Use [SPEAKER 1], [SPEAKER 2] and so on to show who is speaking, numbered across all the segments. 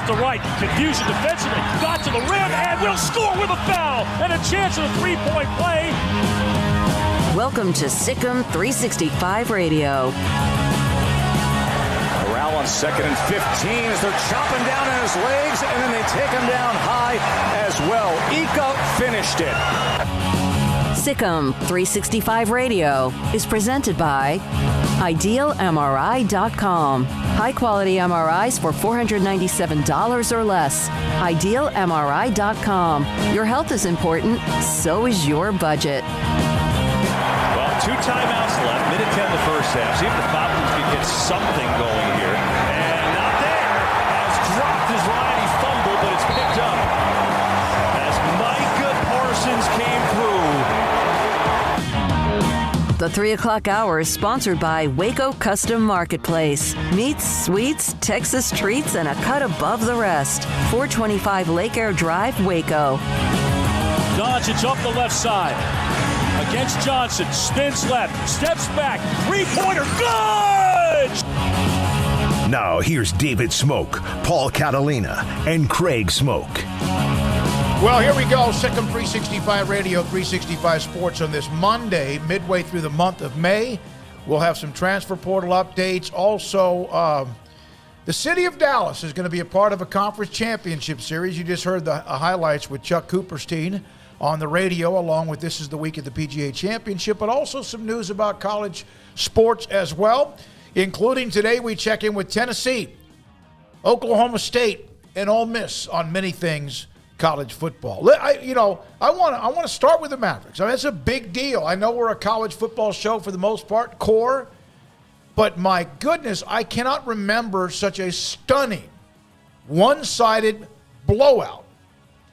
[SPEAKER 1] left to right. Confusion defensively. Got to the rim and will score with a foul. And a chance of a three-point play.
[SPEAKER 2] Welcome to Sikkim 365 Radio.
[SPEAKER 3] Corral on 2nd and 15 as they're chopping down on his legs, and then they take him down high as well. Ika finished it.
[SPEAKER 2] Sikkim 365 Radio is presented by IdealMRI.com. High-quality MRIs for $497 or less. IdealMRI.com. Your health is important, so is your budget.
[SPEAKER 1] Well, 2 timeouts left. Minute 10 the first half. See if the Falcons can get something going here. And not there. Has dropped his line. He fumbled, but it's picked up as Micah Parsons came through.
[SPEAKER 2] The 3 o'clock hour is sponsored by Waco Custom Marketplace. Meats, sweets, Texas treats, and a cut above the rest. 425 Lake Air Drive, Waco.
[SPEAKER 1] Doncic up the left side. Against Johnson. Spins left. Steps back. Three-pointer. Good!
[SPEAKER 4] Now here's David Smoak, Paul Catalina, and Craig Smoak.
[SPEAKER 5] Well, here we go. Sikkim 365 Radio, 365 Sports on this Monday, midway through the month of May. We'll have some transfer portal updates. Also, the city of Dallas is going to be a part of a conference championship series. You just heard the highlights with Chuck Cooperstein on the radio, along with This is the Week of the PGA Championship, but also some news about college sports as well, including today we check in with Tennessee, Oklahoma State, and Ole Miss on many things college football. I want to start with the Mavericks. I mean, it's a big deal. I know we're a college football show for the most part, core, but my goodness, I cannot remember such a stunning, one-sided blowout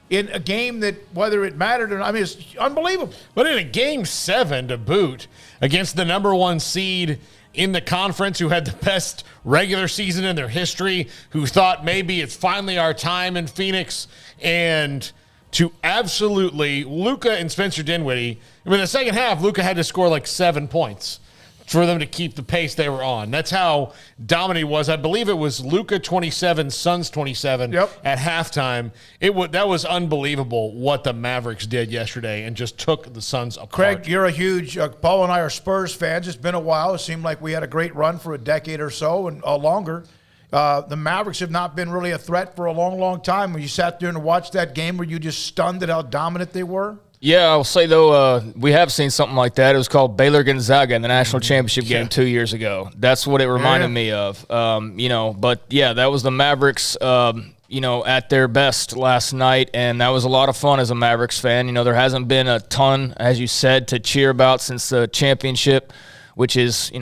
[SPEAKER 5] in a game that, whether it mattered or not, I mean, it's unbelievable.
[SPEAKER 6] But in a Game 7 to boot against the number 1 seed in the conference, who had the best regular season in their history, who thought maybe it's finally our time in Phoenix, and to absolutely Luka and Spencer Dinwiddie. I mean, in the second half, Luka had to score like 7 points for them to keep the pace they were on. That's how dominant he was. I believe it was Luka 27, Suns 27 at halftime. That was unbelievable what the Mavericks did yesterday and just took the Suns apart.
[SPEAKER 5] Craig, you're a huge Paul and I are Spurs fans. It's been a while. It seemed like we had a great run for a decade or so and longer. The Mavericks have not been really a threat for a long, long time. When you sat there and watched that game, were you just stunned at how dominant they were?
[SPEAKER 7] Yeah, I'll say, though, we have seen something like that. It was called Baylor-Gonzaga in the national championship game 2 years ago. That's what it reminded me of. But, yeah, that was the Mavericks, at their best last night, and that was a lot of fun as a Mavericks fan. You know, there hasn't been a ton, as you said, to cheer about since the championship, which is,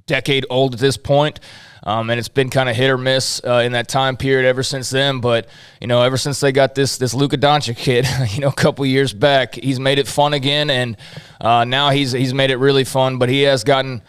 [SPEAKER 7] decade old at this point. And it's been kind of hit or miss in that time period ever since then. But, ever since they got this Luka Doncic kid, a couple years back, he's made it fun again. And now he's made it really fun. But he has gotten,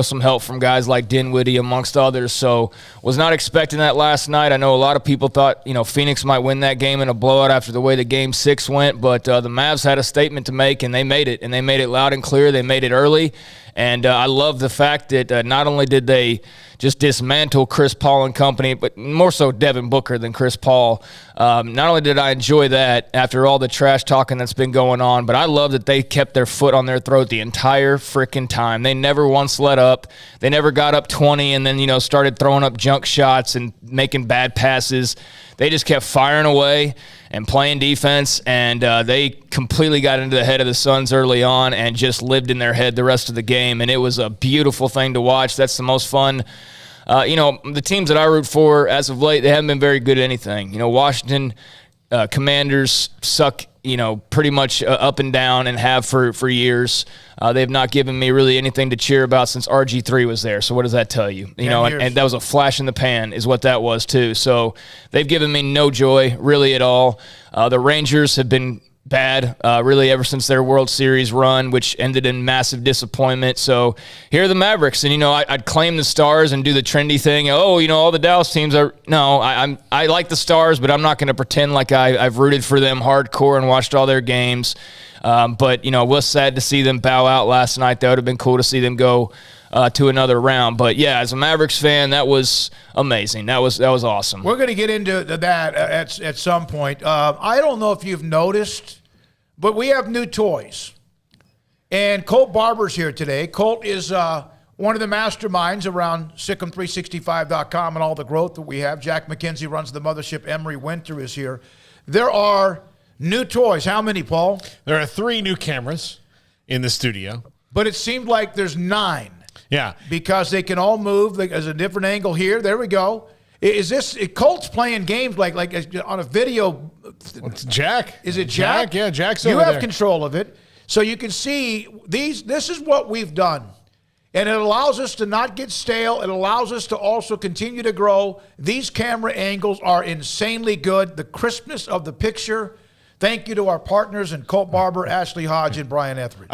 [SPEAKER 7] some help from guys like Dinwiddie amongst others. So was not expecting that last night. I know a lot of people thought, Phoenix might win that game in a blowout after the way the Game 6 went. But the Mavs had a statement to make, and they made it. And they made it loud and clear. They made it early. And I love the fact that not only did they just dismantle Chris Paul and company, but more so Devin Booker than Chris Paul. Not only did I enjoy that after all the trash talking that's been going on, but I love that they kept their foot on their throat the entire freaking time. They never once let up. They never got up 20 and then, started throwing up junk shots and making bad passes. They just kept firing away and playing defense, and they completely got into the head of the Suns early on and just lived in their head the rest of the game, and it was a beautiful thing to watch. That's the most fun. The teams that I root for as of late, they haven't been very good at anything. Washington Commanders suck, pretty much up and down and have for years. They've not given me really anything to cheer about since RG3 was there. So what does that tell you? And that was a flash in the pan is what that was too. So they've given me no joy really at all. The Rangers have been bad, really ever since their World Series run, which ended in massive disappointment. So here are the Mavericks, and I'd claim the Stars and do the trendy thing. Oh, all the Dallas teams are. No, I like the Stars, but I'm not going to pretend like I've rooted for them hardcore and watched all their games. But it was sad to see them bow out last night. That would have been cool to see them go to another round. But yeah, as a Mavericks fan, that was amazing. That was awesome.
[SPEAKER 5] We're going to get into that at some point. I don't know if you've noticed, but we have new toys. And Colt Barber's here today. Colt is one of the masterminds around Sikkim365.com and all the growth that we have. Jack McKenzie runs the mothership. Emery Winter is here. There are new toys. How many, Paul?
[SPEAKER 6] There are 3 new cameras in the studio.
[SPEAKER 5] But it seemed like there's 9.
[SPEAKER 6] Yeah.
[SPEAKER 5] Because they can all move. There's a different angle here. There we go. Is this Colt's playing games like on a video?
[SPEAKER 6] It's Jack.
[SPEAKER 5] Is it Jack?
[SPEAKER 6] Yeah, Jack's
[SPEAKER 5] you
[SPEAKER 6] over
[SPEAKER 5] have
[SPEAKER 6] there.
[SPEAKER 5] Control of it. So you can see this is what we've done. And it allows us to not get stale. It allows us to also continue to grow. These camera angles are insanely good. The crispness of the picture. Thank you to our partners and Colt Barber, Ashley Hodge, and Brian Etheridge.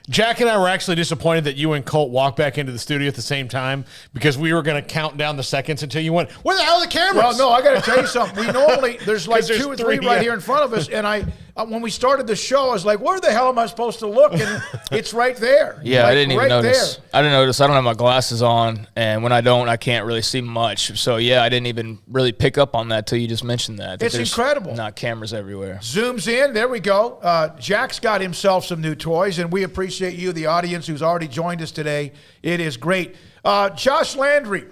[SPEAKER 6] Jack and I were actually disappointed that you and Colt walked back into the studio at the same time because we were going to count down the seconds until you went, where the hell are the cameras?
[SPEAKER 5] Well, no, I got to tell you something. We normally, there's like 2 or 3 right
[SPEAKER 6] yeah.
[SPEAKER 5] here in front of us. And when we started the show, I was like, where the hell am I supposed to look? And it's right there.
[SPEAKER 7] Yeah,
[SPEAKER 5] like,
[SPEAKER 7] I didn't even
[SPEAKER 5] right
[SPEAKER 7] notice.
[SPEAKER 5] There.
[SPEAKER 7] I didn't notice. I don't have my glasses on, and when I don't, I can't really see much. So, yeah, I didn't even really pick up on that till you just mentioned that.
[SPEAKER 5] It's incredible.
[SPEAKER 7] Not cameras everywhere.
[SPEAKER 5] Zooms in. There we go. Jack's got himself some new toys, and we appreciate you, the audience who's already joined us today. It is great. Josh Landry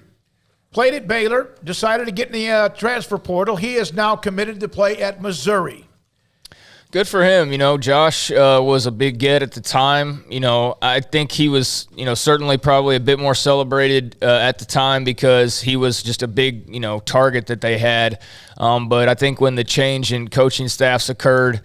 [SPEAKER 5] played at Baylor, decided to get in the transfer portal. He is now committed to play at Missouri.
[SPEAKER 7] Good for him. Josh was a big get at the time. I think he was, certainly probably a bit more celebrated at the time because he was just a big, target that they had. But I think when the change in coaching staffs occurred,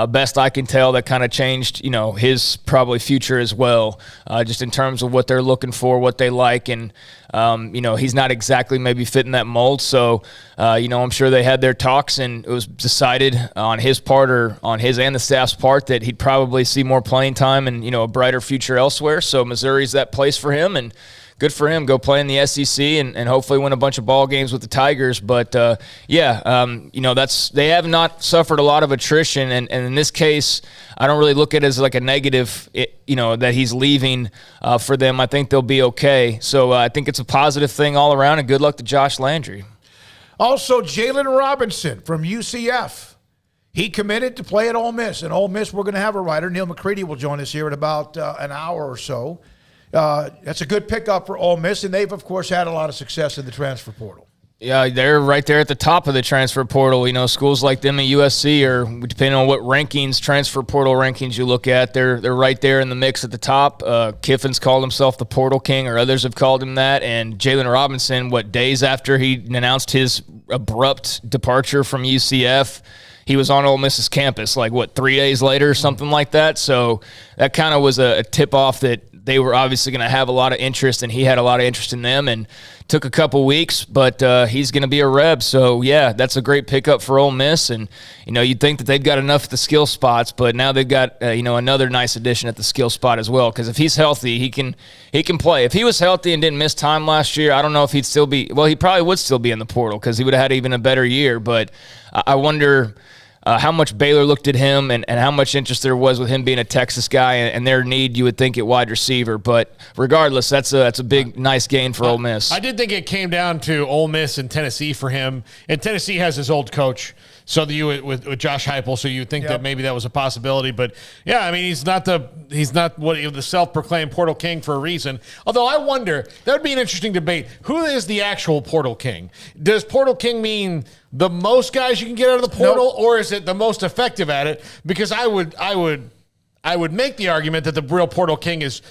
[SPEAKER 7] best I can tell, that kind of changed, his probably future as well, just in terms of what they're looking for, what they like. And, he's not exactly maybe fitting that mold. So, I'm sure they had their talks and it was decided on his part or on his and the staff's part that he'd probably see more playing time and, a brighter future elsewhere. So Missouri's that place for him, and good for him. Go play in the SEC and hopefully win a bunch of ball games with the Tigers. But, they have not suffered a lot of attrition. And in this case, I don't really look at it as like a negative, that he's leaving for them. I think they'll be okay. So I think it's a positive thing all around, and good luck to Josh Landry.
[SPEAKER 5] Also, Jalen Robinson from UCF. He committed to play at Ole Miss. And Ole Miss, we're going to have a writer. Neil McCready will join us here in about an hour or so. That's a good pickup for Ole Miss, and they've, of course, had a lot of success in the transfer portal.
[SPEAKER 7] Yeah, they're right there at the top of the transfer portal. Schools like them at USC are, depending on what rankings, transfer portal rankings you look at, they're right there in the mix at the top. Kiffin's called himself the Portal King, or others have called him that. And Jalen Robinson, days after he announced his abrupt departure from UCF, he was on Ole Miss's campus, 3 days later or something like that. So that kind of was a tip-off that they were obviously going to have a lot of interest, and he had a lot of interest in them, and took a couple weeks, but he's going to be a Reb. So, yeah, that's a great pickup for Ole Miss. And, you'd think that they've got enough at the skill spots, but now they've got, another nice addition at the skill spot as well, because if he's healthy, he can play. If he was healthy and didn't miss time last year, I don't know if he'd still be – well, he probably would still be in the portal because he would have had even a better year. But I wonder – how much Baylor looked at him and how much interest there was with him being a Texas guy and their need, you would think, at wide receiver. But regardless, that's a big, nice gain for Ole Miss.
[SPEAKER 6] I did think it came down to Ole Miss and Tennessee for him. And Tennessee has his old coach, so with Josh Heupel, so you would think that maybe that was a possibility. But, yeah, I mean, he's not the self-proclaimed Portal King for a reason. Although I wonder, that would be an interesting debate. Who is the actual Portal King? Does Portal King mean the most guys you can get out of the portal, or is it the most effective at it? Because I would make the argument that the real Portal King is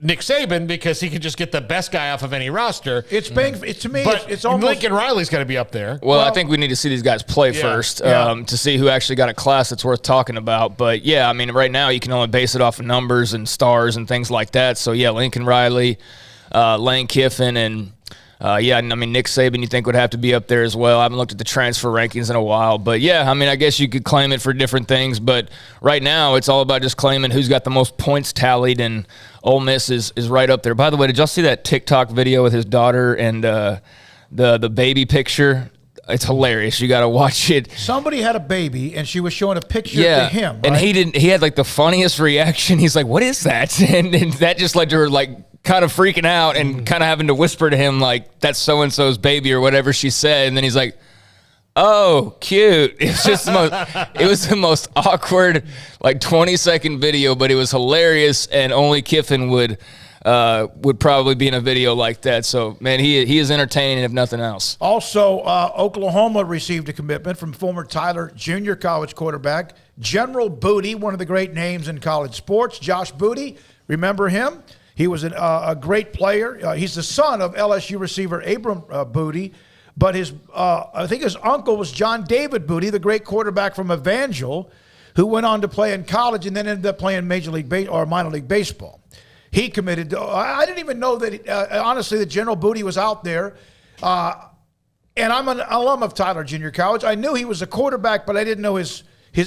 [SPEAKER 6] Nick Saban, because he can just get the best guy off of any roster.
[SPEAKER 5] It's almost
[SPEAKER 6] Lincoln Riley's got to be up there.
[SPEAKER 7] Well, I think we need to see these guys play first to see who actually got a class that's worth talking about. But, yeah, I mean, right now you can only base it off of numbers and stars and things like that. So, yeah, Lincoln Riley, Lane Kiffin, and Nick Saban you think would have to be up there as well. I haven't looked at the transfer rankings in a while. But, yeah, I mean, I guess you could claim it for different things. But right now it's all about just claiming who's got the most points tallied, and Ole Miss is right up there. By the way, did y'all see that TikTok video with his daughter and the baby picture? It's hilarious. You got to watch it.
[SPEAKER 5] Somebody had a baby, and she was showing a picture to him. Right?
[SPEAKER 7] And he had the funniest reaction. He's like, "What is that?" And that just led to her kind of freaking out and kind of having to whisper to him, like, that's so-and-so's baby or whatever she said. And then he's like, oh, cute. It was the most awkward, like 20-second video, but it was hilarious, and only Kiffin would probably be in a video like that. So, man, he is entertaining, if nothing else.
[SPEAKER 5] Also, Oklahoma received a commitment from former Tyler Junior College quarterback General Booty, one of the great names in college sports. Josh Booty, remember him? He was a great player. He's the son of LSU receiver Abram Booty, but I think his uncle was John David Booty, the great quarterback from Evangel, who went on to play in college and then ended up playing minor league baseball. He committed. I didn't even know that, honestly, that General Booty was out there. And I'm an alum of Tyler Junior College. I knew he was a quarterback, but I didn't know his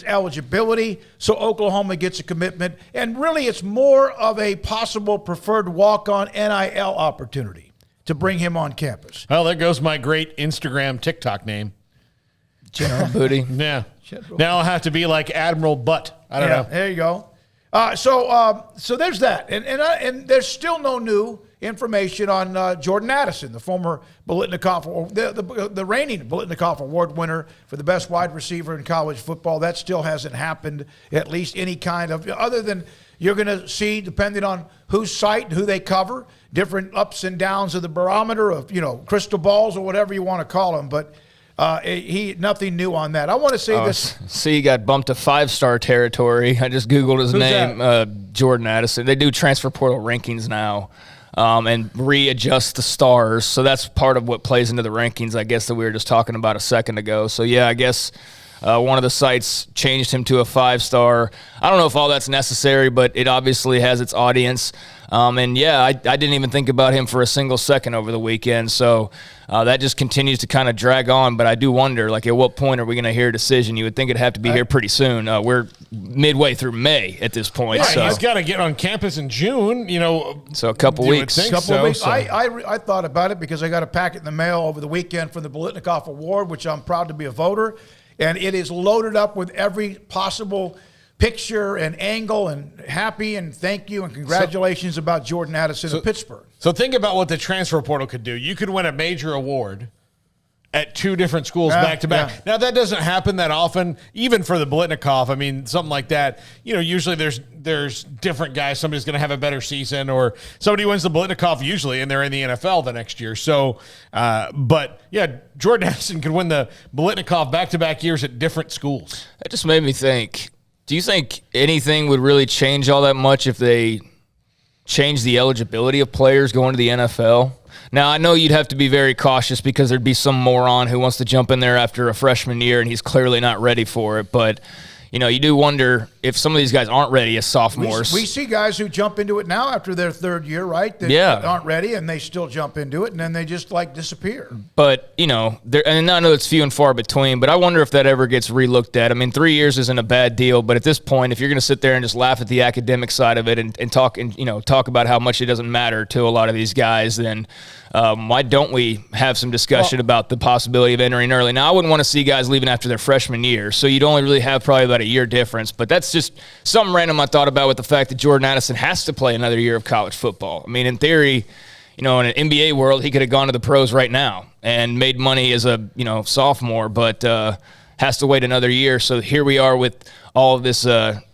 [SPEAKER 5] eligibility. So Oklahoma gets a commitment. And really, it's more of a possible preferred walk-on NIL opportunity to bring him on campus.
[SPEAKER 6] Well, there goes my great Instagram TikTok name.
[SPEAKER 7] General Booty.
[SPEAKER 6] Yeah. Now I'll have to be like Admiral Butt. I don't know.
[SPEAKER 5] There you go. So there's that. And there's still no new information on Jordan Addison, the former Biletnikoff, the reigning Biletnikoff Award winner for the best wide receiver in college football. That still hasn't happened, at least any kind of, other than you're going to see, depending on whose site and who they cover, different ups and downs of the barometer of, crystal balls or whatever you want to call them. But nothing new on that. I want to say this.
[SPEAKER 7] See, he got bumped to 5-star territory. I just Googled his name, Jordan Addison. They do transfer portal rankings now and readjust the stars. So that's part of what plays into the rankings, I guess, that we were just talking about a second ago. So, yeah, I guess one of the sites changed him to a 5-star. I don't know if all that's necessary, but it obviously has its audience. And, yeah, I didn't even think about him for a single second over the weekend. So that just continues to kind of drag on. But I do wonder, like, at what point are we going to hear a decision? You would think it'd have to be here pretty soon. We're midway through May at this point.
[SPEAKER 6] Yeah,
[SPEAKER 7] so
[SPEAKER 6] he's got to get on campus in June,
[SPEAKER 7] So a couple weeks.
[SPEAKER 5] Weeks. I thought about it because I got a packet in the mail over the weekend for the Biletnikoff Award, which I'm proud to be a voter. And it is loaded up with every possible picture and angle and happy and thank you and congratulations about Jordan Addison of Pittsburgh.
[SPEAKER 6] So think about what the transfer portal could do. You could win a major award at 2 different schools back to back.
[SPEAKER 5] Yeah.
[SPEAKER 6] Now, that doesn't happen that often, even for the Biletnikoff. I mean, something like that, usually there's different guys. Somebody's going to have a better season, or somebody wins the Biletnikoff usually, and they're in the NFL the next year. So, but yeah, Jordan Addison could win the Biletnikoff back-to-back years at different schools.
[SPEAKER 7] That just made me think, do you think anything would really change all that much if they change the eligibility of players going to the NFL? Now, I know you'd have to be very cautious because there'd be some moron who wants to jump in there after a freshman year and he's clearly not ready for it. But, you do wonder if some of these guys aren't ready as sophomores.
[SPEAKER 5] We see guys who jump into it now after their 3rd year, right? That aren't ready, and they still jump into it, and then they just, disappear.
[SPEAKER 7] But, and I know it's few and far between, but I wonder if that ever gets re-looked at. I mean, 3 years isn't a bad deal, but at this point, if you're going to sit there and just laugh at the academic side of it and talk about how much it doesn't matter to a lot of these guys, then why don't we have some discussion about the possibility of entering early? Now, I wouldn't want to see guys leaving after their freshman year, so you'd only really have probably about a year difference. But that's just something random I thought about with the fact that Jordan Addison has to play another year of college football. I mean, in theory, in an NBA world, he could have gone to the pros right now and made money as a, sophomore, but has to wait another year. So here we are with all of this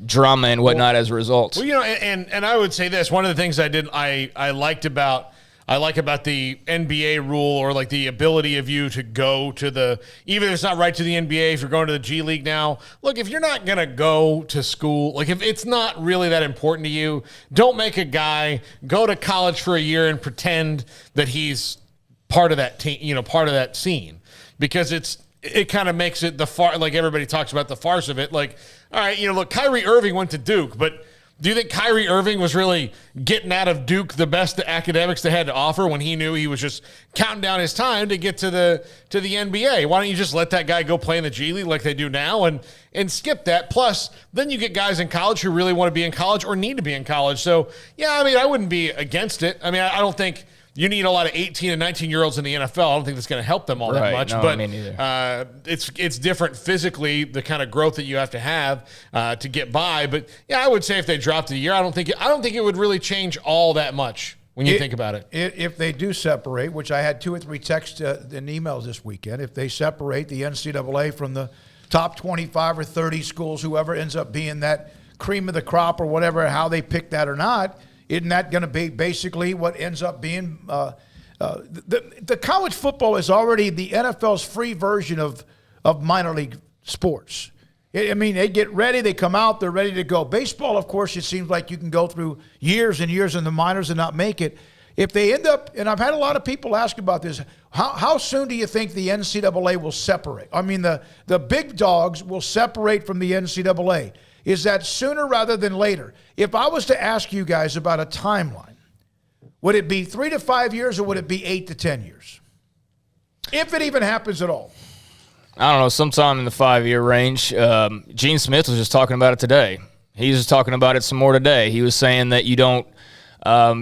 [SPEAKER 7] drama and whatnot as a result.
[SPEAKER 6] Well, and I would say this, one of the things I like about the NBA rule, or like the ability of you to go to even if it's not right to the NBA, if you're going to the G League now, look, if you're not going to go to school, like if it's not really that important to you, don't make a guy go to college for a year and pretend that he's part of that team, part of that scene, because it kind of makes it like everybody talks about the farce of it. Like, all right, look, Kyrie Irving went to Duke, but do you think Kyrie Irving was really getting out of Duke the best academics they had to offer when he knew he was just counting down his time to get to the NBA? Why don't you just let that guy go play in the G League like they do now and skip that? Plus, then you get guys in college who really want to be in college or need to be in college. So, yeah, I mean, I wouldn't be against it. I mean, I don't think you need a lot of 18 and 19-year-olds in the NFL. I don't think that's going to help them all that much.
[SPEAKER 7] No,
[SPEAKER 6] but
[SPEAKER 7] me neither.
[SPEAKER 6] It's different physically, the kind of growth that you have to get by. But yeah, I would say if they dropped a year, I don't think it would really change all that much when you think about it.
[SPEAKER 5] If they do separate, which I had 2 or 3 texts and emails this weekend, if they separate the NCAA from the top 25 or 30 schools, whoever ends up being that cream of the crop or whatever, how they pick that or not, isn't that going to be basically what ends up being the college football is already the NFL's free version of minor league sports. I mean, they get ready, they come out, they're ready to go. Baseball, of course, it seems like you can go through years and years in the minors and not make it. If they end up, and I've had a lot of people ask about this, how soon do you think the NCAA will separate? I mean, the big dogs will separate from the NCAA. Is that sooner rather than later? If I was to ask you guys about a timeline, would it be 3 to 5 years or would it be 8 to 10 years? If it even happens at all.
[SPEAKER 7] I don't know, sometime in the 5-year range. Gene Smith was just talking about it today. He's just talking about it some more today. He was saying that you don't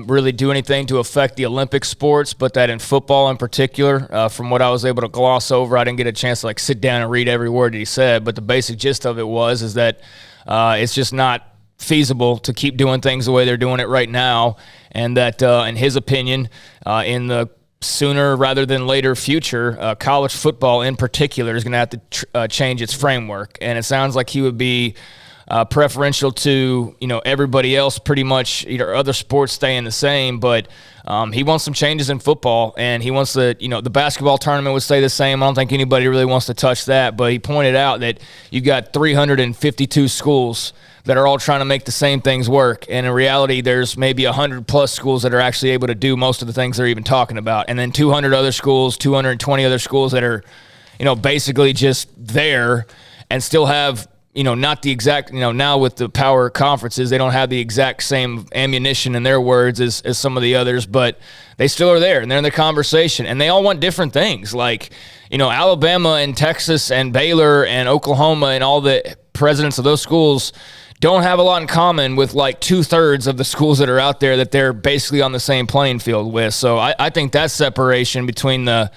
[SPEAKER 7] really do anything to affect the Olympic sports, but that in football in particular, from what I was able to gloss over, I didn't get a chance to sit down and read every word that he said, but the basic gist of it is that it's just not feasible to keep doing things the way they're doing it right now, and that, in his opinion, in the sooner rather than later future, college football in particular is going to have to change its framework. And it sounds like he would be preferential to everybody else, pretty much other sports staying the same, but he wants some changes in football, and he wants the basketball tournament would stay the same. I don't think anybody really wants to touch that, but he pointed out that you've got 352 schools that are all trying to make the same things work. And in reality, there's maybe 100+ schools that are actually able to do most of the things they're even talking about. And then 200 other schools, 220 other schools that are, basically just there and still have, not the exact, now with the power conferences, they don't have the exact same ammunition in their words as some of the others, but they still are there and they're in the conversation, and they all want different things. Like, Alabama and Texas and Baylor and Oklahoma and all the presidents of those schools don't have a lot in common with 2/3 of the schools that are out there that they're basically on the same playing field with. So I think that separation between the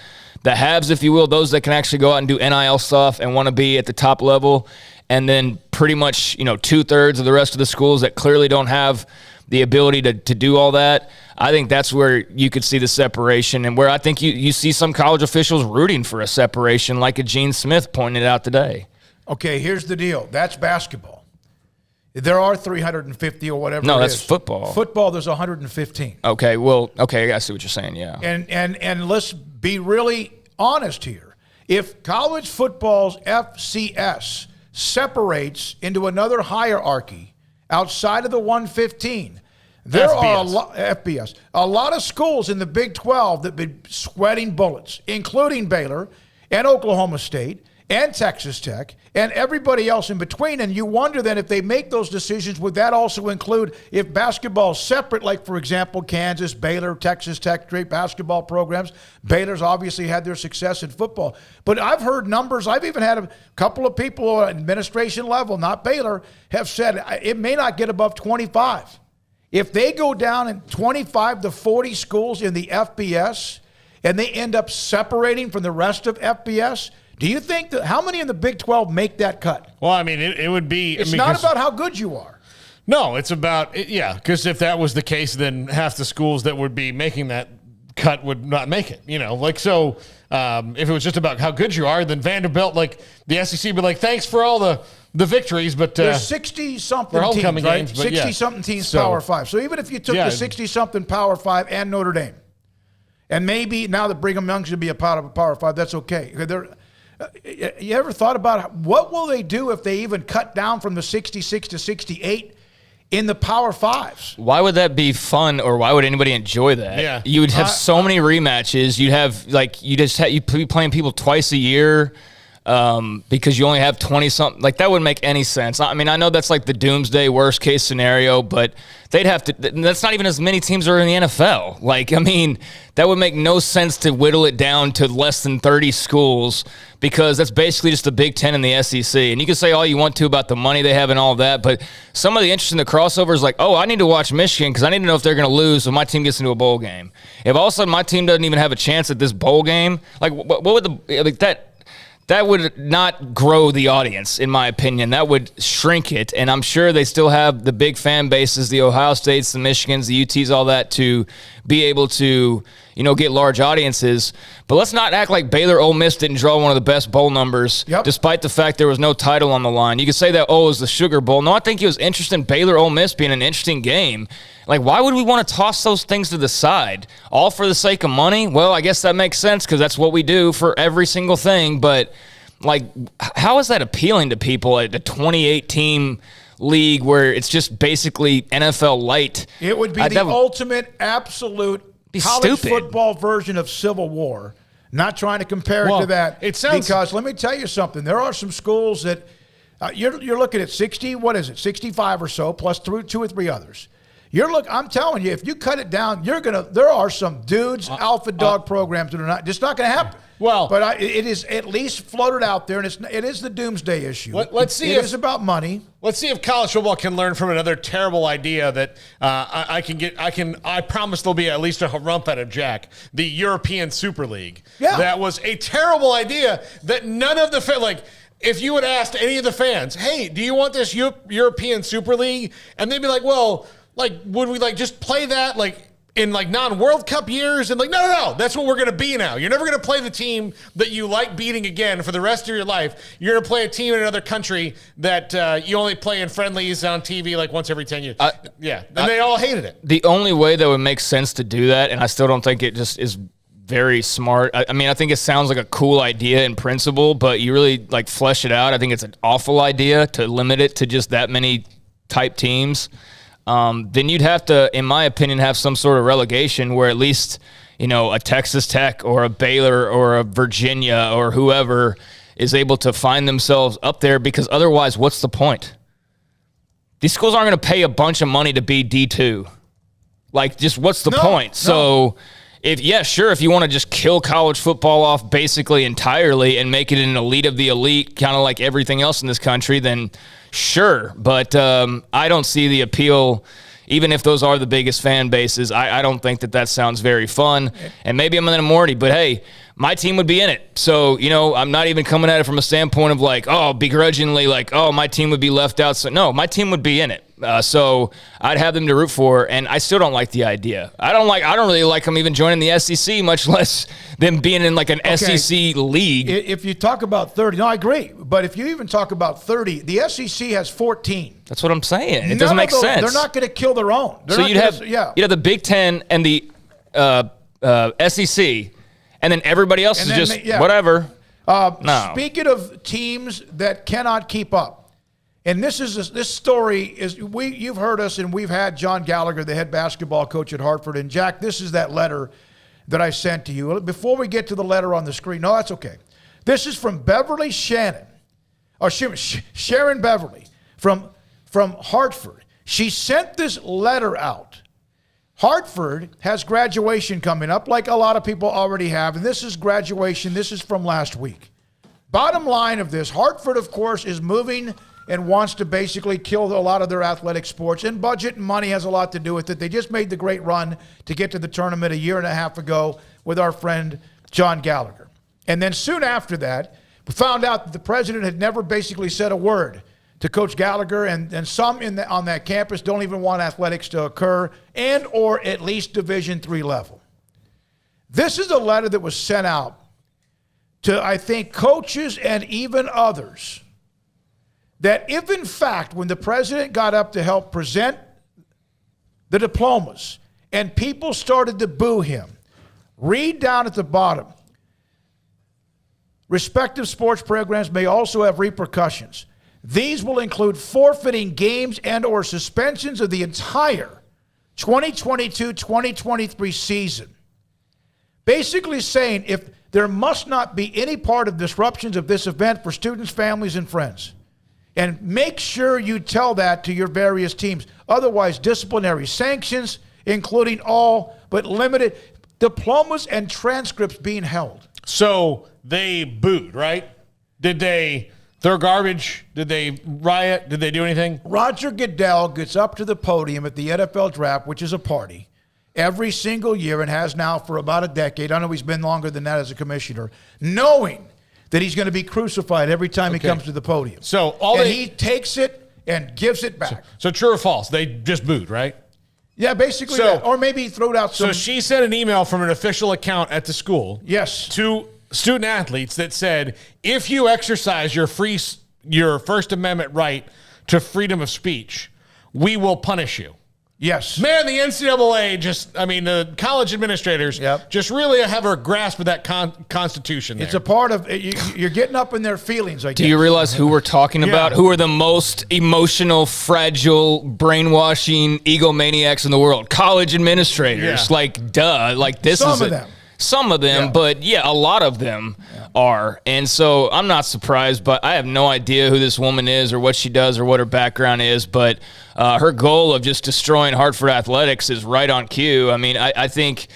[SPEAKER 7] haves, if you will, those that can actually go out and do NIL stuff and want to be at the top level, and then pretty much 2/3 of the rest of the schools that clearly don't have the ability to do all that. I think that's where you could see the separation, and where I think you see some college officials rooting for a separation, like a Gene Smith pointed out today.
[SPEAKER 5] Okay, here's the deal. That's basketball. There are 350 or whatever.
[SPEAKER 7] No, that's football.
[SPEAKER 5] Football, there's 115.
[SPEAKER 7] Okay, well, I see what you're saying, yeah.
[SPEAKER 5] And let's be really honest here. If college football's FCS separates into another hierarchy outside of the 115, there are a lot of schools in the Big 12 that have been sweating bullets, including Baylor and Oklahoma State and Texas Tech, and everybody else in between. And you wonder then, if they make those decisions, would that also include if basketball is separate, like, for example, Kansas, Baylor, Texas Tech, great basketball programs. Baylor's obviously had their success in football. But I've heard numbers. I've even had a couple of people at administration level, not Baylor, have said it may not get above 25. If they go down in 25 to 40 schools in the FBS and they end up separating from the rest of FBS, do you think that how many in the Big 12 make that cut?
[SPEAKER 6] Well, I mean, it would be.
[SPEAKER 5] It's not about how good you are.
[SPEAKER 6] No, it's about, because if that was the case, then half the schools that would be making that cut would not make it. So if it was just about how good you are, then Vanderbilt, the SEC, would be like, thanks for all the victories, but
[SPEAKER 5] there's 60-something teams, right?
[SPEAKER 6] Games,
[SPEAKER 5] 60-something teams, Power 5. So even if you took the 60-something Power 5 and Notre Dame, and maybe now that Brigham Young should be a part of a Power 5, that's okay. You ever thought about what will they do if they even cut down from the 66 to 68 in the Power 5s?
[SPEAKER 7] Why would that be fun, or why would anybody enjoy that?
[SPEAKER 6] Yeah.
[SPEAKER 7] You would have so many rematches. You'd have you'd be playing people twice a year. Because you only have 20-something. That wouldn't make any sense. I mean, I know that's the doomsday worst case scenario, but they'd have to. That's not even as many teams are in the NFL. That would make no sense to whittle it down to less than 30 schools, because that's basically just the Big Ten and the SEC. And you can say all you want to about the money they have and all that, but some of the interest in the crossover is I need to watch Michigan because I need to know if they're going to lose if my team gets into a bowl game. If all of a sudden my team doesn't even have a chance at this bowl game, what would that would not grow the audience, in my opinion. That would shrink it, and I'm sure they still have the big fan bases, the Ohio States, the Michigans, the UTs, all that, to be able to, get large audiences. But let's not act like Baylor Ole Miss didn't draw one of the best bowl numbers, despite the fact there was no title on the line. You could say that, it was the Sugar Bowl. No, I think it was interesting. Baylor Ole Miss being an interesting game. Like, why would we want to toss those things to the side? All for the sake of money? Well, I guess that makes sense because that's what we do for every single thing. But, how is that appealing to people at the 28-team league where it's just basically NFL light?
[SPEAKER 5] It would be the ultimate, absolute college
[SPEAKER 7] stupid
[SPEAKER 5] football version of Civil War. Not trying to compare it to that.
[SPEAKER 6] It sounds,
[SPEAKER 5] because let me tell you something. There are some schools that you're looking at 65 or so, plus two or three others. I'm telling you, if you cut it down, there are some dudes, alpha dog programs that are just not going to happen.
[SPEAKER 6] Well,
[SPEAKER 5] but it is at least floated out there, and it is the doomsday issue.
[SPEAKER 6] Let's see.
[SPEAKER 5] It is about money.
[SPEAKER 6] Let's see if college football can learn from another terrible idea that I promise there'll be at least a rump out of Jack. The European Super League.
[SPEAKER 5] Yeah.
[SPEAKER 6] That was a terrible idea that none of the if you had asked any of the fans, hey, do you want this European Super League? And they'd be like, well, would we just play that in non-World Cup years? And no, that's what we're going to be now. You're never going to play the team that you like beating again for the rest of your life. You're going to play a team in another country that you only play in friendlies on TV once every 10 years. And they all hated it.
[SPEAKER 7] The only way that would make sense to do that, and I still don't think it just is very smart. I mean, I think it sounds like a cool idea in principle, but you really flesh it out. I think it's an awful idea to limit it to just that many type teams. Then you'd have to, in my opinion, have some sort of relegation where at least, a Texas Tech or a Baylor or a Virginia or whoever is able to find themselves up there, because otherwise, what's the point? These schools aren't going to pay a bunch of money to be D2. Just what's the point? So if you want to just kill college football off basically entirely and make it an elite of the elite, kind of like everything else in this country, then sure. But I don't see the appeal, even if those are the biggest fan bases. I don't think that sounds very fun. And maybe I'm in a minority, but hey, my team would be in it. So, I'm not even coming at it from a standpoint of begrudgingly, my team would be left out. So no, my team would be in it. So I'd have them to root for, and I still don't like the idea. I don't really like them even joining the SEC, much less them being in an SEC league.
[SPEAKER 5] If you talk about 30, no, I agree. But if you even talk about 30, the SEC has 14.
[SPEAKER 7] That's what I'm saying. It doesn't make sense.
[SPEAKER 5] They're not going to kill their own.
[SPEAKER 7] You'd have the Big Ten and the SEC, and then everybody else is just whatever. No.
[SPEAKER 5] Speaking of teams that cannot keep up, and this story is you've heard us, and we've had John Gallagher, the head basketball coach at Hartford, and Jack, this is that letter that I sent to you. Before we get to the letter on the screen, no, that's okay. This is from Beverly Sharon Beverly from Hartford. She sent this letter out. Hartford has graduation coming up, like a lot of people already have, and this is graduation. This is from last week. Bottom line of this, Hartford, of course, is moving and wants to basically kill a lot of their athletic sports, and budget and money has a lot to do with it. They just made the great run to get to the tournament a year and a half ago with our friend John Gallagher. And then soon after that, we found out that the president had never basically said a word to Coach Gallagher, and some on that campus don't even want athletics to occur and or at least Division III level. This is a letter that was sent out to, I think, coaches and even others, that if in fact when the president got up to help present the diplomas and people started to boo him, read down at the bottom, respective sports programs may also have repercussions. These will include forfeiting games and or suspensions of the entire 2022-2023 season. Basically saying if there must not be any part of disruptions of this event for students, families, and friends. And make sure you tell that to your various teams. Otherwise, disciplinary sanctions, including all but limited diplomas and transcripts being held.
[SPEAKER 6] So they booed, right? Did they throw garbage? Did they riot? Did they do anything?
[SPEAKER 5] Roger Goodell gets up to the podium at the NFL draft, which is a party, every single year and has now for about a decade. I know he's been longer than that as a commissioner, knowing that he's going to be crucified every time he comes to the podium.
[SPEAKER 6] So
[SPEAKER 5] he takes it and gives it back.
[SPEAKER 6] So true or false? They just booed, right?
[SPEAKER 5] Yeah, basically that. Or maybe he threw out some.
[SPEAKER 6] So she sent an email from an official account at the school.
[SPEAKER 5] Yes.
[SPEAKER 6] To student athletes that said, if you exercise your First Amendment right to freedom of speech, we will punish you.
[SPEAKER 5] Yes.
[SPEAKER 6] Man, the NCAA the college administrators just really have a grasp of that Constitution there.
[SPEAKER 5] It's a part of, you're getting up in their feelings, I guess.
[SPEAKER 7] Do you realize who we're talking about? Who are the most emotional, fragile, brainwashing egomaniacs in the world? College administrators. Like, duh. Like, this
[SPEAKER 5] Some
[SPEAKER 7] is
[SPEAKER 5] of them.
[SPEAKER 7] Some of them, but a lot of them are. And so I'm not surprised, but I have no idea who this woman is or what she does or what her background is. But her goal of just destroying Hartford athletics is right on cue. I mean, I think,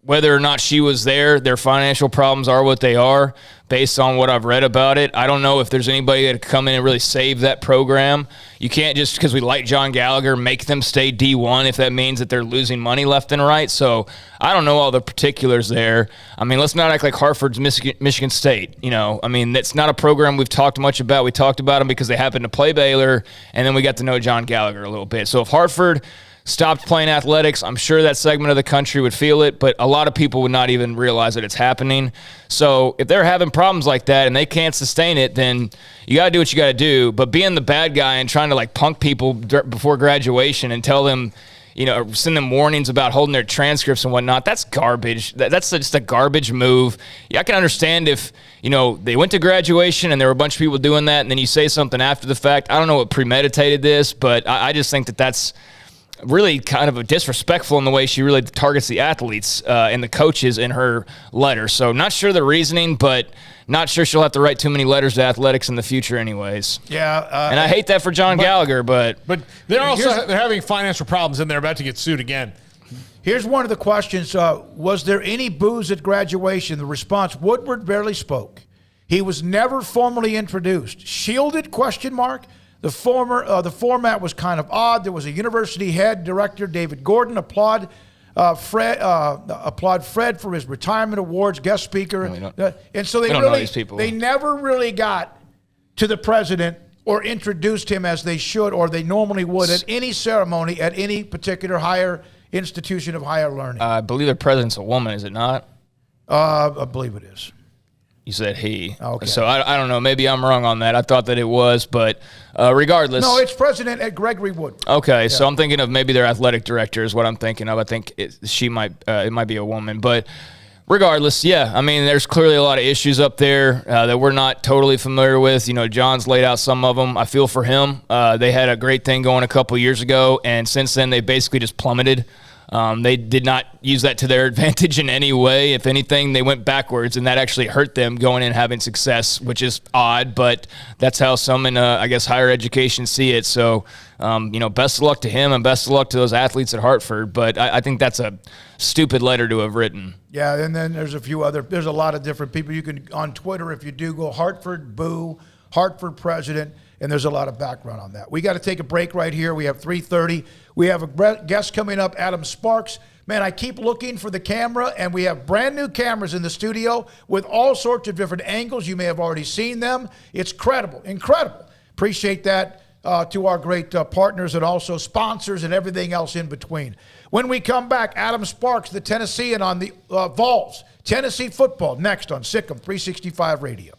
[SPEAKER 7] whether or not she was there, their financial problems are what they are based on what I've read about it. I don't know if there's anybody that could come in and really save that program. You can't just because we like John Gallagher make them stay D1 if that means that they're losing money left and right. So I don't know all the particulars there. I mean, let's not act like Hartford's Michigan State. That's not a program we've talked much about. We talked about them because they happened to play Baylor, and then we got to know John Gallagher a little bit. So if Hartford stopped playing athletics, I'm sure that segment of the country would feel it, but a lot of people would not even realize that it's happening. So if they're having problems like that and they can't sustain it, then you got to do what you got to do. But being the bad guy and trying to punk people before graduation and tell them, send them warnings about holding their transcripts and whatnot, that's garbage. That's just a garbage move. I can understand if, they went to graduation and there were a bunch of people doing that and then you say something after the fact. I don't know what premeditated this, but I just think that that's really kind of disrespectful in the way she really targets the athletes and the coaches in her letter. So not sure the reasoning, but not sure she'll have to write too many letters to athletics in the future anyways.
[SPEAKER 5] Yeah.
[SPEAKER 7] And I hate that for John Gallagher, but
[SPEAKER 6] they're having financial problems and they're about to get sued again.
[SPEAKER 5] Here's one of the questions. Was there any booze at graduation? The response, Woodward barely spoke. He was never formally introduced. Shielded, question mark. The format was kind of odd. There was a university head director, David Gordon, applaud Fred for his retirement awards, guest speaker, and so they never really got to the president or introduced him as they should or they normally would at any ceremony at any particular higher institution of higher learning.
[SPEAKER 7] I believe the president's a woman, is it not?
[SPEAKER 5] I believe it is.
[SPEAKER 7] You said he.
[SPEAKER 5] Okay.
[SPEAKER 7] So I don't know. Maybe I'm wrong on that. I thought that it was, but regardless.
[SPEAKER 5] No, it's President at Gregory Wood.
[SPEAKER 7] Okay, so I'm thinking of maybe their athletic director is what I'm thinking of. I think it might be a woman. But regardless, there's clearly a lot of issues up there that we're not totally familiar with. John's laid out some of them. I feel for him. They had a great thing going a couple years ago, and since then they basically just plummeted. They did not use that to their advantage in any way. If anything, they went backwards, and that actually hurt them going in having success, which is odd, but that's how some in, higher education see it. So, best of luck to him and best of luck to those athletes at Hartford. But I think that's a stupid letter to have written.
[SPEAKER 5] Yeah, and then there's a lot of different people. You can, on Twitter, if you do, go Hartford boo, Hartford president, and there's a lot of background on that. We got to take a break right here. We have 3:30. We have a guest coming up, Adam Sparks. Man, I keep looking for the camera, and we have brand new cameras in the studio with all sorts of different angles. You may have already seen them. It's incredible. Appreciate that to our great partners and also sponsors and everything else in between. When we come back, Adam Sparks, the Tennessean on the Vols. Tennessee football next on Sikkim 365 Radio.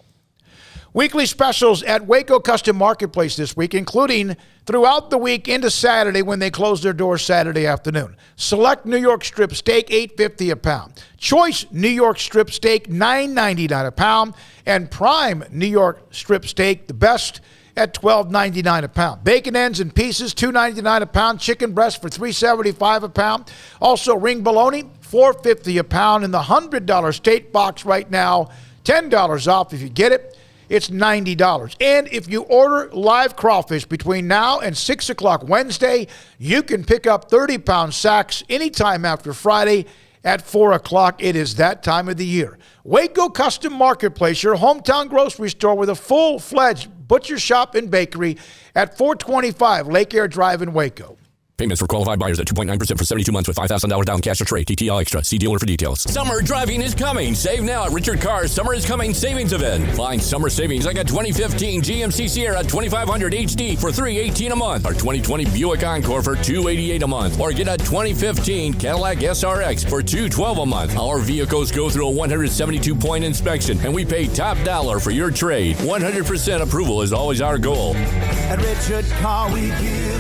[SPEAKER 5] Weekly specials at Waco Custom Marketplace this week, including throughout the week into Saturday when they close their doors Saturday afternoon. Select New York strip steak, $8.50 a pound. Choice New York strip steak, $9.99 a pound. And prime New York strip steak, the best, at $12.99 a pound. Bacon ends and pieces, $2.99 a pound. Chicken breast for $3.75 a pound. Also ring bologna, $4.50 a pound. And the $100 steak box right now, $10 off if you get it. It's $90. And if you order live crawfish between now and 6 o'clock Wednesday, you can pick up 30-pound sacks anytime after Friday at 4 o'clock. It is that time of the year. Waco Custom Marketplace, your hometown grocery store with a full-fledged butcher shop and bakery at 425 Lake Air Drive in Waco.
[SPEAKER 8] Payments for qualified buyers at 2.9% for 72 months with $5,000 down cash or trade. TTL Extra. See dealer for details.
[SPEAKER 9] Summer driving is coming. Save now at Richard Carr's Summer is Coming savings event. Find summer savings like a 2015 GMC Sierra 2500 HD for $318 a month, or 2020 Buick Encore for $288 a month, or get a 2015 Cadillac SRX for $212 a month. Our vehicles go through a 172-point inspection, and we pay top dollar for your trade. 100% approval is always our goal.
[SPEAKER 10] At Richard Carr, we give you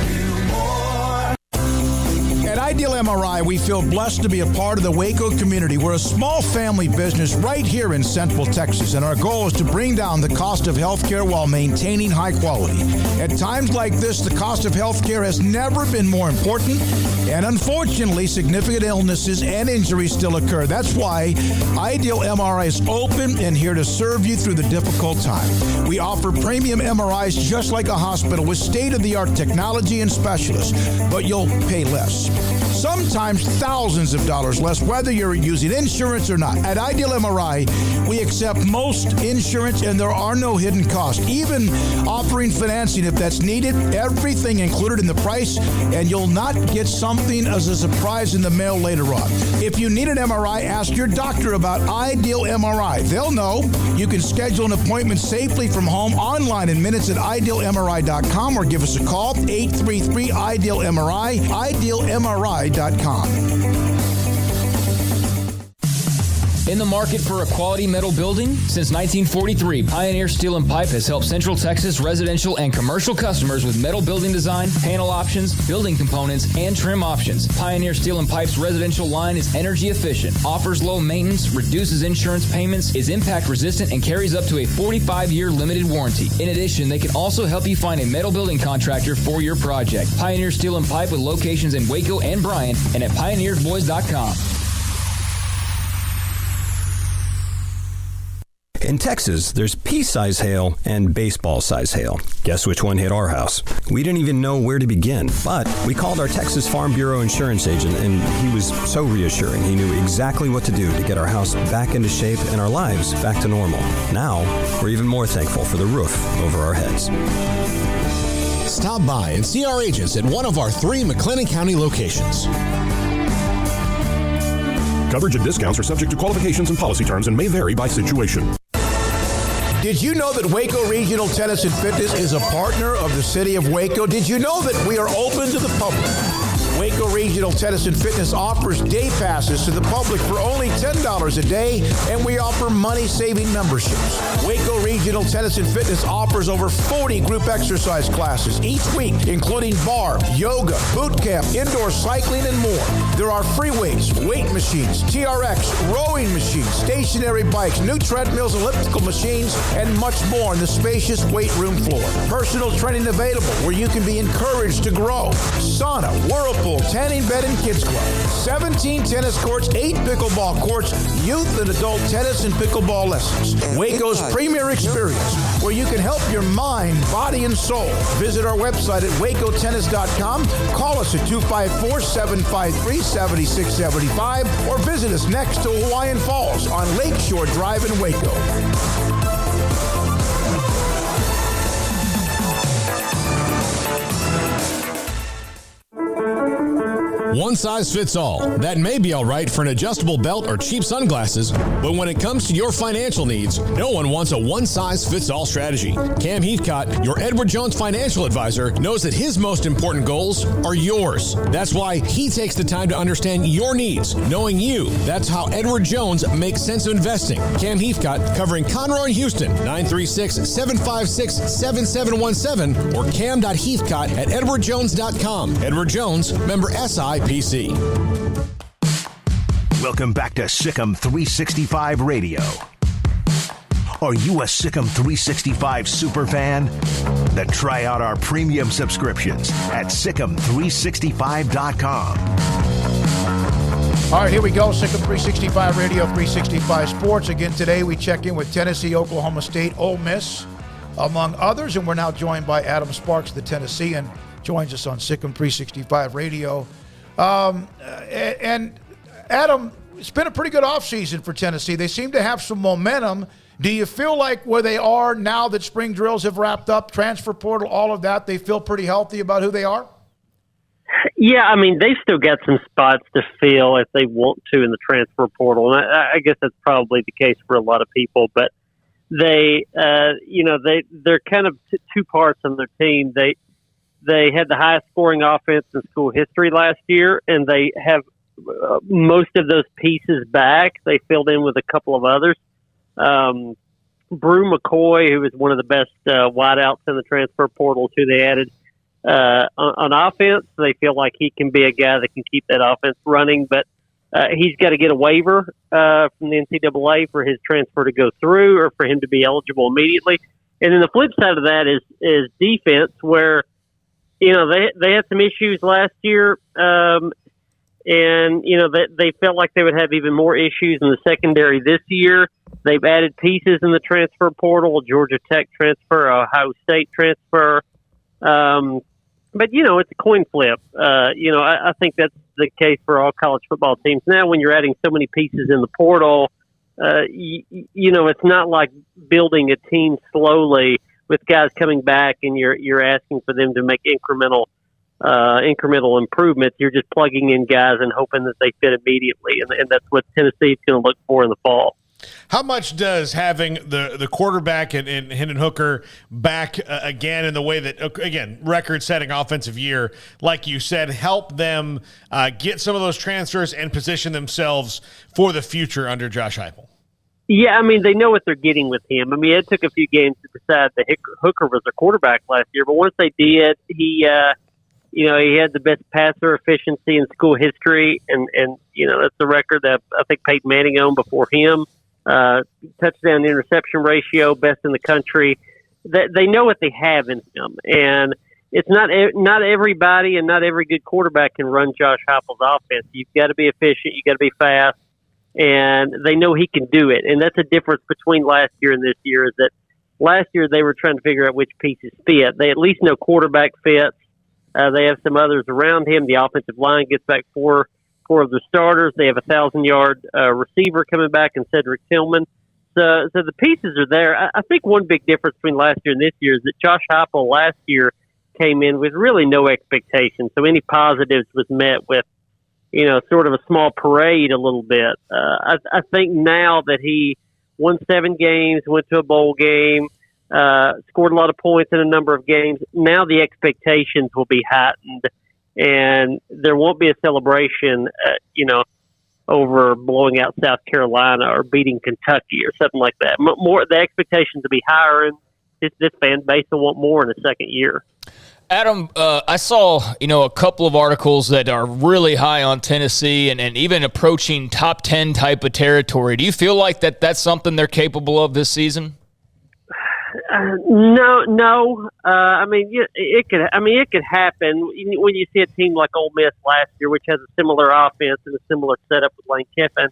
[SPEAKER 10] more.
[SPEAKER 5] At Ideal MRI, we feel blessed to be a part of the Waco community. We're a small family business right here in Central Texas, and our goal is to bring down the cost of healthcare while maintaining high quality. At times like this, the cost of healthcare has never been more important, and unfortunately, significant illnesses and injuries still occur. That's why Ideal MRI is open and here to serve you through the difficult time. We offer premium MRIs just like a hospital with state-of-the-art technology and specialists, but you'll pay less. Sometimes thousands of dollars less, whether you're using insurance or not. At Ideal MRI, we accept most insurance, and there are no hidden costs. Even offering financing if that's needed, everything included in the price, and you'll not get something as a surprise in the mail later on. If you need an MRI, ask your doctor about Ideal MRI. They'll know. You can schedule an appointment safely from home online in minutes at idealmri.com, or give us a call, 833-IDEAL-MRI, idealmri.com.
[SPEAKER 11] In the market for a quality metal building? Since 1943, Pioneer Steel and Pipe has helped Central Texas residential and commercial customers with metal building design, panel options, building components, and trim options. Pioneer Steel and Pipe's residential line is energy efficient, offers low maintenance, reduces insurance payments, is impact resistant, and carries up to a 45-year limited warranty. In addition, they can also help you find a metal building contractor for your project. Pioneer Steel and Pipe with locations in Waco and Bryan and at pioneersboys.com.
[SPEAKER 12] In Texas, there's pea-size hail and baseball-size hail. Guess which one hit our house? We didn't even know where to begin, but we called our Texas Farm Bureau insurance agent, and he was so reassuring. He knew exactly what to do to get our house back into shape and our lives back to normal. Now, we're even more thankful for the roof over our heads.
[SPEAKER 13] Stop by and see our agents at one of our 3 McLennan County locations.
[SPEAKER 14] Coverage and discounts are subject to qualifications and policy terms and may vary by situation.
[SPEAKER 5] Did you know that Waco Regional Tennis and Fitness is a partner of the city of Waco? Did you know that we are open to the public? Waco Regional Tennis and Fitness offers day passes to the public for only $10 a day, and we offer money-saving memberships. Waco Regional Tennis and Fitness offers over 40 group exercise classes each week, including bar, yoga, boot camp, indoor cycling, and more. There are free weights, weight machines, TRX, rowing machines, stationary bikes, new treadmills, elliptical machines, and much more on the spacious weight room floor. Personal training available where you can be encouraged to grow. Sauna, whirlpool, tanning bed, and kids club. 17 tennis courts, 8 pickleball courts, youth and adult tennis and pickleball lessons. Waco's premier experience, where you can help your mind, body, and soul. Visit our website at wacotennis.com. Call us at 254-753-7675, or visit us next to Hawaiian Falls on Lakeshore Drive in Waco.
[SPEAKER 13] One size fits all. That may be all right for an adjustable belt or cheap sunglasses, but when it comes to your financial needs, no one wants a one-size-fits-all strategy. Cam Heathcott, your Edward Jones financial advisor, knows that his most important goals are yours. That's why he takes the time to understand your needs, knowing you. That's how Edward Jones makes sense of investing. Cam Heathcott, covering Conroe and Houston, 936-756-7717, or cam.heathcott@edwardjones.com. Edward Jones, member SIPC.
[SPEAKER 4] Welcome back to Sikkim 365 Radio. Are you a Sikkim 365 superfan? Then try out our premium subscriptions at Sikkim365.com.
[SPEAKER 5] All right, here we go. Sikkim 365 Radio, 365 Sports. Again, today we check in with Tennessee, Oklahoma State, Ole Miss, among others. And we're now joined by Adam Sparks, the Tennessean, joins us on Sikkim 365 Radio. And Adam, it's been a pretty good offseason for Tennessee. They seem to have some momentum. Do you feel like where they are now that spring drills have wrapped up, transfer portal, all of that, they feel pretty healthy about who they are?
[SPEAKER 15] Yeah, I mean, they've still got some spots to fill if they want to in the transfer portal, and I guess that's probably the case for a lot of people. But they're kind of two parts on their team. They had the highest scoring offense in school history last year, and they have most of those pieces back. They filled in with a couple of others. Brew McCoy, who is one of the best wideouts in the transfer portal, who they added on offense. They feel like he can be a guy that can keep that offense running, but he's got to get a waiver from the NCAA for his transfer to go through or for him to be eligible immediately. And then the flip side of that is defense, where they had some issues last year, and they felt like they would have even more issues in the secondary this year. They've added pieces in the transfer portal: Georgia Tech transfer, Ohio State transfer. But it's a coin flip. I think that's the case for all college football teams now. When you're adding so many pieces in the portal, it's not like building a team slowly with guys coming back and you're asking for them to make incremental improvements. You're just plugging in guys and hoping that they fit immediately, and that's what Tennessee is going to look for in the fall.
[SPEAKER 6] How much does having the quarterback and Hendon Hooker back again in the way that, again, record-setting offensive year, like you said, help them get some of those transfers and position themselves for the future under Josh Heupel?
[SPEAKER 15] Yeah, I mean, they know what they're getting with him. I mean, it took a few games to decide that Hooker was their quarterback last year, but once they did, he had the best passer efficiency in school history, and that's the record that I think Peyton Manning owned before him. Touchdown interception ratio, best in the country. They know what they have in him, and it's not everybody and not every good quarterback can run Josh Heupel's offense. You've got to be efficient, you got to be fast, and they know he can do it. And that's a difference between last year and this year. Is that last year they were trying to figure out which pieces fit. They at least know quarterback fits. They have some others around him. The offensive line gets back four of the starters. They have a 1,000-yard receiver coming back in Cedric Tillman. So the pieces are there. I think one big difference between last year and this year is that Josh Heupel last year came in with really no expectations. So any positives was met with, sort of a small parade a little bit. I think now that he won 7 games, went to a bowl game, scored a lot of points in a number of games, now the expectations will be heightened. And there won't be a celebration, over blowing out South Carolina or beating Kentucky or something like that. More, the expectations to be higher, and this fan base will want more in a second year.
[SPEAKER 7] Adam, I saw, a couple of articles that are really high on Tennessee and even approaching top 10 type of territory. Do you feel like that's something they're capable of this season?
[SPEAKER 15] No. I mean, it could happen when you see a team like Ole Miss last year, which has a similar offense and a similar setup with Lane Kiffin.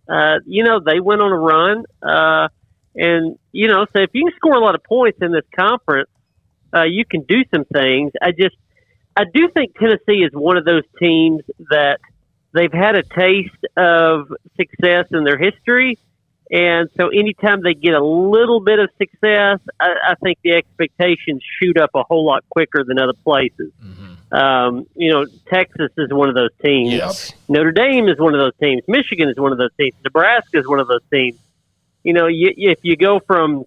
[SPEAKER 15] They went on a run, and so if you can score a lot of points in this conference, you can do some things. I do think Tennessee is one of those teams that they've had a taste of success in their history. And so anytime they get a little bit of success, I think the expectations shoot up a whole lot quicker than other places. Mm-hmm. Texas is one of those teams.
[SPEAKER 5] Yes.
[SPEAKER 15] Notre Dame is one of those teams. Michigan is one of those teams. Nebraska is one of those teams. If you go from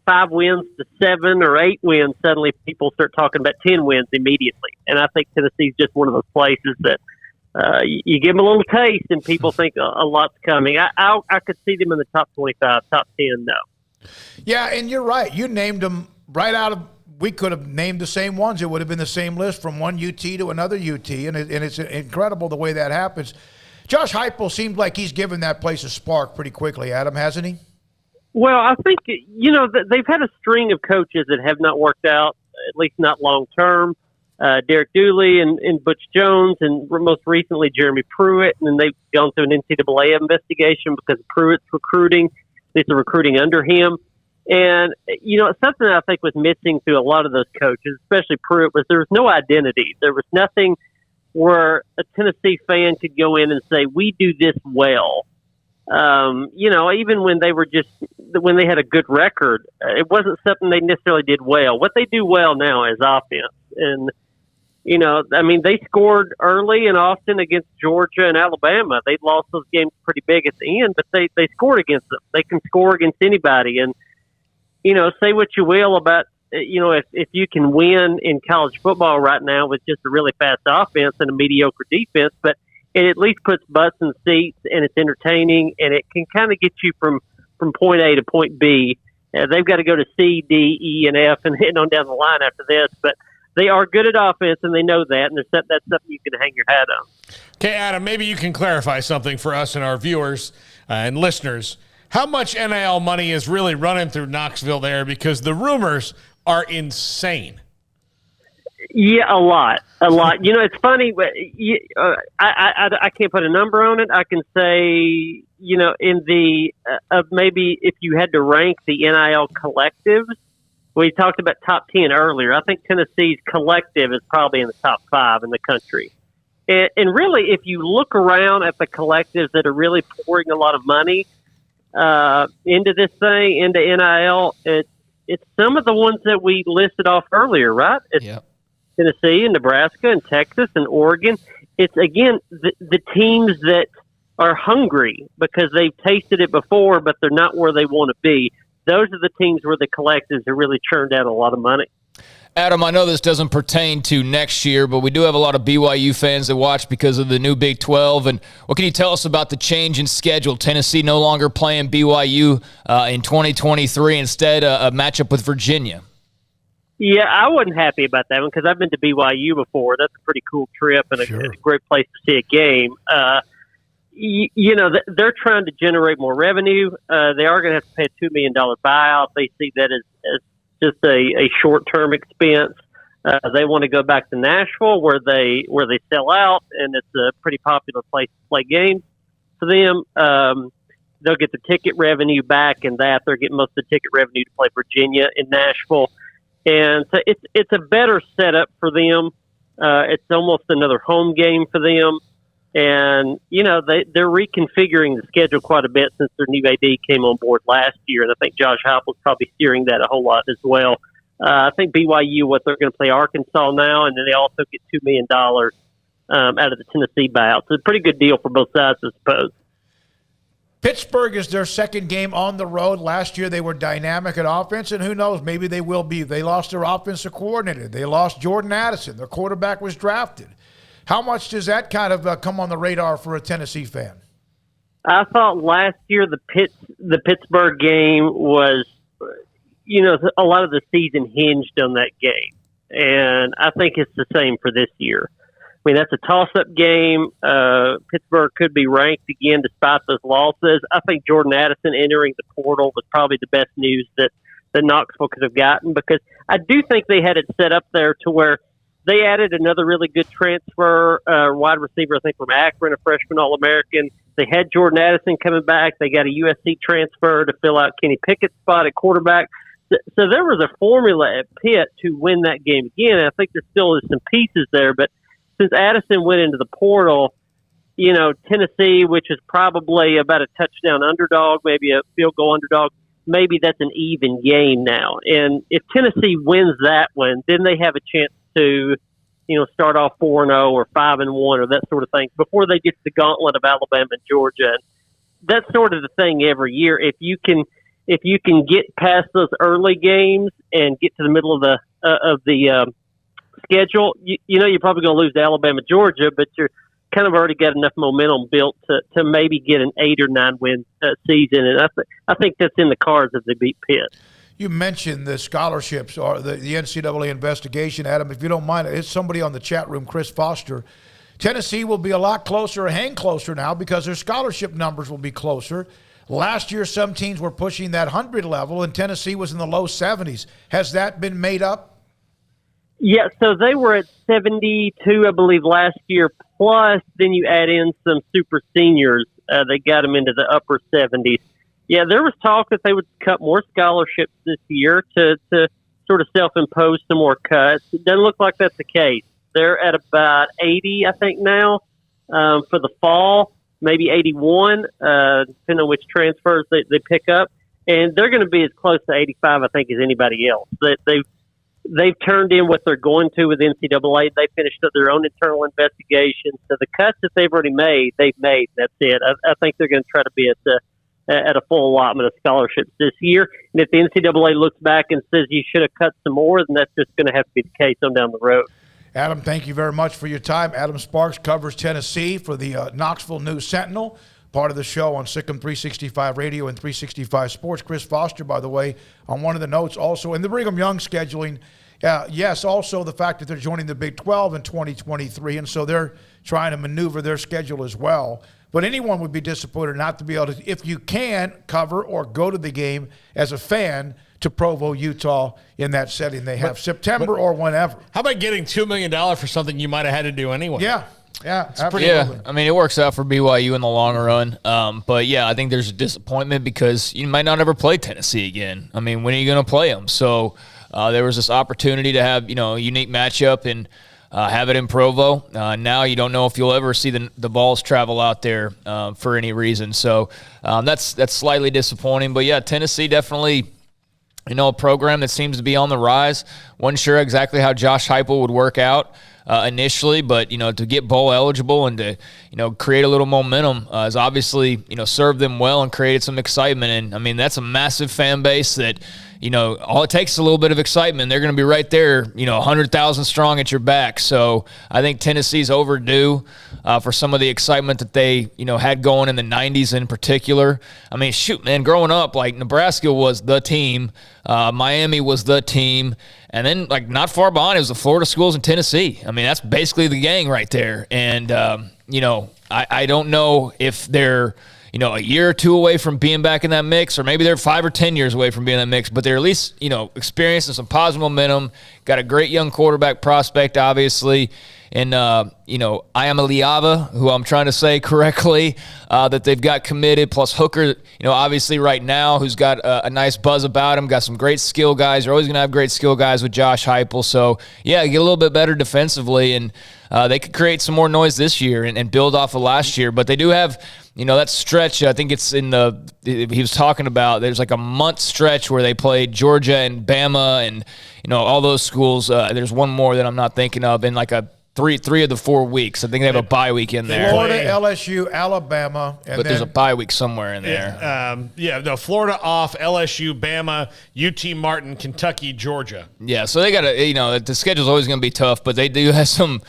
[SPEAKER 15] 5 wins to 7 or 8 wins, suddenly people start talking about 10 wins immediately. And I think Tennessee's just one of those places that you give them a little taste and people think a lot's coming. I could see them in the top 25, top 10, no.
[SPEAKER 5] Yeah, and you're right. You named them right out of – we could have named the same ones. It would have been the same list from one UT to another UT, and it's incredible the way that happens. Josh Heupel seems like he's given that place a spark pretty quickly, Adam, hasn't he?
[SPEAKER 15] Well, I think, they've had a string of coaches that have not worked out, at least not long-term. Derek Dooley and Butch Jones, and most recently Jeremy Pruitt, and then they've gone through an NCAA investigation because of Pruitt's recruiting. These are recruiting under him. And, something that I think was missing through a lot of those coaches, especially Pruitt, was there was no identity. There was nothing where a Tennessee fan could go in and say, we do this well. Even when when they had a good record, it wasn't something they necessarily did well. What they do well now is offense. And, You know, I mean, they scored early and often against Georgia and Alabama. They lost those games pretty big at the end, but they scored against them. They can score against anybody. And, you know, say what you will about, you know, if you can win in college football right now with just a really fast offense and a mediocre defense, but it at least puts butts in seats and it's entertaining and it can kind of get you from point A to point B. They've got to go to C, D, E, and F and head on down the line after this, but they are good at offense, and they know that, and that's something you can hang your hat on.
[SPEAKER 6] Okay, Adam, maybe you can clarify something for us and our viewers and listeners. How much NIL money is really running through Knoxville there? Because the rumors are insane.
[SPEAKER 15] Yeah, a lot. You know, it's funny. I can't put a number on it. I can say, you know, in the maybe if you had to rank the NIL collectives, we talked about top 10 earlier. I think Tennessee's collective is probably in the top 5 in the country. And really, if you look around at the collectives that are really pouring a lot of money into this thing, into NIL, it's some of the ones that we listed off earlier, right? It's Tennessee and Nebraska and Texas and Oregon. It's, again, the teams that are hungry because they've tasted it before, but they're not where they want to be. Those are the teams where the collectives have really churned out a lot of money.
[SPEAKER 11] Adam, I know this doesn't pertain to next year, but we do have a lot of BYU fans that watch because of the new Big 12. And what can you tell us about the change in schedule? Tennessee no longer playing BYU in 2023, instead a matchup with Virginia.
[SPEAKER 15] Yeah, I wasn't happy about that one because I've been to BYU before. That's a pretty cool trip and a great place to see a game. You know, they're trying to generate more revenue. They are going to have to pay a $2 million buyout. They see that as just a short-term expense. They want to go back to Nashville where they sell out, and it's a pretty popular place to play games for them. They'll get the ticket revenue back, and that they're getting most of the ticket revenue to play Virginia in Nashville. And so it's a better setup for them. It's almost another home game for them. And, you know, they're reconfiguring the schedule quite a bit since their new AD came on board last year. And I think Josh Heupel's probably steering that a whole lot as well. I think BYU, what they're going to play Arkansas now, and then they also get $2 million out of the Tennessee buyout. So it's a pretty good deal for both sides, I suppose.
[SPEAKER 5] Pittsburgh is their second game on the road. Last year they were dynamic at offense, and who knows, maybe they will be. They lost their offensive coordinator. They lost Jordan Addison. Their quarterback was drafted. How much does that kind of come on the radar for a Tennessee fan?
[SPEAKER 15] I thought last year the Pittsburgh game was, you know, a lot of the season hinged on that game. And I think it's the same for this year. I mean, that's a toss-up game. Pittsburgh could be ranked again despite those losses. I think Jordan Addison entering the portal was probably the best news that Knoxville could have gotten, because I do think they had it set up there to where they added another really good transfer, wide receiver, I think, from Akron, a freshman All-American. They had Jordan Addison coming back. They got a USC transfer to fill out Kenny Pickett's spot at quarterback. So there was a formula at Pitt to win that game again. And I think there still is some pieces there. But since Addison went into the portal, you know, Tennessee, which is probably about a touchdown underdog, maybe a field goal underdog, maybe that's an even game now. And if Tennessee wins that one, then they have a chance to, you know, start off 4-0 or 5-1 or that sort of thing before they get to the gauntlet of Alabama and Georgia. And that's sort of the thing every year. If you can get past those early games and get to the middle of the schedule, you know, you're probably going to lose to Alabama, Georgia, but you're kind of already got enough momentum built to maybe get an 8 or 9 win season. And I think that's in the cards if they beat Pitt.
[SPEAKER 5] You mentioned the scholarships or the NCAA investigation, Adam. If you don't mind, it's somebody on the chat room, Chris Foster. Tennessee will be a lot closer or hang closer now because their scholarship numbers will be closer. Last year, some teams were pushing that 100 level, and Tennessee was in the low 70s. Has that been made up?
[SPEAKER 15] Yeah, so they were at 72, I believe, last year. Plus, then you add in some super seniors. They got them into the upper 70s. Yeah, there was talk that they would cut more scholarships this year to sort of self-impose some more cuts. It doesn't look like that's the case. They're at about 80, I think, now for the fall, maybe 81, depending on which transfers they pick up. And they're going to be as close to 85, I think, as anybody else. they've turned in what they're going to with NCAA. They finished up their own internal investigation. So the cuts that they've already made, they've made. That's it. I think they're going to try to be at a full allotment of scholarships this year. And if the NCAA looks back and says you should have cut some more, then that's just going to have to be the case on down the road.
[SPEAKER 5] Adam, thank you very much for your time. Adam Sparks covers Tennessee for the Knoxville News Sentinel, part of the show on Sikkim 365 Radio and 365 Sports. Chris Foster, by the way, on one of the notes also. And the Brigham Young scheduling, yes, also the fact that they're joining the Big 12 in 2023, and so they're trying to maneuver their schedule as well. But anyone would be disappointed not to be able to, if you can, cover or go to the game as a fan to Provo, Utah in that setting they have, September or whenever.
[SPEAKER 6] How about getting $2 million for something you might have had to do anyway?
[SPEAKER 5] Yeah. Absolutely.
[SPEAKER 7] Yeah, I mean, it works out for BYU in the long run. But, yeah, I think there's a disappointment because you might not ever play Tennessee again. I mean, when are you going to play them? So there was this opportunity to have, a unique matchup and have it in Provo. Now you don't know if you'll ever see the balls travel out there for any reason. So that's slightly disappointing. But, yeah, Tennessee definitely – a program that seems to be on the rise. Wasn't sure exactly how Josh Heupel would work out initially, but, to get bowl eligible and to, create a little momentum has obviously, served them well and created some excitement. And, I mean, that's a massive fan base that, all it takes is a little bit of excitement. They're going to be right there, 100,000 strong at your back. So I think Tennessee's overdue for some of the excitement that they, had going in the 90s in particular. I mean, shoot, man, growing up, like, Nebraska was the team. Miami was the team. And then, like, not far behind, it was the Florida schools in Tennessee. I mean, that's basically the gang right there. And, I don't know if they're – a year or two away from being back in that mix, or maybe they're 5 or 10 years away from being in that mix, but they're at least, experiencing some positive momentum, got a great young quarterback prospect, obviously, and, Iamaleava, who I'm trying to say correctly, that they've got committed, plus Hooker, obviously right now, who's got a nice buzz about him, got some great skill guys. You're always going to have great skill guys with Josh Heupel, so, yeah, get a little bit better defensively, and they could create some more noise this year and build off of last year, but they do have – that stretch, I think it's he was talking about, there's like a month stretch where they played Georgia and Bama and, all those schools. There's one more that I'm not thinking of in like a three of the 4 weeks. I think they have a bye week in there.
[SPEAKER 5] Florida, LSU, Alabama.
[SPEAKER 7] But there's a bye week somewhere in there.
[SPEAKER 6] Florida off, LSU, Bama, UT Martin, Kentucky, Georgia.
[SPEAKER 7] Yeah, so they got to, the schedule's always going to be tough, but they do have some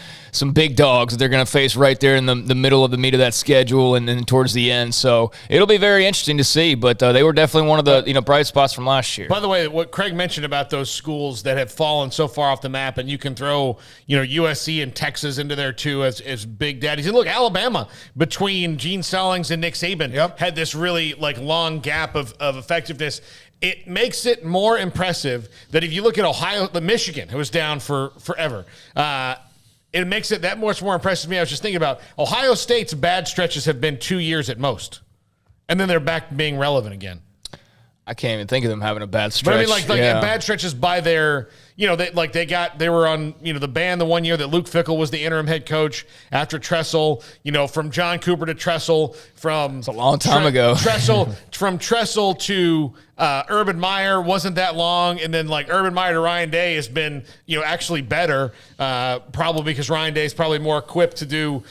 [SPEAKER 7] big dogs that they're going to face right there in the middle of the meat of that schedule and then towards the end. So it'll be very interesting to see, but they were definitely one of the bright spots from last year.
[SPEAKER 6] By the way, what Craig mentioned about those schools that have fallen so far off the map, and you can throw USC and Texas into there too as big daddies. And look, Alabama, between Gene Stallings and Nick Saban, had this really long gap of effectiveness. It makes it more impressive that if you look at Michigan, who was down for forever, it makes it that much more impressive to me. I was just thinking about Ohio State's bad stretches have been 2 years at most, and then they're back being relevant again.
[SPEAKER 7] I can't even think of them having a bad stretch.
[SPEAKER 6] But I mean, bad stretches by their, they were on, the ban the 1 year that Luke Fickell was the interim head coach after Tressel, from John Cooper to Tressel,
[SPEAKER 7] it's a long time ago.
[SPEAKER 6] From Tressel to Urban Meyer wasn't that long. And then Urban Meyer to Ryan Day has been, actually better, probably because Ryan Day is probably more equipped to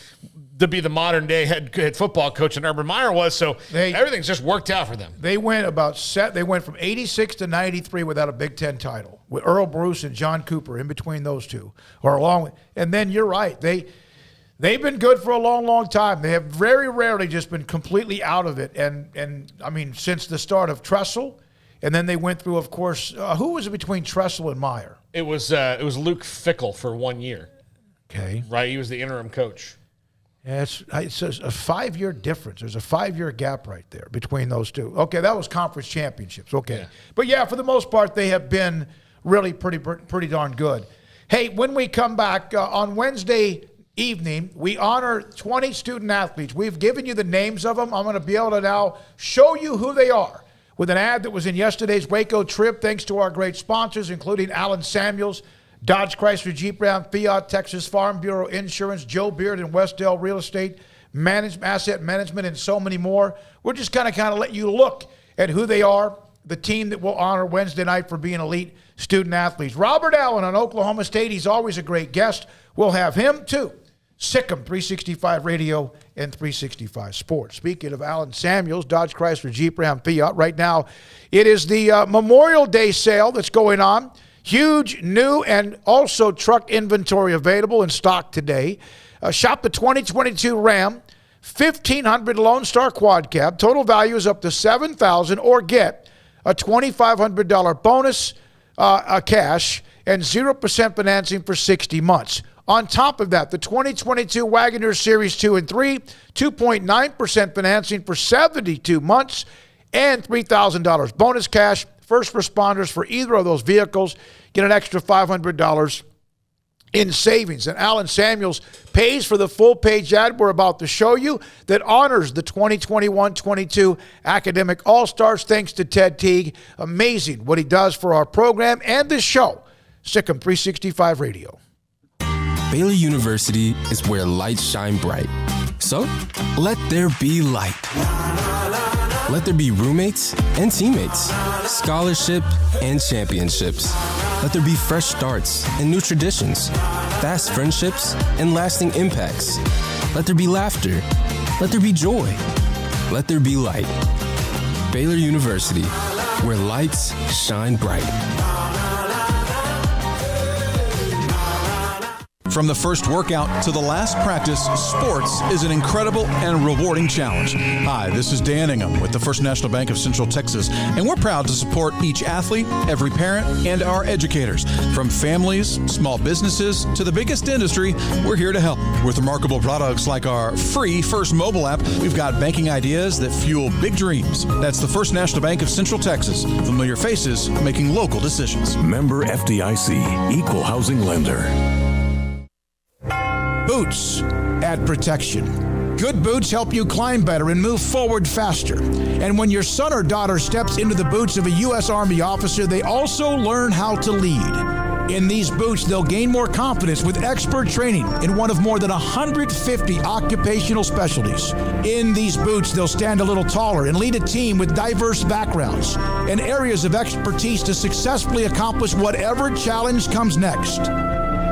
[SPEAKER 6] be the modern day head football coach than Urban Meyer was. So everything's just worked out for them.
[SPEAKER 5] They went from 86 to 93 without a Big Ten title with Earl Bruce and John Cooper in between those two, and then you're right. They've been good for a long, long time. They have very rarely just been completely out of it. And I mean, since the start of Tressel, and then they went through, of course, who was it between Tressel and Meyer?
[SPEAKER 6] It was Luke Fickell for 1 year.
[SPEAKER 5] Okay.
[SPEAKER 6] Right. He was the interim coach.
[SPEAKER 5] Yeah, it's a 5-year difference. There's a 5-year gap right there between those two. Okay, that was conference championships. Okay. Yeah. But, yeah, for the most part, they have been really pretty darn good. Hey, when we come back on Wednesday evening, we honor 20 student athletes. We've given you the names of them. I'm going to be able to now show you who they are with an ad that was in yesterday's Waco trip, thanks to our great sponsors, including Alan Samuels, Dodge, Chrysler, Jeep, Ram, Fiat, Texas Farm Bureau Insurance, Joe Beard and Westdale Real Estate, Asset Management, and so many more. We're just kind of let you look at who they are the team that will honor Wednesday night for being elite student athletes. Robert Allen on Oklahoma State. He's always a great guest. We'll have him too. Sikkim 365 Radio and 365 Sports. Speaking of Allen Samuels, Dodge Chrysler Jeep Ram Fiat, right now it is the Memorial Day sale that's going on. Huge new and also truck inventory available in stock today. Shop the 2022 Ram 1500 Lone Star Quad Cab. Total value is up to $7,000, or get a $2,500 bonus cash and 0% financing for 60 months. On top of that, the 2022 Wagoneer Series 2 and 3, 2.9% financing for 72 months and $3,000 bonus cash. First responders for either of those vehicles get an extra $500 in savings. And Allen Samuels pays for the full-page ad we're about to show you that honors the 2021-22 Academic All-Stars, thanks to Ted Teague. Amazing what he does for our program and this show. Sikkim 365 Radio.
[SPEAKER 16] Baylor University is where lights shine bright. So, let there be light. Let there be roommates and teammates, scholarship and championships. Let there be fresh starts and new traditions, fast friendships and lasting impacts. Let there be laughter. Let there be joy. Let there be light. Baylor University, where lights shine bright.
[SPEAKER 17] From the first workout to the last practice, sports is an incredible and rewarding challenge. Hi, this is Dan Ingham with the First National Bank of Central Texas, and we're proud to support each athlete, every parent, and our educators. From families, small businesses, to the biggest industry, we're here to help. With remarkable products like our free First mobile app, we've got banking ideas that fuel big dreams. That's the First National Bank of Central Texas. Familiar faces making local decisions.
[SPEAKER 14] Member FDIC, Equal Housing Lender.
[SPEAKER 5] Boots add protection. Good boots help you climb better and move forward faster. And when your son or daughter steps into the boots of a U.S. Army officer, they also learn how to lead. In these boots, they'll gain more confidence with expert training in one of more than 150 occupational specialties. In these boots, they'll stand a little taller and lead a team with diverse backgrounds and areas of expertise to successfully accomplish whatever challenge comes next.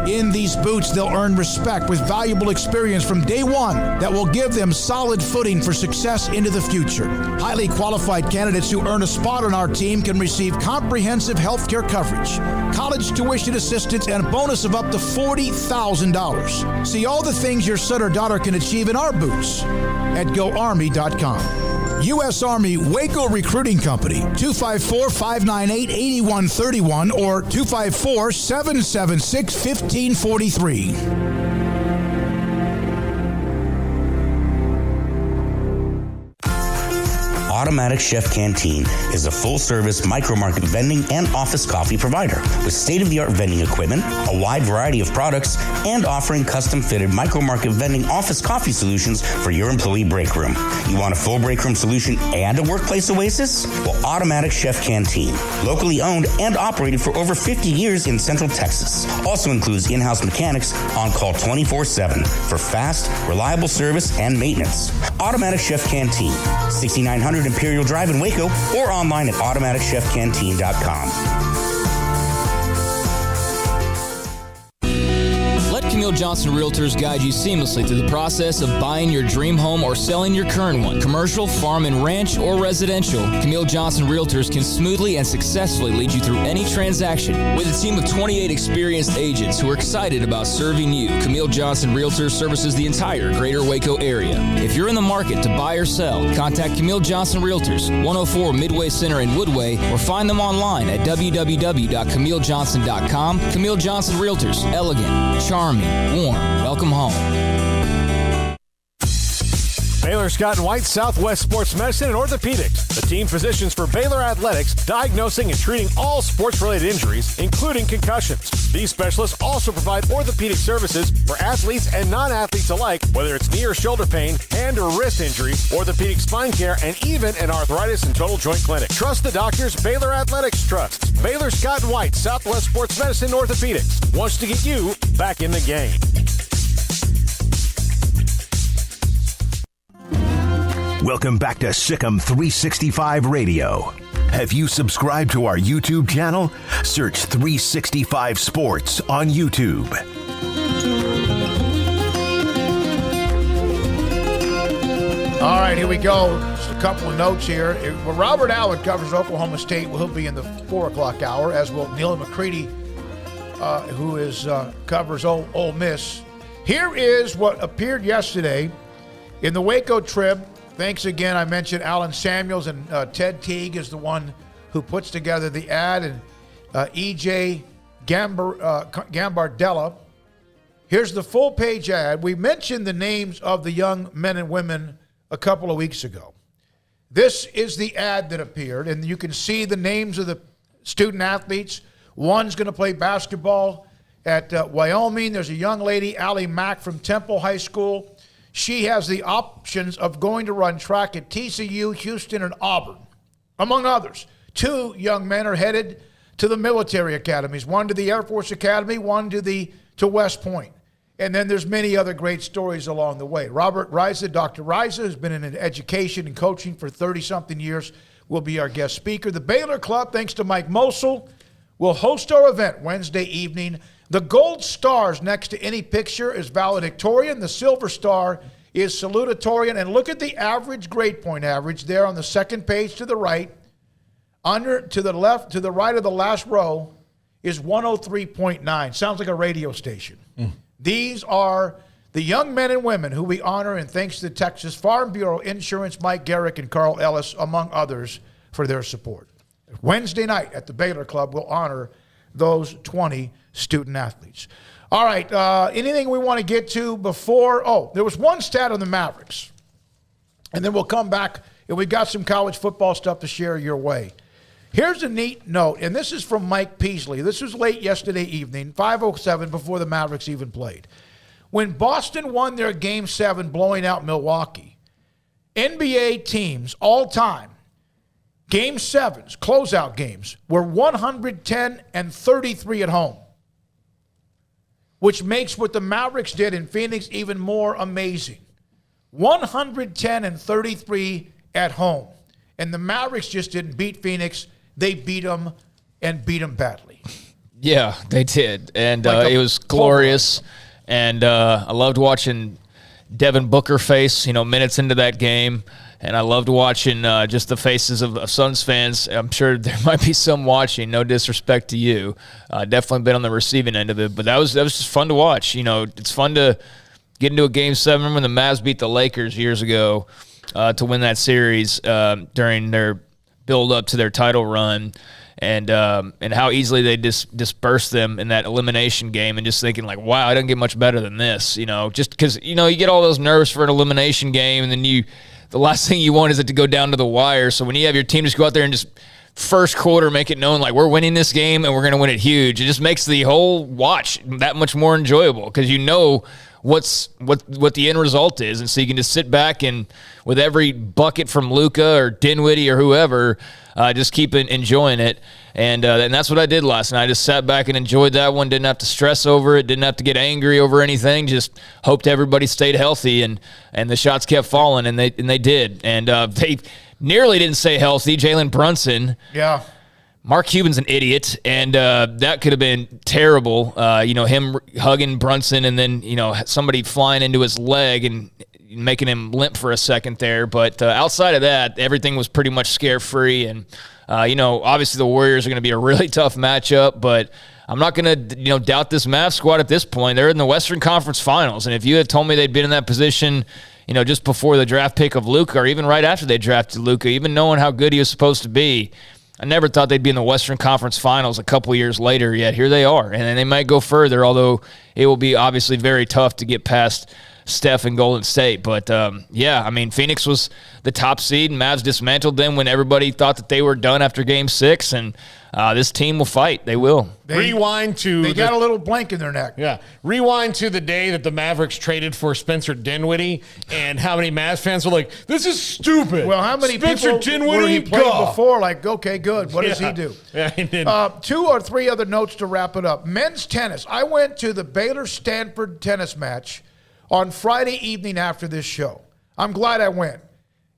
[SPEAKER 5] In these boots, they'll earn respect with valuable experience from day one that will give them solid footing for success into the future. Highly qualified candidates who earn a spot on our team can receive comprehensive health care coverage, college tuition assistance, and a bonus of up to $40,000. See all the things your son or daughter can achieve in our boots at GoArmy.com. U.S. Army Waco Recruiting Company, 254-598-8131 or 254-776-1543.
[SPEAKER 18] Automatic Chef Canteen is a full-service micro-market vending and office coffee provider with state-of-the-art vending equipment, a wide variety of products, and offering custom-fitted micro-market vending office coffee solutions for your employee break room. You want a full break room solution and a workplace oasis? Well, Automatic Chef Canteen, locally owned and operated for over 50 years in Central Texas, also includes in-house mechanics on call 24/7 for fast, reliable service and maintenance. Automatic Chef Canteen, 6900 Imperial Drive in Waco, or online at automaticchefcanteen.com.
[SPEAKER 11] Camille Johnson Realtors guide you seamlessly through the process of buying your dream home or selling your current one. Commercial, farm and ranch, or residential, Camille Johnson Realtors can smoothly and successfully lead you through any transaction. With a team of 28 experienced agents who are excited about serving you, Camille Johnson Realtors services the entire greater Waco area. If you're in the market to buy or sell, contact Camille Johnson Realtors, 104 Midway Center in Woodway, or find them online at www.camillejohnson.com. Camille Johnson Realtors, elegant, charming, warm. Welcome home.
[SPEAKER 13] Baylor Scott & White Southwest Sports Medicine and Orthopedics, the team physicians for Baylor Athletics, diagnosing and treating all sports-related injuries, including concussions. These specialists also provide orthopedic services for athletes and non-athletes alike, whether it's knee or shoulder pain, hand or wrist injury, orthopedic spine care, and even an arthritis and total joint clinic. Trust the doctors Baylor Athletics trusts. Baylor Scott & White Southwest Sports Medicine and Orthopedics wants to get you back in the game.
[SPEAKER 4] Welcome back to Sikkim 365 Radio. Have you subscribed to our YouTube channel? Search 365 Sports on YouTube.
[SPEAKER 5] All right, here we go. Just a couple of notes here. Well, Robert Allen covers Oklahoma State. Well, he'll be in the 4 o'clock hour, as will Neil McCready, who covers Ole Miss. Here is what appeared yesterday in the Waco Trib. Thanks again. I mentioned Alan Samuels, and Ted Teague is the one who puts together the ad, and E.J. Gambardella. Here's the full-page ad. We mentioned the names of the young men and women a couple of weeks ago. This is the ad that appeared, and you can see the names of the student athletes. One's going to play basketball at Wyoming. There's a young lady, Allie Mack, from Temple High School. She has the options of going to run track at TCU, Houston, and Auburn, among others. 2 young men are headed to the military academies, one to the Air Force Academy, one to West Point. And then there's many other great stories along the way. Robert Riza, Dr. Riza, who's been in education and coaching for 30-something years, will be our guest speaker. The Baylor Club, thanks to Mike Mosel, will host our event Wednesday evening. The gold stars next to any picture is valedictorian. The silver star is salutatorian. And look at the average grade point average there on the second page to the right. To the left, to the right of the last row is 103.9. Sounds like a radio station. These are the young men and women who we honor, and thanks to the Texas Farm Bureau Insurance, Mike Garrick and Carl Ellis, among others, for their support. Wednesday night at the Baylor Club, we'll honor those 20 student athletes. All right, anything we want to get to before? Oh, there was one stat on the Mavericks, and then we'll come back, and we've got some college football stuff to share your way. Here's a neat note, and this is from Mike Peasley. This was late yesterday evening, 5:07, before the Mavericks even played. When Boston won their Game 7, blowing out Milwaukee, NBA teams all time, Game 7s, closeout games, were 110-33 at home, which makes what the Mavericks did in Phoenix even more amazing. 110-33 at home. And the Mavericks just didn't beat Phoenix. They beat them, and beat them badly.
[SPEAKER 7] Yeah, they did. And
[SPEAKER 5] Like
[SPEAKER 7] it was glorious. And I loved watching Devin Booker face, minutes into that game. And I loved watching just the faces of Suns fans. I'm sure there might be some watching. No disrespect to you. Definitely been on the receiving end of it. But that was just fun to watch. It's fun to get into a Game 7. Remember when the Mavs beat the Lakers years ago to win that series during their build-up to their title run, and how easily they dispersed them in that elimination game, and just thinking, like, wow, it doesn't get much better than this, just because, you get all those nerves for an elimination game, and then the last thing you want is it to go down to the wire. So when you have your team just go out there and just first quarter make it known, like, we're winning this game and we're going to win it huge, it just makes the whole watch that much more enjoyable, because what the end result is. And so you can just sit back and with every bucket from Luka or Dinwiddie or whoever, just keep enjoying it. And that's what I did last night. I just sat back and enjoyed that one. Didn't have to stress over it. Didn't have to get angry over anything. Just hoped everybody stayed healthy, and the shots kept falling, and they did. And they nearly didn't stay healthy. Jalen Brunson.
[SPEAKER 5] Yeah.
[SPEAKER 7] Mark Cuban's an idiot, and that could have been terrible. Him hugging Brunson, and then somebody flying into his leg and making him limp for a second there. But outside of that, everything was pretty much scare-free. And obviously the Warriors are going to be a really tough matchup, but I'm not going to doubt this Mavs squad at this point. They're in the Western Conference Finals, and if you had told me they'd been in that position, just before the draft pick of Luka, or even right after they drafted Luka, even knowing how good he was supposed to be, I never thought they'd be in the Western Conference Finals a couple years later, yet here they are. And they might go further, although it will be obviously very tough to get past Steph and Golden State. But, Phoenix was the top seed, and Mavs dismantled them when everybody thought that they were done after Game 6, and this team will fight. They will.
[SPEAKER 5] They got a little blank in their neck.
[SPEAKER 6] Yeah. Rewind to the day that the Mavericks traded for Spencer Dinwiddie, and how many Mavs fans were like, this is stupid.
[SPEAKER 5] Well, how many
[SPEAKER 6] Spencer
[SPEAKER 5] people
[SPEAKER 6] Dinwiddie,
[SPEAKER 5] were he played before? Like, okay, good. What does he do?
[SPEAKER 6] Yeah, he did.
[SPEAKER 5] 2 or 3 other notes to wrap it up. Men's tennis. I went to the Baylor-Stanford tennis match on Friday evening after this show. I'm glad I went.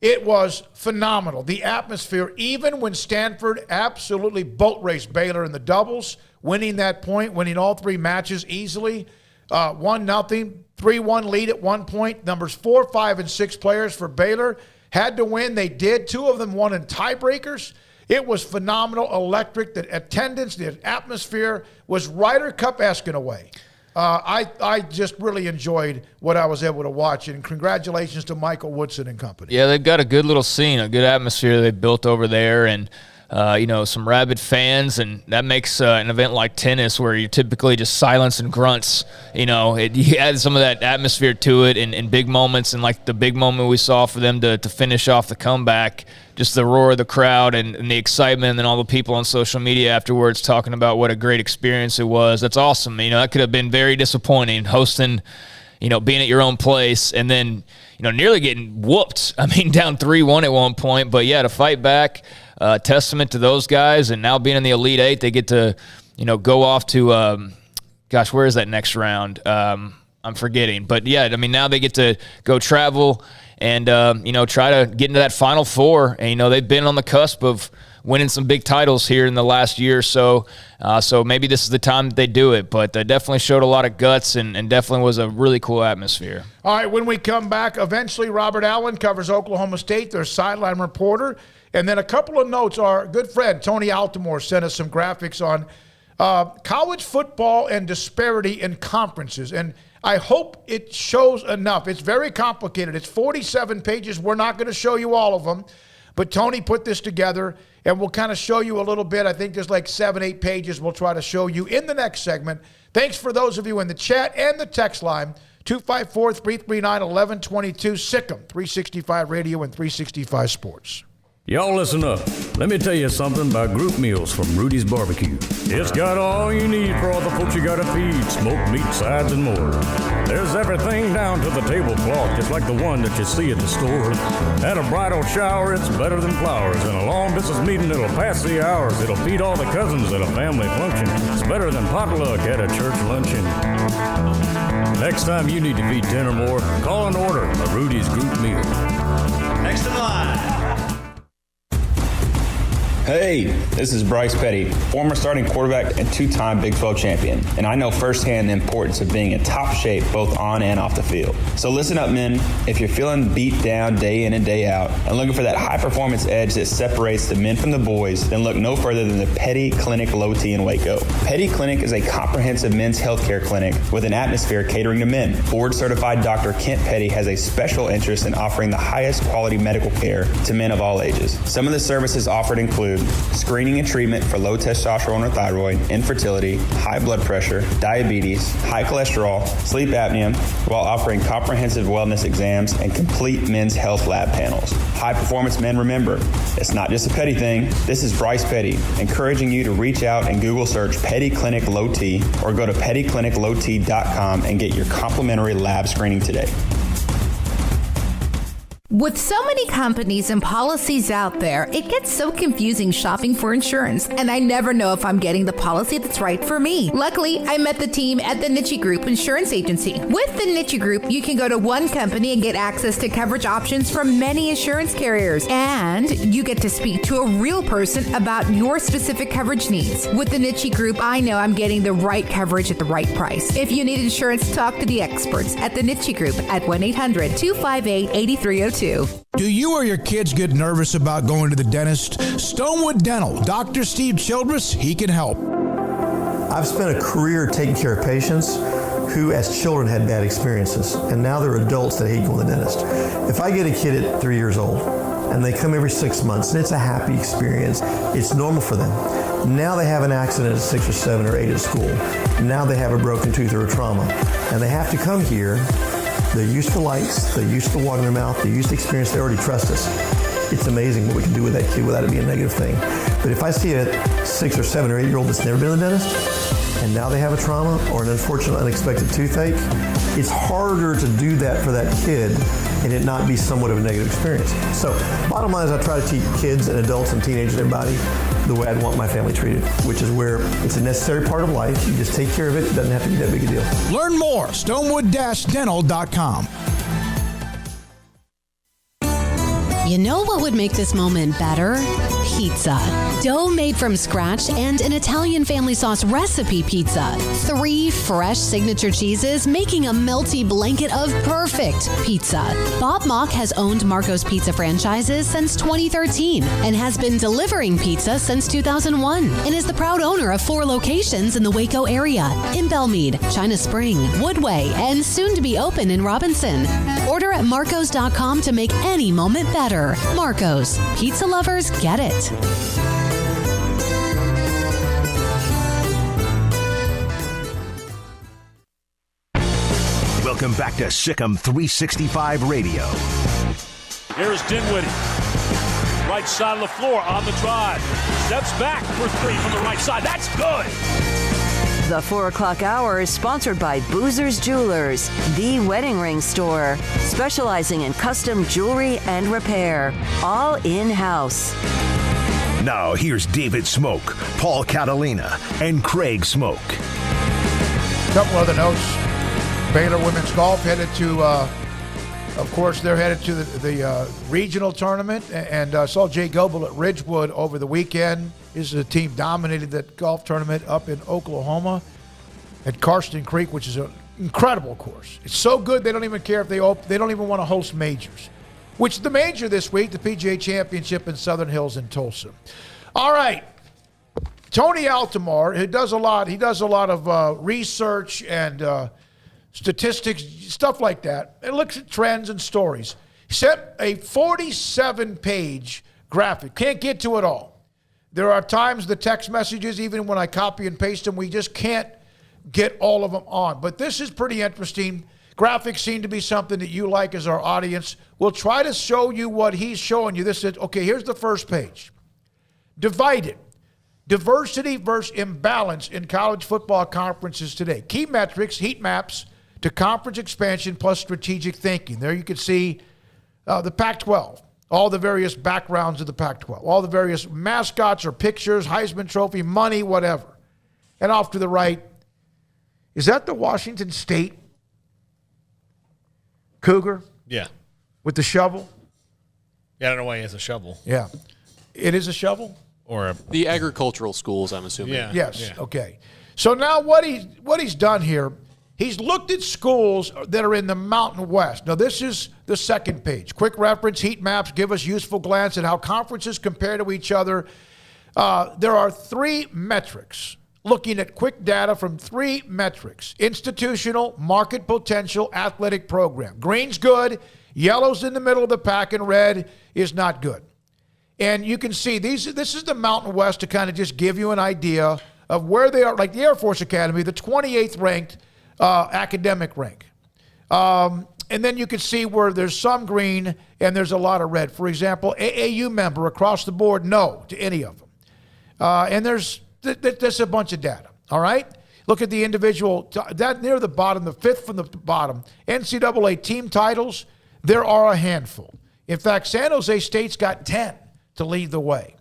[SPEAKER 5] It was phenomenal. The atmosphere, even when Stanford absolutely boat raced Baylor in the doubles, winning that point, winning all 3 matches easily, 1-0, 3-1 lead at one point. Numbers 4, 5, and 6 players for Baylor had to win. They did. 2 of them won in tiebreakers. It was phenomenal, electric. The attendance, the atmosphere was Ryder Cup-esque in a way. I just really enjoyed what I was able to watch, and congratulations to Michael Woodson and company.
[SPEAKER 7] Yeah, they've got a good little scene, a good atmosphere they built over there, and some rabid fans, and that makes an event like tennis where you're typically just silence and grunts. You add some of that atmosphere to it in big moments, and like the big moment we saw for them to finish off the comeback, just the roar of the crowd and the excitement, and then all the people on social media afterwards talking about what a great experience it was. That's awesome. That could have been very disappointing, hosting, being at your own place, and then, nearly getting whooped. Down 3-1 at one point, but yeah, to fight back, testament to those guys, and now being in the Elite Eight, they get to, go off to, where is that next round? I'm forgetting, but yeah, now they get to go travel and, try to get into that Final Four. And, they've been on the cusp of winning some big titles here in the last year or so. So maybe this is the time that they do it. But they definitely showed a lot of guts and definitely was a really cool atmosphere.
[SPEAKER 5] All right, when we come back, eventually Robert Allen covers Oklahoma State, their sideline reporter. And then a couple of notes. Our good friend Tony Altimore sent us some graphics on college football and disparity in conferences. And I hope it shows enough. It's very complicated. It's 47 pages. We're not going to show you all of them. But Tony put this together, and we'll kind of show you a little bit. I think there's like 7-8 pages we'll try to show you in the next segment. Thanks for those of you in the chat and the text line, 254-339-1122, SICM, 365 Radio and 365 Sports.
[SPEAKER 19] Y'all listen up. Let me tell you something about group meals from Rudy's Barbecue. It's got all you need for all the folks you gotta feed, smoked meat, sides, and more. There's everything down to the tablecloth, just like the one that you see at the store. At a bridal shower, it's better than flowers. And a long distance meeting, it'll pass the hours. It'll feed all the cousins at a family function. It's better than potluck at a church luncheon. Next time you need to feed 10 or more, call and order a Rudy's group meal.
[SPEAKER 1] Next in line.
[SPEAKER 20] Hey, this is Bryce Petty, former starting quarterback and 2-time Big 12 champion, and I know firsthand the importance of being in top shape both on and off the field. So listen up, men. If you're feeling beat down day in and day out and looking for that high-performance edge that separates the men from the boys, then look no further than the Petty Clinic Low T in Waco. Petty Clinic is a comprehensive men's healthcare clinic with an atmosphere catering to men. Board-certified Dr. Kent Petty has a special interest in offering the highest quality medical care to men of all ages. Some of the services offered include screening and treatment for low testosterone or thyroid, infertility, high blood pressure, diabetes, high cholesterol, sleep apnea, while offering comprehensive wellness exams and complete men's health lab panels. High performance men, remember, it's not just a Petty thing. This is Bryce Petty, encouraging you to reach out and Google search Petty Clinic Low T or go to pettycliniclowt.com and get your complimentary lab screening today.
[SPEAKER 21] With so many companies and policies out there, it gets so confusing shopping for insurance, and I never know if I'm getting the policy that's right for me. Luckily, I met the team at the Niche Group Insurance Agency. With the Niche Group, you can go to one company and get access to coverage options from many insurance carriers, and you get to speak to a real person about your specific coverage needs. With the Niche Group, I know I'm getting the right coverage at the right price. If you need insurance, talk to the experts at the Niche Group at 1-800-258-8302.
[SPEAKER 5] Do you or your kids get nervous about going to the dentist? Stonewood Dental, Dr. Steve Childress, he can help.
[SPEAKER 22] I've spent a career taking care of patients who as children had bad experiences, and now they're adults that hate going to the dentist. If I get a kid at 3 years old and they come every 6 months and it's a happy experience, it's normal for them. Now they have an accident at 6 or 7 or 8 at school. Now they have a broken tooth or a trauma, and they have to come here. They're used to lights, they're used to water in their mouth, they're used to experience, they already trust us. It's amazing what we can do with that kid without it being a negative thing. But if I see a 6 or 7 or 8 year old that's never been to the dentist, and now they have a trauma or an unfortunate unexpected toothache, it's harder to do that for that kid and it not be somewhat of a negative experience. So bottom line is I try to teach kids and adults and teenagers and everybody the way I'd want my family treated, which is where it's a necessary part of life. You just take care of it. It doesn't have to be that big a deal.
[SPEAKER 5] Learn more, stonewood-dental.com.
[SPEAKER 2] You know what would make this moment better? Pizza. Dough made from scratch and an Italian family sauce recipe pizza. 3 fresh signature cheeses making a melty blanket of perfect pizza. Bob Mock has owned Marco's Pizza franchises since 2013 and has been delivering pizza since 2001 and is the proud owner of 4 locations in the Waco area, in Belmead, China Spring, Woodway, and soon to be open in Robinson. Order at marcos.com to make any moment better. Marco's. Pizza lovers get it.
[SPEAKER 4] Welcome back to Sikkim 365 Radio.
[SPEAKER 1] Here's Dinwiddie. Right side of the floor on the drive. Steps back for 3 from the right side. That's good.
[SPEAKER 3] The 4 o'clock hour is sponsored by Boozer's Jewelers, the wedding ring store, specializing in custom jewelry and repair, all in-house.
[SPEAKER 4] Now here's David Smoak, Paul Catalina, and Craig Smoak.
[SPEAKER 5] A couple other notes. Baylor women's golf headed to, of course, they're headed to the regional tournament. And I saw Jay Goebel at Ridgewood over the weekend. This is a team dominated that golf tournament up in Oklahoma at Karsten Creek, which is an incredible course. It's so good they don't even care if they don't even want to host majors. Which the major this week, the PGA Championship in Southern Hills in Tulsa. All right. Tony Altomare, he does a lot of research and statistics, stuff like that, and looks at trends and stories. He sent a 47-page graphic. Can't get to it all. There are times the text messages, even when I copy and paste them, we just can't get all of them on. But this is pretty interesting. Graphics seem to be something that you like as our audience. We'll try to show you what he's showing you. This is, okay, here's the first page. Divided. Diversity versus imbalance in college football conferences today. Key metrics, heat maps to conference expansion plus strategic thinking. There you can see the Pac-12, all the various backgrounds of the Pac-12, all the various mascots or pictures, Heisman Trophy, money, whatever. And off to the right, is that the Washington State Cougar?
[SPEAKER 6] Yeah.
[SPEAKER 5] With the shovel?
[SPEAKER 6] Yeah, I don't know why he has a shovel.
[SPEAKER 5] Yeah. It is a shovel?
[SPEAKER 6] Or
[SPEAKER 23] the agricultural schools, I'm assuming.
[SPEAKER 6] Yeah.
[SPEAKER 5] Yes.
[SPEAKER 6] Yeah.
[SPEAKER 5] Okay. So now what he's done here, he's looked at schools that are in the Mountain West. Now this is the second page. Quick reference, heat maps give us useful glance at how conferences compare to each other. There are 3 metrics. Looking at quick data from 3 metrics: institutional, market potential, athletic program. Green's good, yellow's in the middle of the pack, and red is not good. And you can see this is the Mountain West to kind of just give you an idea of where they are, like the Air Force Academy, the 28th ranked academic rank. And then you can see where there's some green and there's a lot of red. For example, AAU member across the board, no to any of them. And there's a bunch of data, all right? Look at the individual, that near the bottom, the 5th from the bottom, NCAA team titles, there are a handful. In fact, San Jose State's got 10 to lead the way.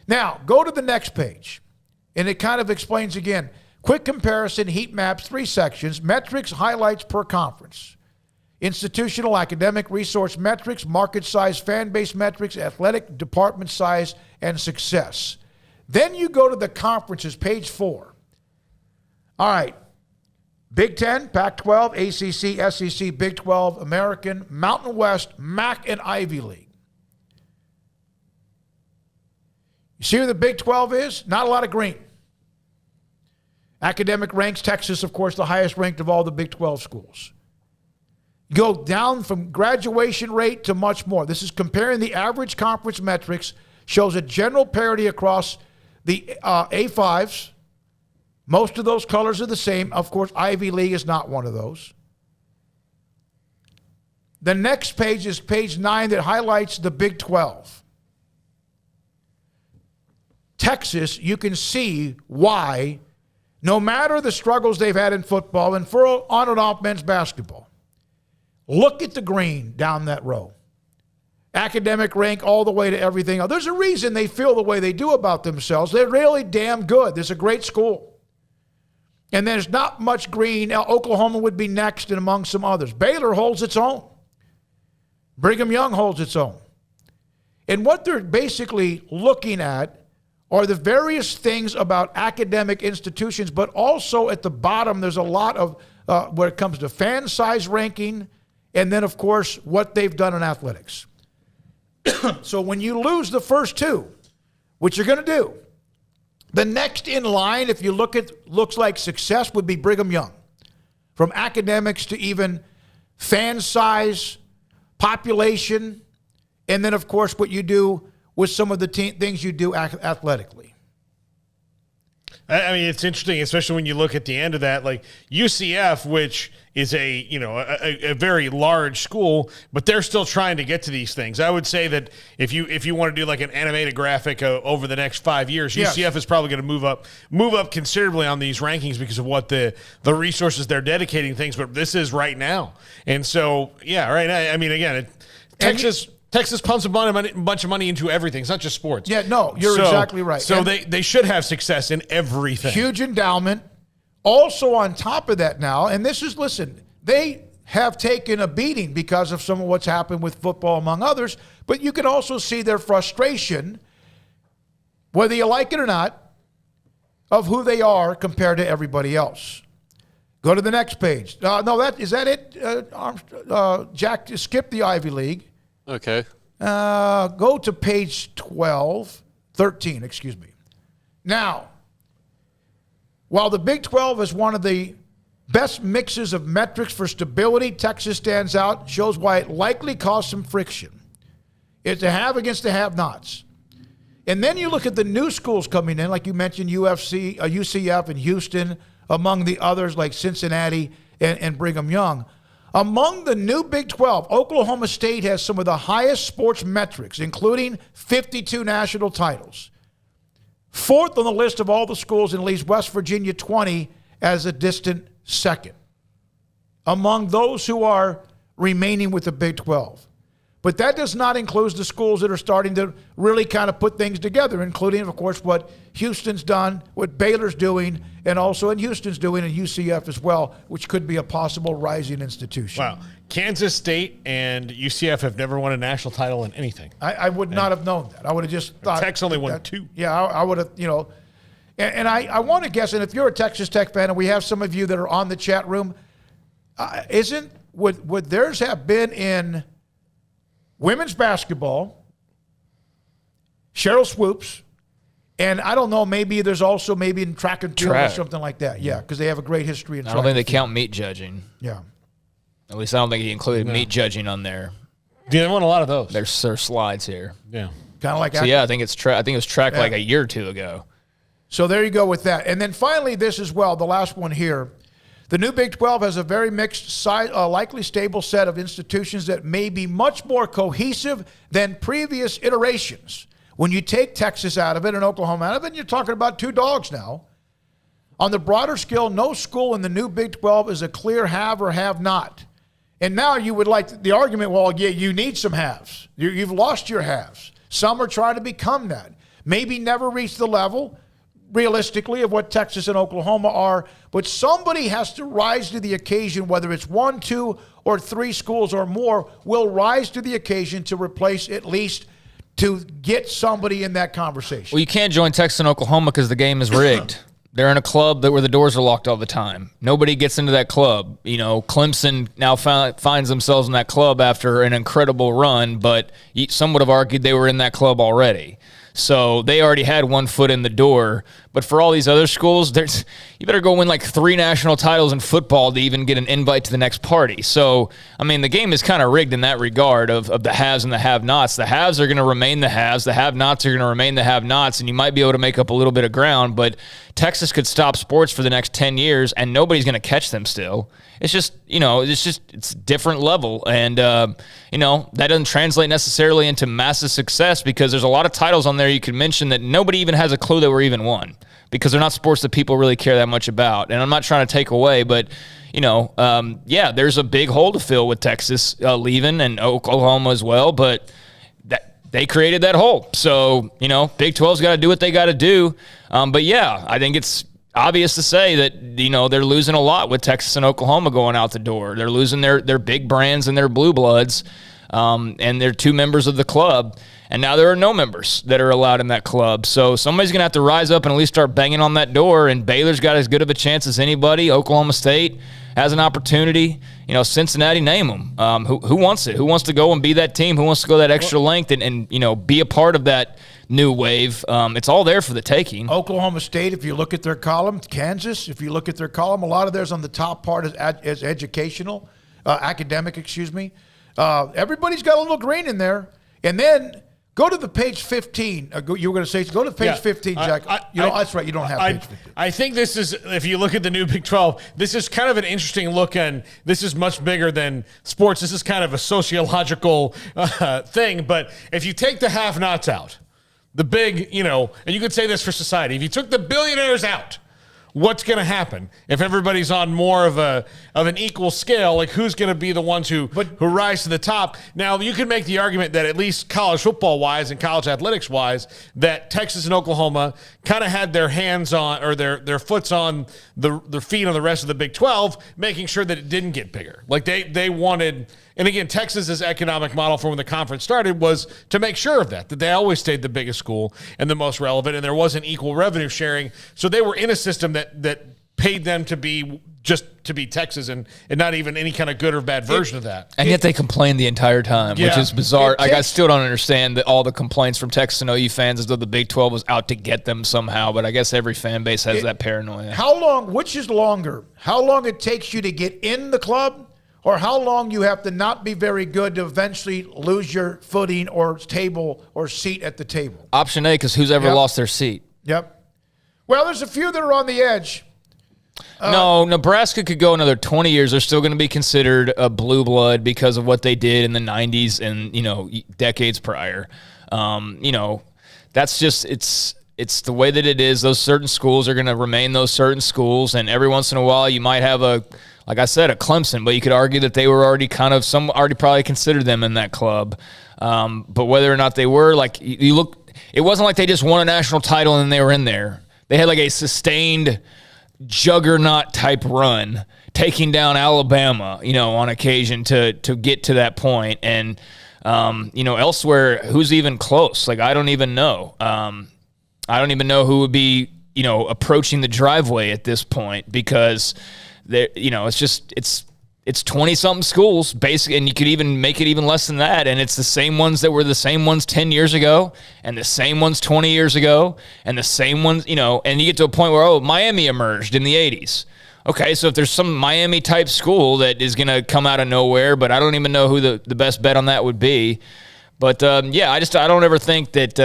[SPEAKER 5] Now, go to the next page, and it kind of explains again. Quick comparison, heat maps, 3 sections, metrics, highlights per conference. Institutional, academic, resource metrics, market size, fan base metrics, athletic department size, and success. Then you go to the conferences, page 4. All right. Big 10, Pac-12, ACC, SEC, Big 12, American, Mountain West, MAC, and Ivy League. You see where the Big 12 is? Not a lot of green. Academic ranks, Texas, of course, the highest ranked of all the Big 12 schools. You go down from graduation rate to much more. This is comparing the average conference metrics, shows a general parity across the A5s. Most of those colors are the same. Of course, Ivy League is not one of those. The next page is page 9 that highlights the Big 12. Texas, you can see why, no matter the struggles they've had in football and for on and off men's basketball, look at the green down that row. Academic rank all the way to everything else. There's a reason they feel the way they do about themselves. They're really damn good. This is a great school. And there's not much green. Now, Oklahoma would be next and among some others. Baylor holds its own. Brigham Young holds its own. And what they're basically looking at are the various things about academic institutions, but also at the bottom, there's a lot of, when it comes to fan size ranking, and then, of course, what they've done in athletics. So when you lose the first two, which you're going to do, the next in line, if you looks like success, would be Brigham Young. From academics to even fan size, population, and then, of course, what you do with some of the things you do athletically.
[SPEAKER 6] I mean, it's interesting, especially when you look at the end of that, like UCF, which is a very large school, but they're still trying to get to these things. I would say that if you want to do like an animated graphic over the next 5 years,
[SPEAKER 5] yes,
[SPEAKER 6] UCF is probably going to move up considerably on these rankings because of what the resources they're dedicating things. But this is right now, and so yeah, right. I mean, again, Texas pumps a bunch of money into everything. It's not just sports.
[SPEAKER 5] Yeah, no, you're exactly right.
[SPEAKER 6] So they should have success in everything.
[SPEAKER 5] Huge endowment. Also on top of that now, and this is, listen, they have taken a beating because of some of what's happened with football, among others, but you can also see their frustration, whether you like it or not, of who they are compared to everybody else. Go to the next page. Is that it? Jack, skip the Ivy League.
[SPEAKER 23] Okay.
[SPEAKER 5] Go to page 13, excuse me. Now, while the Big 12 is one of the best mixes of metrics for stability, Texas stands out, shows why it likely caused some friction. It's a have against the have-nots. And then you look at the new schools coming in, like you mentioned, UCF and Houston, among the others like Cincinnati and Brigham Young. Among the new Big 12, Oklahoma State has some of the highest sports metrics, including 52 national titles. Fourth on the list of all the schools, and leaves West Virginia 20 as a distant second among those who are remaining with the Big 12. But that does not include the schools that are starting to really kind of put things together, including, of course, what Houston's done, what Baylor's doing, and also in Houston's doing, and UCF as well, which could be a possible rising institution.
[SPEAKER 6] Wow. Kansas State and UCF have never won a national title in anything.
[SPEAKER 5] I would not have known that. I would have just thought.
[SPEAKER 6] Tech's only won 2.
[SPEAKER 5] Yeah, I would have, and I want to guess, and if you're a Texas Tech fan, and we have some of you that are on the chat room, would theirs have been in women's basketball, Cheryl Swoops, and I don't know, maybe there's also maybe in track and field or something like that. Yeah, because they have a great history in track.
[SPEAKER 7] I don't think they count meat judging.
[SPEAKER 5] Yeah.
[SPEAKER 7] At least I don't think he included meat judging on there.
[SPEAKER 6] Yeah, they won a lot of those.
[SPEAKER 7] There's slides here.
[SPEAKER 6] Yeah.
[SPEAKER 5] Kind of like
[SPEAKER 7] so, yeah, I think it was tracked like a year or two ago.
[SPEAKER 5] So there you go with that. And then finally, this as well, the last one here. The new Big 12 has a very mixed, likely stable set of institutions that may be much more cohesive than previous iterations. When you take Texas out of it and Oklahoma out of it, you're talking about 2 dogs now. On the broader scale, no school in the new Big 12 is a clear have or have not. And now you would like the argument, well, yeah, you need some haves. You've lost your haves. Some are trying to become that. Maybe never reach the level, realistically, of what Texas and Oklahoma are, but somebody has to rise to the occasion, whether it's 1, 2, or 3 schools or more, will rise to the occasion to replace, at least to get somebody in that conversation.
[SPEAKER 7] Well, you can't join Texas and Oklahoma because the game is rigged. They're in a club where the doors are locked all the time. Nobody gets into that club. Clemson now finds themselves in that club after an incredible run, but some would have argued they were in that club already. So they already had one foot in the door. But for all these other schools, you better go win like 3 national titles in football to even get an invite to the next party. So, I mean, the game is kind of rigged in that regard of the haves and the have-nots. The haves are going to remain the haves. The have-nots are going to remain the have-nots, and you might be able to make up a little bit of ground. But Texas could stop sports for the next 10 years, and nobody's going to catch them still. It's just, it's a different level. And, that doesn't translate necessarily into massive success because there's a lot of titles on there you can mention that nobody even has a clue that were even won because they're not sports that people really care that much about. And I'm not trying to take away, but, there's a big hole to fill with Texas leaving and Oklahoma as well, but they created that hole. So, Big 12's got to do what they got to do. But, yeah, I think it's obvious to say that, they're losing a lot with Texas and Oklahoma going out the door. They're losing their big brands and their blue bloods. and they're 2 members of the club. And now there are no members that are allowed in that club. So somebody's going to have to rise up and at least start banging on that door. And Baylor's got as good of a chance as anybody. Oklahoma State has an opportunity. Cincinnati, name them. Who wants it? Who wants to go and be that team? Who wants to go that extra length and be a part of that new wave? It's all there for the taking.
[SPEAKER 5] Oklahoma State, if you look at their column, Kansas, if you look at their column, a lot of theirs on the top part is educational, academic, excuse me. Everybody's got a little green in there. And then go to the page 15. You were going to say, go to page 15, Jack. That's right. You don't have page 15.
[SPEAKER 6] I think this is, if you look at the new Big 12, this is kind of an interesting look, and this is much bigger than sports. This is kind of a sociological thing. But if you take the have-nots out, the big, and you could say this for society, if you took the billionaires out, what's going to happen if everybody's on more of an equal scale? Like, who's going to be the ones who rise to the top? Now, you can make the argument that at least college football-wise and college athletics-wise, that Texas and Oklahoma kind of had their hands on, or their foots on their feet on the rest of the Big 12, making sure that it didn't get bigger. Like, they wanted, and again, Texas's economic model from when the conference started was to make sure of that they always stayed the biggest school and the most relevant, and there wasn't equal revenue sharing. So they were in a system that paid them to be Texas and not even any kind of good or bad version of that.
[SPEAKER 7] And yet they complained the entire time, which is bizarre. I still don't understand all the complaints from Texas and OU fans as though the Big 12 was out to get them somehow, but I guess every fan base has that paranoia.
[SPEAKER 5] Which is longer? How long it takes you to get in the club, or how long you have to not be very good to eventually lose your footing or table or seat at the table?
[SPEAKER 7] Option A, because who's ever lost their seat?
[SPEAKER 5] Yep. Well, there's a few that are on the edge.
[SPEAKER 7] No, Nebraska could go another 20 years. They're still going to be considered a blue blood because of what they did in the 90s and, decades prior. That's just, it's the way that it is. Those certain schools are going to remain those certain schools. And every once in a while you might have like I said, a Clemson, but you could argue that they were already already probably considered them in that club. But whether or not they were, it wasn't like they just won a national title and they were in there. They had like a sustained juggernaut type run, taking down Alabama, on occasion to get to that point. And, elsewhere, who's even close? Like, I don't even know. I don't even know who would be, approaching the driveway at this point, because it's 20-something schools, basically, and you could even make it even less than that, and it's the same ones that were the same ones 10 years ago, and the same ones 20 years ago, and the same ones, and you get to a point where, Miami emerged in the 80s. Okay, so if there's some Miami-type school that is going to come out of nowhere, but I don't even know who the best bet on that would be. But, I don't ever think that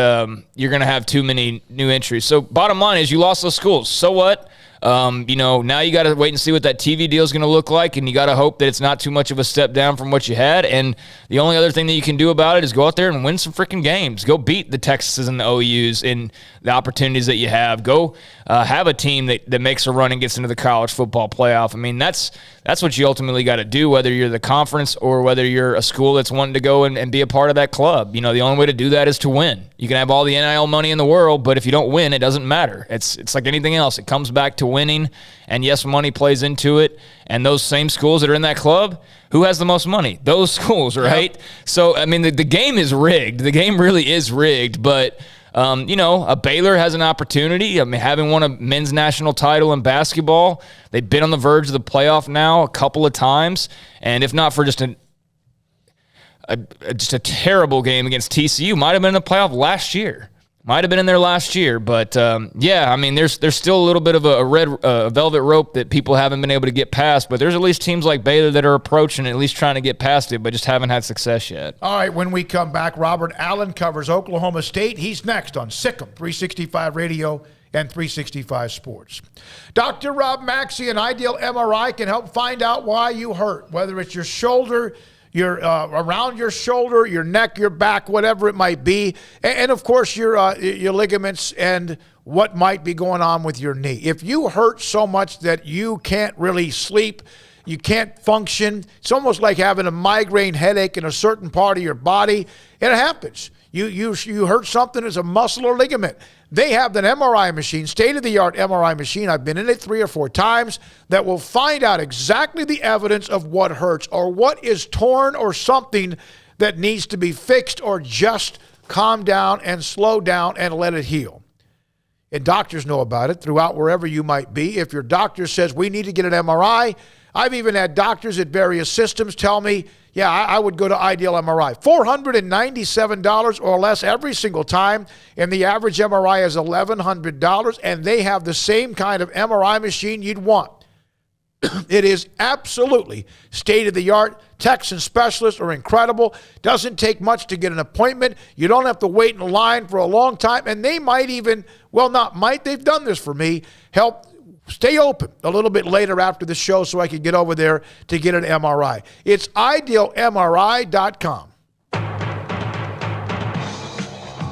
[SPEAKER 7] you're going to have too many new entries. So bottom line is you lost those schools. So what? Now you got to wait and see what that TV deal is going to look like, and you got to hope that it's not too much of a step down from what you had. And the only other thing that you can do about it is go out there and win some freaking games. Go beat the Texases and the OUs in the opportunities that you have. Go have a team that makes a run and gets into the college football playoff. I mean, that's what you ultimately got to do, whether you're the conference or whether you're a school that's wanting to go and be a part of that club. The only way to do that is to win. You can have all the NIL money in the world, but if you don't win, it doesn't matter. It's like anything else. It comes back to winning, and yes, money plays into it. And those same schools that are in that club, who has the most money? Those schools, right? Yep. So, I mean, the game is rigged. The game really is rigged, but a Baylor has an opportunity. I mean, having won a men's national title in basketball, they've been on the verge of the playoff now a couple of times, and if not for just a terrible game against TCU, might have been in the playoff last year. Might have been in there last year, but I mean, there's still a little bit of a red velvet rope that people haven't been able to get past, but there's at least teams like Baylor that are approaching, at least trying to get past it, but just haven't had success yet.
[SPEAKER 5] All right, when we come back, Robert Allen covers Oklahoma State. He's next on Sikkim 365 Radio and 365 Sports. Dr. Rob Maxey, an Ideal MRI, can help find out why you hurt, whether it's your shoulder, your around your shoulder, your neck, your back, whatever it might be, and of course your ligaments and what might be going on with your knee. If you hurt so much that you can't really sleep, you can't function, it's almost like having a migraine headache in a certain part of your body. It happens. You hurt something as a muscle or ligament. They have an MRI machine, state-of-the-art MRI machine. I've been in it 3 or 4 times that will find out exactly the evidence of what hurts or what is torn or something that needs to be fixed or just calm down and slow down and let it heal. And doctors know about it throughout wherever you might be. If your doctor says we need to get an MRI, I've even had doctors at various systems tell me, yeah, I would go to Ideal MRI. $497 or less every single time, and the average MRI is $1,100, and they have the same kind of MRI machine you'd want. It is absolutely state-of-the-art. Techs and specialists are incredible. Doesn't take much to get an appointment. You don't have to wait in line for a long time, and they might even, well, not might, they've done this for me, help stay open a little bit later after the show so I can get over there to get an MRI. It's idealmri.com.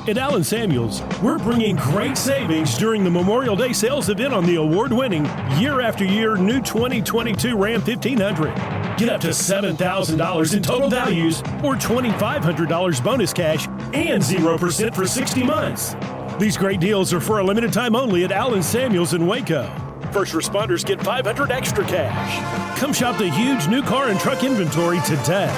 [SPEAKER 8] At Allen Samuels, we're bringing great savings during the Memorial Day sales event on the award-winning, year-after-year new 2022 Ram 1500. Get up to $7,000 in total values or $2,500 bonus cash and 0% for 60 months. These great deals are for a limited time only at Allen Samuels in Waco. First responders get $500 extra cash. Come shop the huge new car and truck inventory today.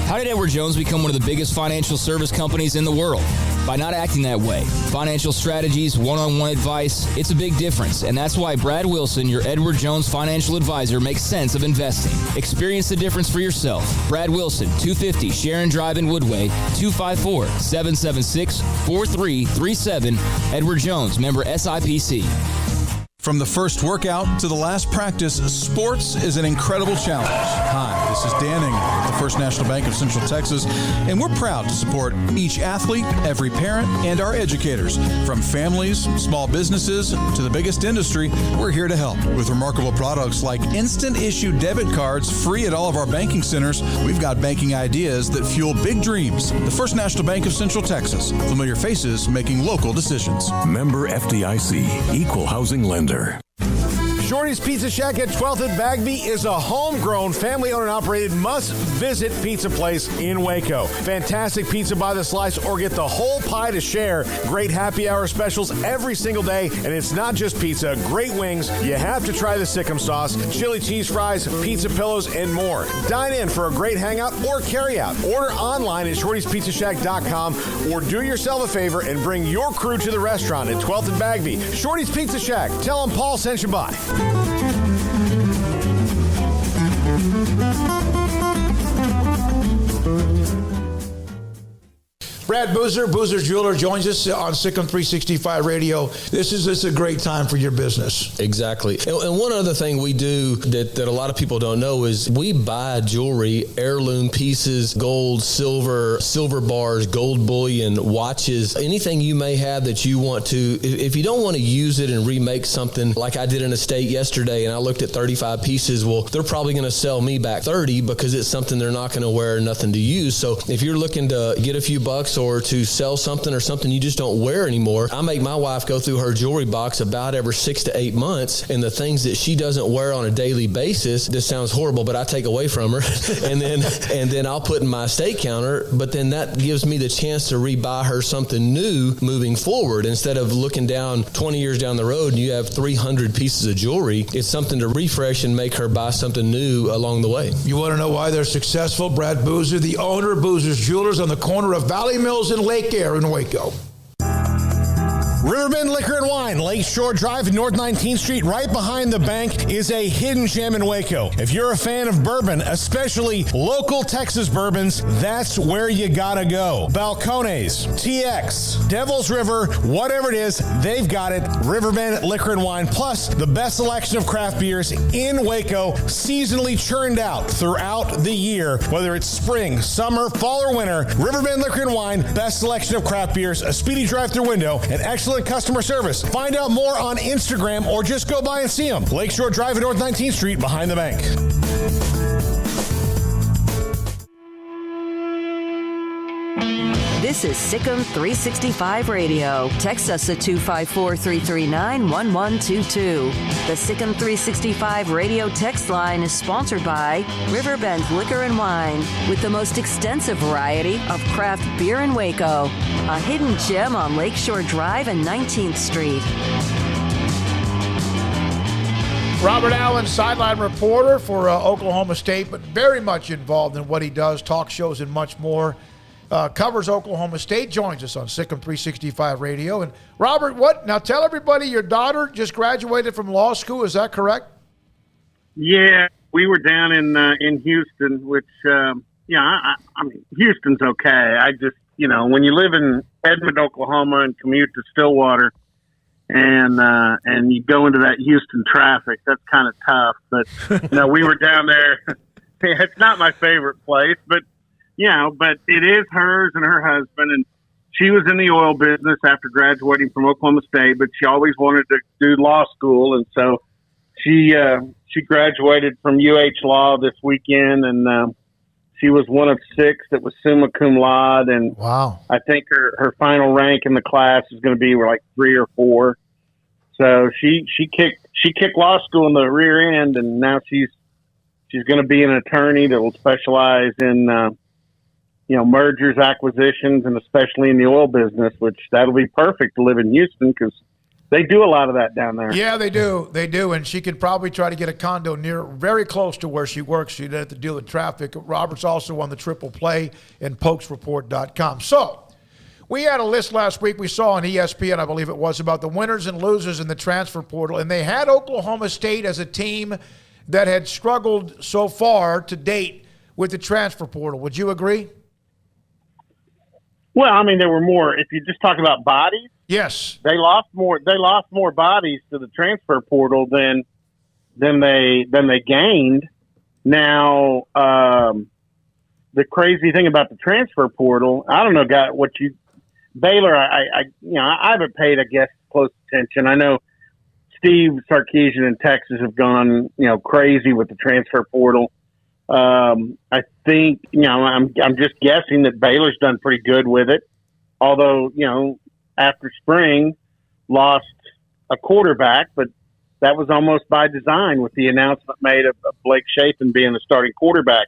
[SPEAKER 11] How did Edward Jones become one of the biggest financial service companies in the world? By not acting that way. Financial strategies, one-on-one advice, it's a big difference. And that's why Brad Wilson, your Edward Jones financial advisor, makes sense of investing. Experience the difference for yourself. Brad Wilson, 250 Sharon Drive in Woodway, 254-776-4337. Edward Jones, member SIPC.
[SPEAKER 17] From the first workout to the last practice, sports is an incredible challenge. Hi, this is Dan Ingram with the First National Bank of Central Texas, and we're proud to support each athlete, every parent, and our educators. From families, small businesses, to the biggest industry, we're here to help. With remarkable products like instant issue debit cards free at all of our banking centers, we've got banking ideas that fuel big dreams. The First National Bank of Central Texas. Familiar faces making local decisions.
[SPEAKER 14] Member FDIC, Equal Housing Lender.
[SPEAKER 9] Shorty's Pizza Shack at 12th and Bagby is a homegrown, family-owned and operated must-visit pizza place in Waco. Fantastic pizza by the slice or get the whole pie to share. Great happy hour specials every single day, and it's not just pizza. Great wings. You have to try the Sikkim sauce, chili cheese fries, pizza pillows, and more. Dine in for a great hangout or carry-out. Order online at shortyspizzashack.com or do yourself a favor and bring your crew to the restaurant at 12th and Bagby. Shorty's Pizza Shack. Tell them Paul sent you by.
[SPEAKER 5] Brad Boozer, Boozer's Jeweler, joins us on Sikkim 365 Radio. This is a great time for your business.
[SPEAKER 10] Exactly. And one other thing we do that a lot of people don't know is we buy jewelry, heirloom pieces, gold, silver bars, gold bullion, watches, anything you may have that you want to. If you don't want to use it and remake something like I did in a state yesterday and I looked at 35 pieces, well, they're probably going to sell me back 30 because it's something they're not going to wear, nothing to use. So if you're looking to get a few bucks or to sell something or something you just don't wear anymore, I make my wife go through her jewelry box about every 6 to 8 months, and the things that she doesn't wear on a daily basis, this sounds horrible, but I take away from her, and then I'll put in my estate counter, but then that gives me the chance to rebuy her something new moving forward. Instead of looking down 20 years down the road and you have 300 pieces of jewelry, it's something to refresh and make her buy something new along the way.
[SPEAKER 5] You want to know why they're successful? Brad Boozer, the owner of Boozer's Jewelers on the corner of Valley Mills and Lake Air in Waco.
[SPEAKER 9] Riverbend Liquor and Wine, Lakeshore Drive, North 19th Street, right behind the bank, is a hidden gem in Waco. If you're a fan of bourbon, especially local Texas bourbons, that's where you gotta go. Balcones, TX, Devil's River, whatever it is, they've got it. Riverbend Liquor and Wine, plus the best selection of craft beers in Waco, seasonally churned out throughout the year, whether it's spring, summer, fall, or winter. Riverbend Liquor and Wine, best selection of craft beers, a speedy drive-through window, and excellent customer service. Find out more on Instagram or just go by and see them. Lakeshore Drive at North 19th Street behind the bank.
[SPEAKER 3] This is Sikkim 365 Radio. Text us at 254-339-1122. The Sikkim 365 Radio text line is sponsored by Riverbend Liquor and Wine, with the most extensive variety of craft beer in Waco. A hidden gem on Lakeshore Drive and 19th Street.
[SPEAKER 5] Robert Allen, sideline reporter for Oklahoma State, but very much involved in what he does, talk shows and much more. Covers Oklahoma State, joins us on Sikkim 365 Radio. And Robert, now tell everybody your daughter just graduated from law school. Is that correct?
[SPEAKER 12] Yeah, we were down in Houston, which, I mean, Houston's okay. I just, when you live in Edmond, Oklahoma and commute to Stillwater and you go into that Houston traffic, that's kind of tough. But, we were down there. It's not my favorite place, but it is hers and her husband. And she was in the oil business after graduating from Oklahoma State, but she always wanted to do law school. And so she graduated from UH Law this weekend, and she was one of 6 that was summa cum laude. And
[SPEAKER 5] wow,
[SPEAKER 12] I think her final rank in the class is going to be like 3 or 4. So she kicked law school in the rear end, and now she's going to be an attorney that will specialize in mergers, acquisitions, and especially in the oil business, which that'll be perfect to live in Houston because they do a lot of that down there.
[SPEAKER 5] Yeah, they do. They do. And she could probably try to get a condo very close to where she works. She didn't have to deal with traffic. Robert's also on the Triple Play and PokesReport.com. So we had a list last week we saw on ESPN, I believe it was, about the winners and losers in the transfer portal. And they had Oklahoma State as a team that had struggled so far to date with the transfer portal. Would you agree?
[SPEAKER 12] Well, I mean, there were more. If you just talk about bodies,
[SPEAKER 5] yes,
[SPEAKER 12] they lost more. They lost more bodies to the transfer portal than they gained. Now, the crazy thing about the transfer portal, I don't know, Baylor. I haven't paid, I guess, close attention. I know Steve Sarkisian in Texas have gone, crazy with the transfer portal. I think, I'm just guessing that Baylor's done pretty good with it. Although, after spring lost a quarterback, but that was almost by design with the announcement made of Blake Shapen being the starting quarterback.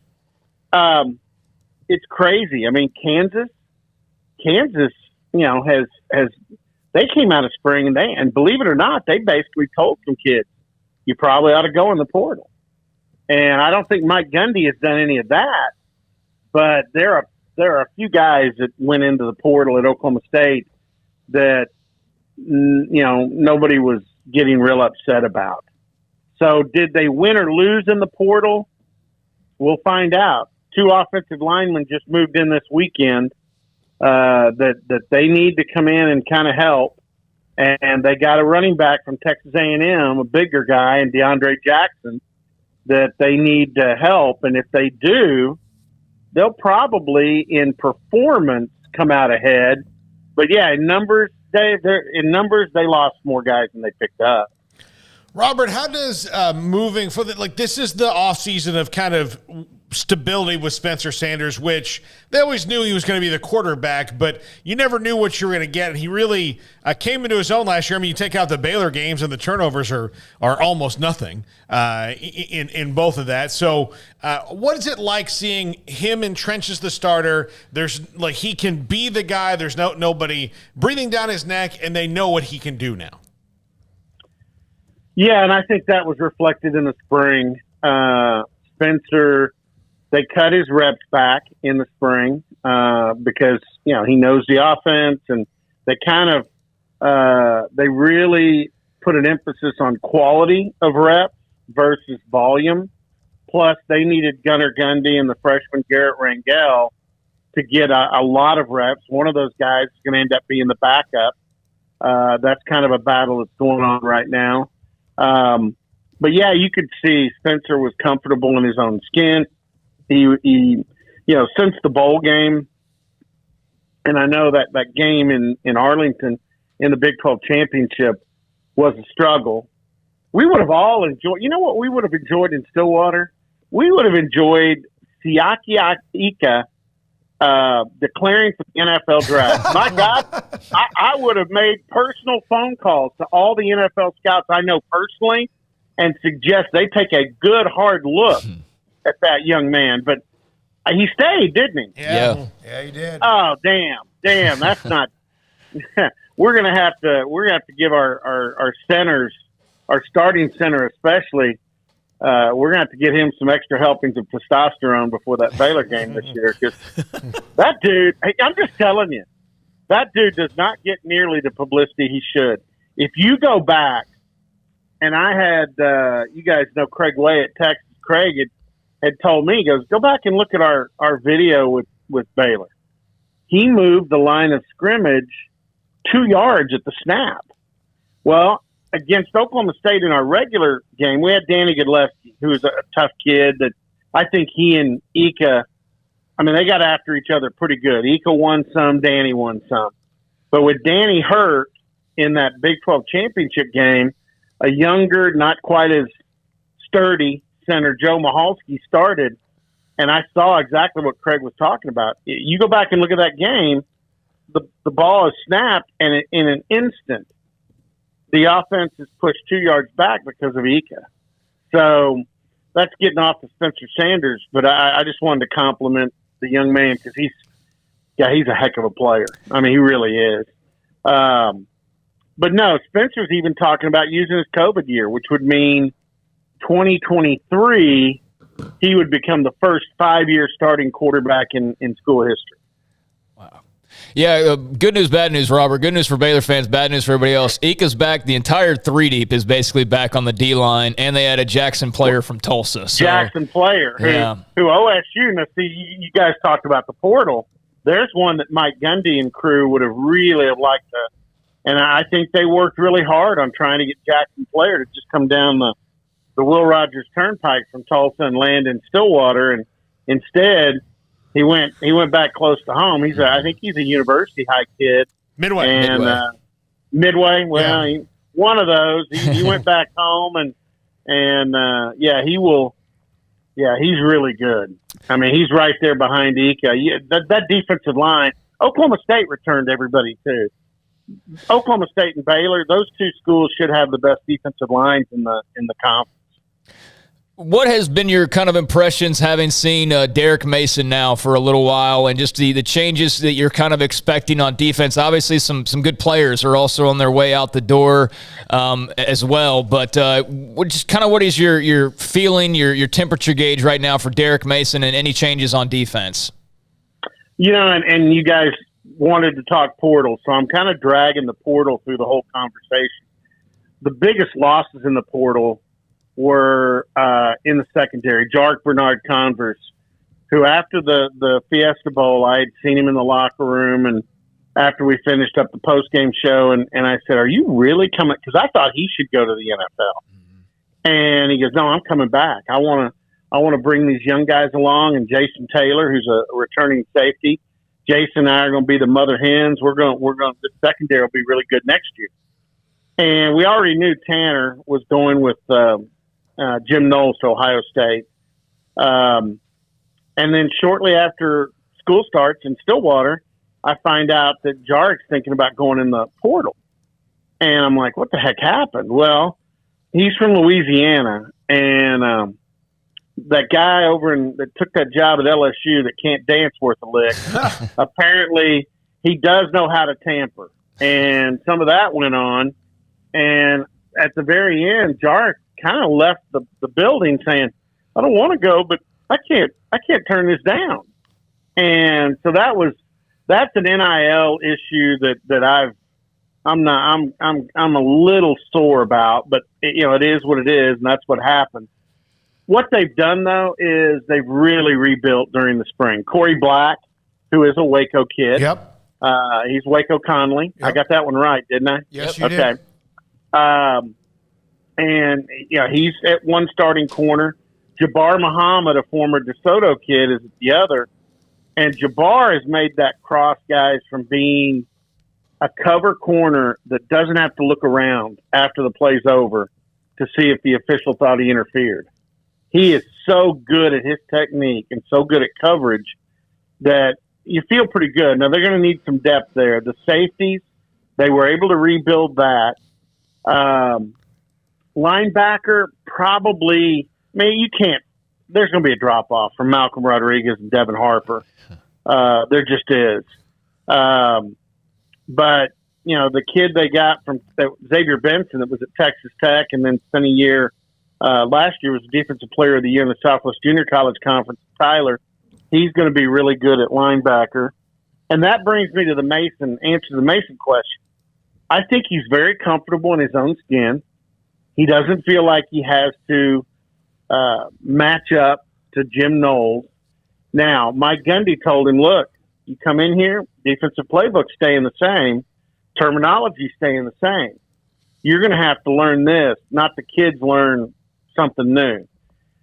[SPEAKER 12] It's crazy. I mean, Kansas, has they came out of spring and believe it or not, they basically told some kids, you probably ought to go in the portal. And I don't think Mike Gundy has done any of that, but there are a few guys that went into the portal at Oklahoma State that, nobody was getting real upset about. So did they win or lose in the portal? We'll find out. 2 offensive linemen just moved in this weekend that they need to come in and kind of help. And they got a running back from Texas A&M, a bigger guy, and DeAndre Jackson, that they need to help. And if they do, they'll probably in performance come out ahead. But yeah, in numbers, they lost more guys than they picked up.
[SPEAKER 6] Robert, how does moving for this is the offseason of kind of stability with Spencer Sanders, which they always knew he was going to be the quarterback, but you never knew what you were going to get. And he really came into his own last year. I mean, you take out the Baylor games and the turnovers are almost nothing in both of that. So what is it like seeing him entrenched as the starter? There's he can be the guy. There's nobody breathing down his neck, and they know what he can do now.
[SPEAKER 12] Yeah, and I think that was reflected in the spring. Spencer, they cut his reps back in the spring because, he knows the offense, and they kind of they really put an emphasis on quality of reps versus volume. Plus, they needed Gunnar Gundy and the freshman Garrett Rangel to get a lot of reps. One of those guys is going to end up being the backup. That's kind of a battle that's going on right now. But yeah, you could see Spencer was comfortable in his own skin. He since the bowl game, and I know that game in Arlington in the Big 12 championship was a struggle. We would have all enjoyed, what we would have enjoyed in Stillwater? We would have enjoyed Siaki Ika declaring for the NFL draft. My God, I would have made personal phone calls to all the NFL scouts I know personally and suggest they take a good hard look at that young man. But he stayed, didn't he?
[SPEAKER 5] Yeah, he did.
[SPEAKER 12] Oh, damn, that's not. We're gonna have to give our centers our starting center especially, we're going to have to get him some extra helpings of testosterone before that Baylor game this year. Because that dude, I'm just telling you, that dude does not get nearly the publicity he should. If you go back, and I had, you guys know Craig Way at Texas. Craig had told me, he goes, go back and look at our video with Baylor. He moved the line of scrimmage 2 yards at the snap. Well, against Oklahoma State in our regular game, we had Danny Godleski, who was a tough kid that I think he and Ika, I mean, they got after each other pretty good. Ika won some, Danny won some. But with Danny hurt in that Big 12 championship game, a younger, not quite as sturdy center, Joe Mahalski, started, and I saw exactly what Craig was talking about. You go back and look at that game, the ball is snapped, and in an instant, the offense is pushed 2 yards back because of Ika. So that's getting off of Spencer Sanders, but I just wanted to compliment the young man because he's a heck of a player. I mean, he really is. But no, Spencer's even talking about using his COVID year, which would mean 2023, he would become the first 5-year starting quarterback in school history.
[SPEAKER 7] Yeah, good news, bad news, Robert. Good news for Baylor fans, bad news for everybody else. Ika's back. The entire 3-deep is basically back on the D-line, and they had a Jackson player from Tulsa. So,
[SPEAKER 12] Jackson player who OSU, now see, you guys talked about the portal. There's one that Mike Gundy and crew would have really liked to, and I think they worked really hard on trying to get Jackson player to just come down the Will Rogers Turnpike from Tulsa and land in Stillwater, and instead – He went back close to home. I think he's a University High kid.
[SPEAKER 6] Midway.
[SPEAKER 12] Midway. Well, one of those. He went back home and he will. Yeah, he's really good. I mean, he's right there behind Ika. That defensive line. Oklahoma State returned everybody too. Oklahoma State and Baylor. Those two schools should have the best defensive lines in the conference.
[SPEAKER 7] What has been your kind of impressions having seen Derek Mason now for a little while, and just the changes that you're kind of expecting on defense? Obviously, some good players are also on their way out the door as well. But what is your feeling, your temperature gauge right now for Derek Mason and any changes on defense?
[SPEAKER 12] You know, and you guys wanted to talk portal, so I'm kind of dragging the portal through the whole conversation. The biggest losses in the portal were in the secondary. Jark Bernard Converse, who after the Fiesta Bowl, I had seen him in the locker room, and after we finished up the post-game show, and I said, are you really coming? Because I thought he should go to the NFL. And he goes, no, I'm coming back. I want to bring these young guys along, and Jason Taylor, who's a returning safety. Jason and I are going to be the mother hens. The secondary will be really good next year. And we already knew Tanner was going with Jim Knowles to Ohio State. And then shortly after school starts in Stillwater, I find out that Jark's thinking about going in the portal. And I'm like, what the heck happened? Well, he's from Louisiana, and that guy that took that job at LSU that can't dance worth a lick, apparently he does know how to tamper. And some of that went on. And at the very end, Jark kind of left the building saying, I don't want to go, but I can't turn this down. And so that's an NIL issue that I'm a little sore about, but it is what it is, and that's what happened. What they've done though is they've really rebuilt during the spring. Corey Black, who is a Waco kid.
[SPEAKER 5] Yep.
[SPEAKER 12] He's Waco Conley. Yep. I got that one right, didn't I?
[SPEAKER 5] Yes, you did.
[SPEAKER 12] And he's at one starting corner. Jabbar Muhammad, a former DeSoto kid, is at the other. And Jabbar has made that cross, guys, from being a cover corner that doesn't have to look around after the play's over to see if the official thought he interfered. He is so good at his technique and so good at coverage that you feel pretty good. Now, they're going to need some depth there. The safeties, they were able to rebuild that. Linebacker, probably, you can't. There's going to be a drop-off from Malcolm Rodriguez and Devin Harper. There just is. But, the kid they got from Xavier Benson that was at Texas Tech and then spent a year last year was the Defensive Player of the Year in the Southwest Junior College Conference, Tyler. He's going to be really good at linebacker. And that brings me to the Mason question. I think he's very comfortable in his own skin. He doesn't feel like he has to match up to Jim Knowles. Now, Mike Gundy told him, look, you come in here, defensive playbook staying the same, terminology staying the same. You're going to have to learn this, not the kids learn something new.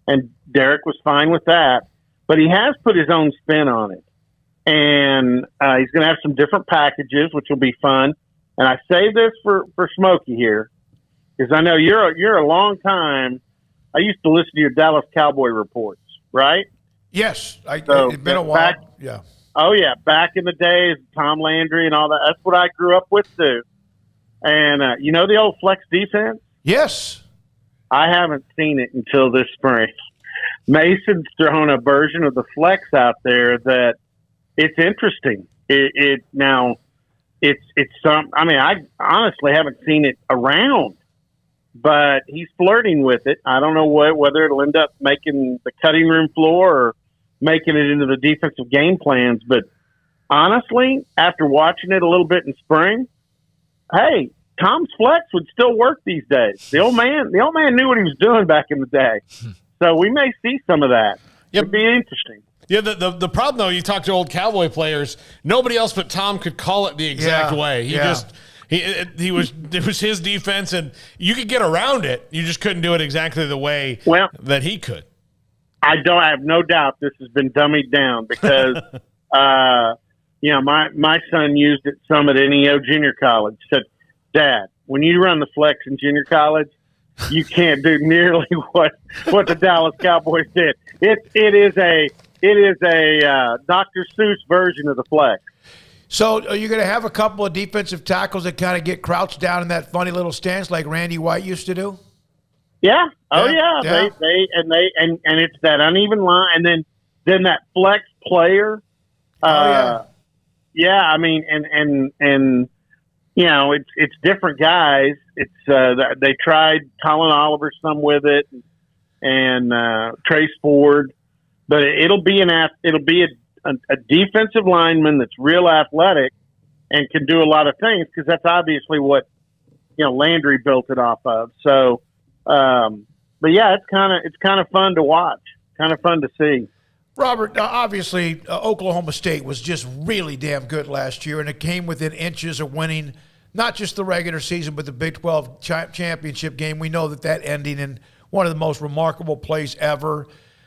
[SPEAKER 12] And Derek was fine with that, but he has put his own spin on it. And he's going to have some different packages, which will be fun. And I say this for Smokey here, because I know you're a long time. I used to listen to your Dallas Cowboy reports, right?
[SPEAKER 5] Yes, it's been a while. Yeah.
[SPEAKER 12] Oh yeah, back in the days, Tom Landry and all that. That's what I grew up with too. And the old flex defense?
[SPEAKER 5] Yes.
[SPEAKER 12] I haven't seen it until this spring. Mason's thrown a version of the flex out there that it's interesting. It's some. I mean, I honestly haven't seen it around, but he's flirting with it. I don't know whether it'll end up making the cutting room floor or making it into the defensive game plans. But honestly, after watching it a little bit in spring, hey, Tom's flex would still work these days. The old man knew what he was doing back in the day. So we may see some of that. It'd be interesting.
[SPEAKER 6] Yeah, the problem, though, you talk to old Cowboy players, nobody else but Tom could call it the exact way. It was his defense, and you could get around it. You just couldn't do it exactly the way that he could.
[SPEAKER 12] I have no doubt this has been dummied down because, my son used it some at NEO Junior College. Said, Dad, when you run the flex in junior college, you can't do nearly what the Dallas Cowboys did. It is a Dr. Seuss version of the flex.
[SPEAKER 5] So are you going to have a couple of defensive tackles that kind of get crouched down in that funny little stance like Randy White used to do?
[SPEAKER 12] Yeah. Oh yeah. They it's that uneven line, and then that flex player. Yeah. I mean, and it's different guys. It's they tried Colin Oliver some with it, and Trace Ford, but it'll be a defensive lineman that's real athletic and can do a lot of things because that's obviously what Landry built it off of. So, but yeah, it's kind of fun to watch, kind of fun to see.
[SPEAKER 5] Robert, obviously, Oklahoma State was just really damn good last year, and it came within inches of winning not just the regular season, but the Big 12 championship game. We know that ending in one of the most remarkable plays ever.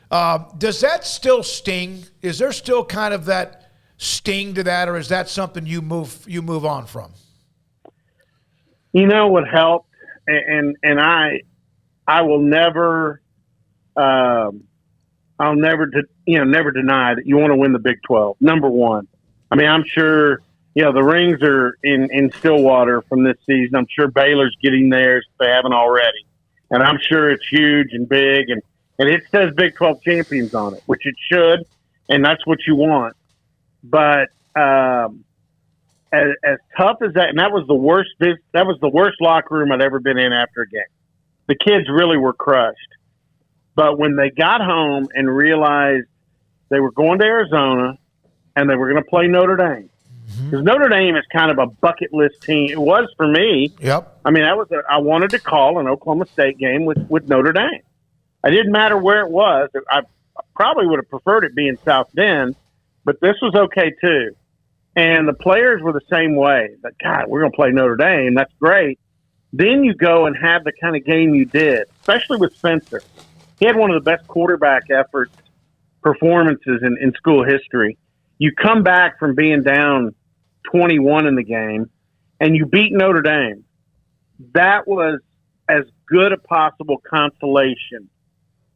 [SPEAKER 5] Does that still sting? Is there still kind of that sting to that, or is that something you move on from?
[SPEAKER 12] What helped, and I will never, I'll never deny that you want to win the Big 12. Number one. I mean, I'm sure, the rings are in Stillwater from this season. I'm sure Baylor's getting theirs if they haven't already. And I'm sure it's huge and big, and it says Big 12 champions on it, which it should, and that's what you want. But as tough as that, and that was the worst locker room I'd ever been in after a game. The kids really were crushed. But when they got home and realized they were going to Arizona and they were going to play Notre Dame, because Notre Dame is kind of a bucket list team. It was for me.
[SPEAKER 5] Yep.
[SPEAKER 12] I mean, I wanted to call an Oklahoma State game with Notre Dame. It didn't matter where it was. I probably would have preferred it being South Bend, but this was okay too. And the players were the same way. But God, we're going to play Notre Dame. That's great. Then you go and have the kind of game you did, especially with Spencer. He had one of the best quarterback performances in school history. You come back from being down 21 in the game, and you beat Notre Dame. That was as good a possible consolation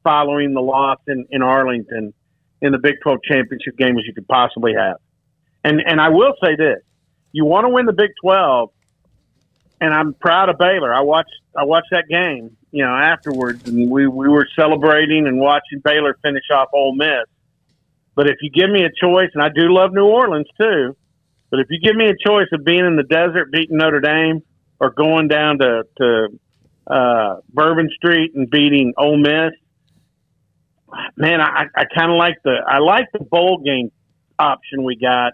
[SPEAKER 12] following the loss in Arlington in the Big 12 championship game as you could possibly have. And I will say this. You want to win the Big 12, and I'm proud of Baylor. I watched that game, afterwards, and we were celebrating and watching Baylor finish off Ole Miss. But if you give me a choice, and I do love New Orleans too, But if you give me a choice of being in the desert beating Notre Dame or going down to Bourbon Street and beating Ole Miss, man, I kind of like the bowl game option we got.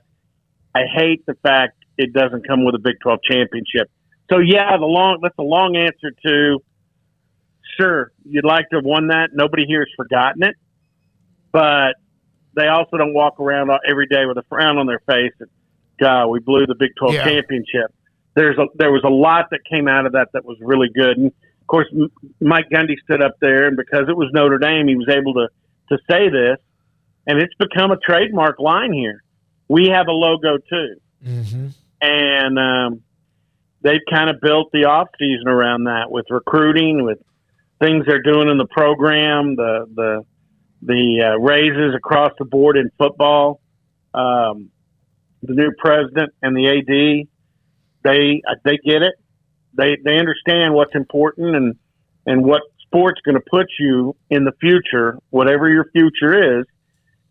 [SPEAKER 12] I hate the fact it doesn't come with a Big 12 championship. So yeah, that's a long answer to sure, you'd like to have won that. Nobody here has forgotten it, but they also don't walk around every day with a frown on their face and, God, we blew the Big 12 championship. There was a lot that came out of that was really good. And of course, Mike Gundy stood up there, and because it was Notre Dame, he was able to say this, and it's become a trademark line here. We have a logo too.
[SPEAKER 5] Mm-hmm.
[SPEAKER 12] And they've kind of built the off season around that with recruiting, with things they're doing in the program, the raises across the board in football, the new president and the AD, they get it. They understand what's important and what sport's going to put you in the future, whatever your future is.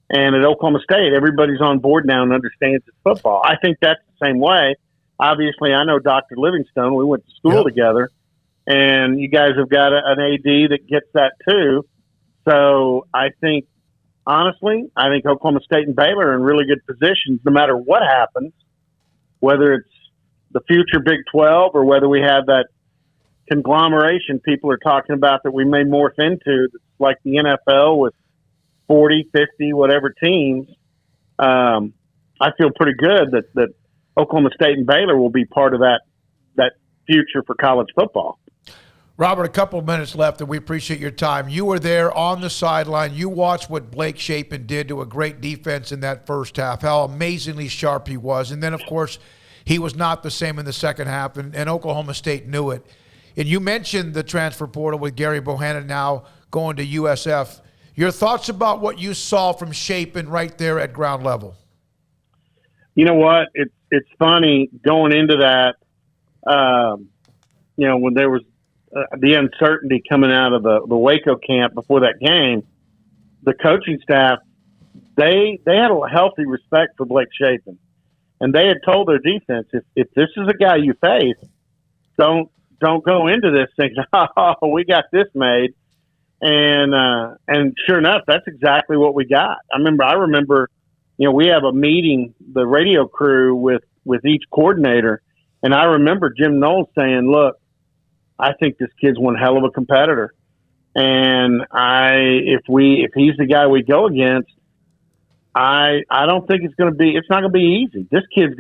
[SPEAKER 12] And at Oklahoma State, everybody's on board now and understands it's football. I think that's the same way. Obviously, I know Dr. Livingstone. We went to school together, and you guys have got an AD that gets that too. So I think, honestly, Oklahoma State and Baylor are in really good positions no matter what happens, whether it's the future Big 12 or whether we have that conglomeration people are talking about that we may morph into, that's like the NFL with 40, 50, whatever teams. I feel pretty good that Oklahoma State and Baylor will be part of that future for college football.
[SPEAKER 5] Robert, a couple of minutes left, and we appreciate your time. You were there on the sideline. You watched what Blake Shapen did to a great defense in that first half, how amazingly sharp he was. And then, of course, he was not the same in the second half, and Oklahoma State knew it. And you mentioned the transfer portal with Gary Bohannon now going to USF. Your thoughts about what you saw from Shapen right there at ground level?
[SPEAKER 12] You know what? It's funny going into that, when there was the uncertainty coming out of the Waco camp before that game, the coaching staff, they had a healthy respect for Blake Shapen. And they had told their defense, if this is a guy you face, don't go into this thinking, oh, we got this made. And sure enough, that's exactly what we got. I remember, we have a meeting, the radio crew with each coordinator. And I remember Jim Knowles saying, look, I think this kid's one hell of a competitor. And if he's the guy we go against, I don't think it's not going to be easy. This kid's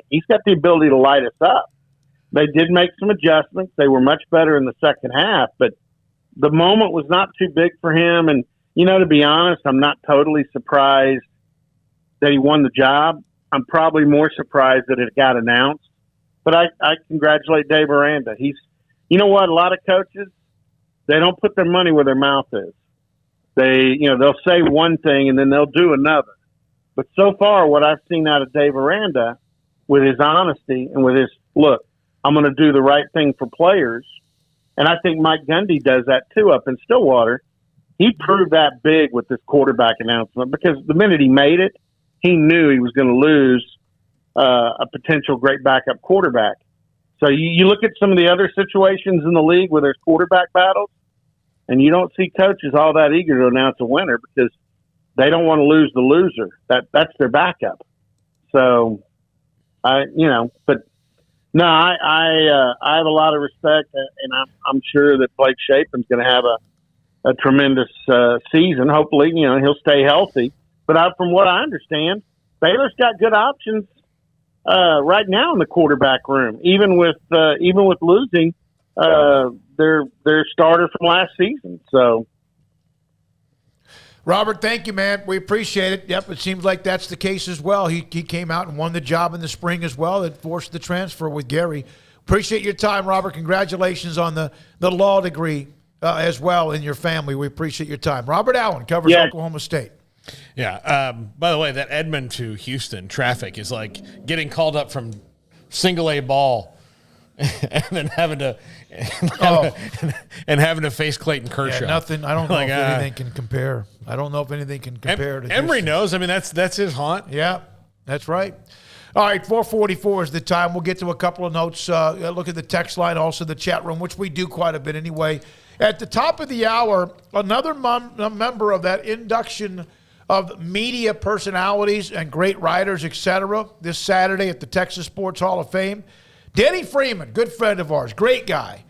[SPEAKER 12] he's got the ability to light us up. They did make some adjustments. They were much better in the second half, but the moment was not too big for him. And, to be honest, I'm not totally surprised that he won the job. I'm probably more surprised that it got announced, but I congratulate Dave Aranda. You know what? A lot of coaches, they don't put their money where their mouth is. They'll say one thing and then they'll do another. But so far, what I've seen out of Dave Aranda with his honesty and with his, look, I'm going to do the right thing for players. And I think Mike Gundy does that too up in Stillwater. He proved that big with this quarterback announcement because the minute he made it, he knew he was going to lose a potential great backup quarterback. So you look at some of the other situations in the league where there's quarterback battles, and you don't see coaches all that eager to announce a winner because they don't want to lose the loser. That's their backup. So, I have a lot of respect, and I'm sure that Blake Shapen's going to have a tremendous season. Hopefully, he'll stay healthy. But from what I understand, Baylor's got good options right now in the quarterback room, even with losing their starter from last season. So,
[SPEAKER 5] Robert, thank you, man. We appreciate it. Yep, it seems like that's the case as well. He came out and won the job in the spring as well. That forced the transfer with Gary. Appreciate your time, Robert. Congratulations on the law degree as well in your family. We appreciate your time. Robert Allen covers Oklahoma State.
[SPEAKER 6] Yeah. By the way, that Edmond to Houston traffic is like getting called up from single A ball and then having to face Clayton Kershaw.
[SPEAKER 5] Yeah, nothing. I don't know if anything can compare. I don't know if anything can compare to
[SPEAKER 6] Emory
[SPEAKER 5] Houston.
[SPEAKER 6] knows. That's his haunt.
[SPEAKER 5] Yeah, that's right. All right, 4:44 is the time. We'll get to a couple of notes. Look at the text line, also the chat room, which we do quite a bit anyway. At the top of the hour, another member of that induction of media personalities and great writers, etc., this Saturday at the Texas Sports Hall of Fame. Denny Freeman, good friend of ours, great guy.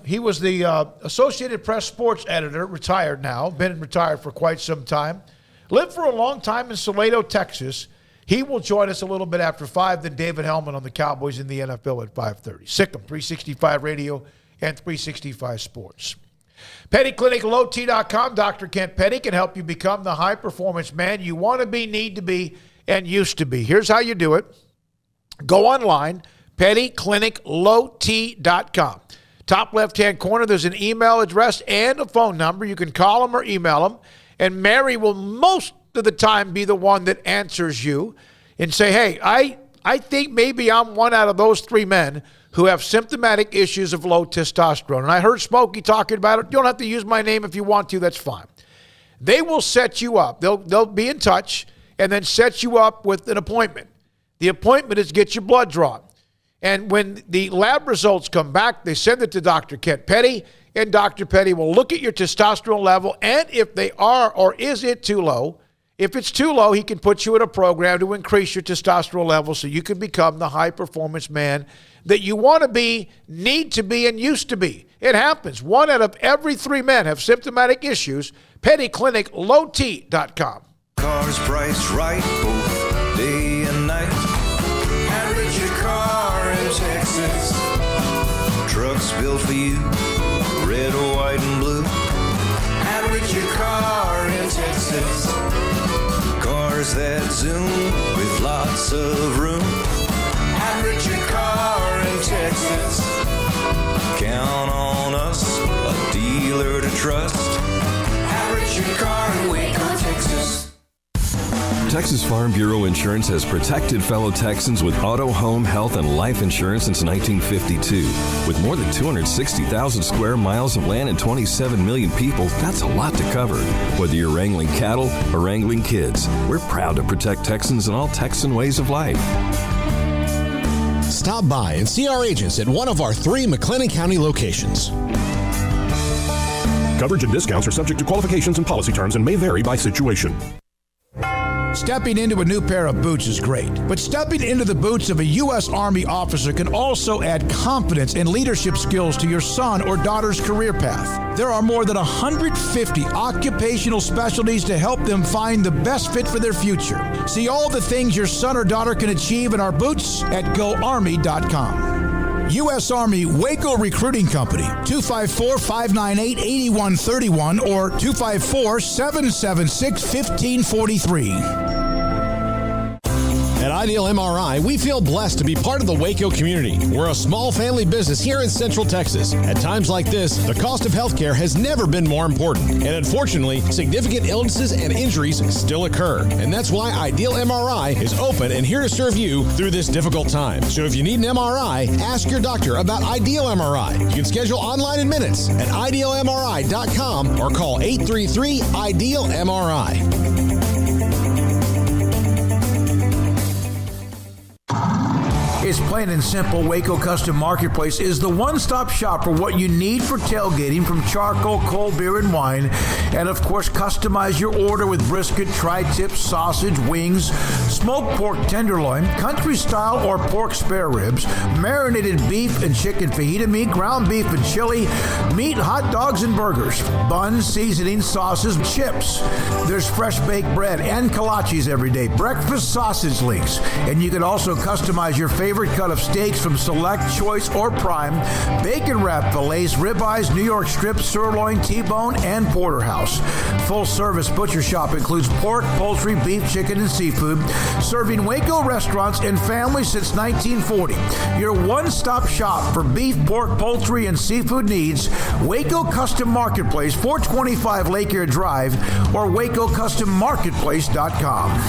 [SPEAKER 5] He was the Associated Press sports editor, retired now, been retired for quite some time. Lived for a long time in Salado, Texas. He will join us a little bit after 5, then David Hellman on the Cowboys in the NFL at 5:30. Sikkim, 365 Radio and 365 Sports. Petty Clinic, LowT.com. Dr. Kent Petty can help you become the high-performance man you want to be, need to be, and used to be. Here's how you do it. Go online, pettycliniclowt.com. Top left-hand corner, there's an email address and a phone number. You can call them or email them, and Mary will most of the time be the one that answers you and say, hey, I think maybe I'm one out of those 3 men who have symptomatic issues of low testosterone. And I heard Smokey talking about it. You don't have to use my name if you want to. That's fine. They will set you up. They'll be in touch and then set you up with an appointment. The appointment is get your blood drawn. And when the lab results come back, they send it to Dr. Kent Petty, and Dr. Petty will look at your testosterone level, and if they are or is it too low, if it's too low, he can put you in a program to increase your testosterone level so you can become the high-performance man that you want to be, need to be, and used to be. It happens. 1 out of every 3 men have symptomatic issues. PettyClinicLowT.com.
[SPEAKER 15] Cars priced right both day and night. At Richard Car in Texas. Trucks built for you, red, white, and blue. At Richard Car in Texas. Cars that zoom with lots of room. At Richard Car in Texas. Count on us, a dealer to trust. At Richard Car in Waco, Texas.
[SPEAKER 16] Texas Farm Bureau Insurance has protected fellow Texans with auto, home, health, and life insurance since 1952. With more than 260,000 square miles of land and 27 million people, that's a lot to cover. Whether you're wrangling cattle or wrangling kids, we're proud to protect Texans in all Texan ways of life.
[SPEAKER 13] Stop by and see our agents at one of our 3 McLennan County locations.
[SPEAKER 14] Coverage and discounts are subject to qualifications and policy terms and may vary by situation.
[SPEAKER 5] Stepping into a new pair of boots is great, but stepping into the boots of a U.S. Army officer can also add confidence and leadership skills to your son or daughter's career path. There are more than 150 occupational specialties to help them find the best fit for their future. See all the things your son or daughter can achieve in our boots at GoArmy.com. U.S. Army Waco Recruiting Company, 254-598-8131 or 254-776-1543.
[SPEAKER 13] At Ideal MRI, we feel blessed to be part of the Waco community. We're a small family business here in Central Texas. At times like this, the cost of healthcare has never been more important. And unfortunately, significant illnesses and injuries still occur. And that's why Ideal MRI is open and here to serve you through this difficult time. So if you need an MRI, ask your doctor about Ideal MRI. You can schedule online in minutes at idealmri.com or call 833-IDEAL-MRI.
[SPEAKER 5] It's plain and simple. Waco Custom Marketplace is the one-stop shop for what you need for tailgating, from charcoal, cold beer, and wine. And, of course, customize your order with brisket, tri-tip, sausage, wings, smoked pork tenderloin, country-style or pork spare ribs, marinated beef and chicken fajita meat, ground beef and chili, meat, hot dogs, and burgers, buns, seasoning, sauces, chips. There's fresh baked bread and kolaches every day, breakfast sausage links. And you can also customize your favorite cut of steaks from Select, Choice, or Prime, bacon wrap fillets, ribeyes, New York strip, sirloin, T-bone, and porterhouse. Full service butcher shop includes pork, poultry, beef, chicken, and seafood, serving Waco restaurants and families since 1940. Your one-stop shop for beef, pork, poultry, and seafood needs. Waco Custom Marketplace, 425 Lake Air Drive, or WacoCustomMarketplace.com.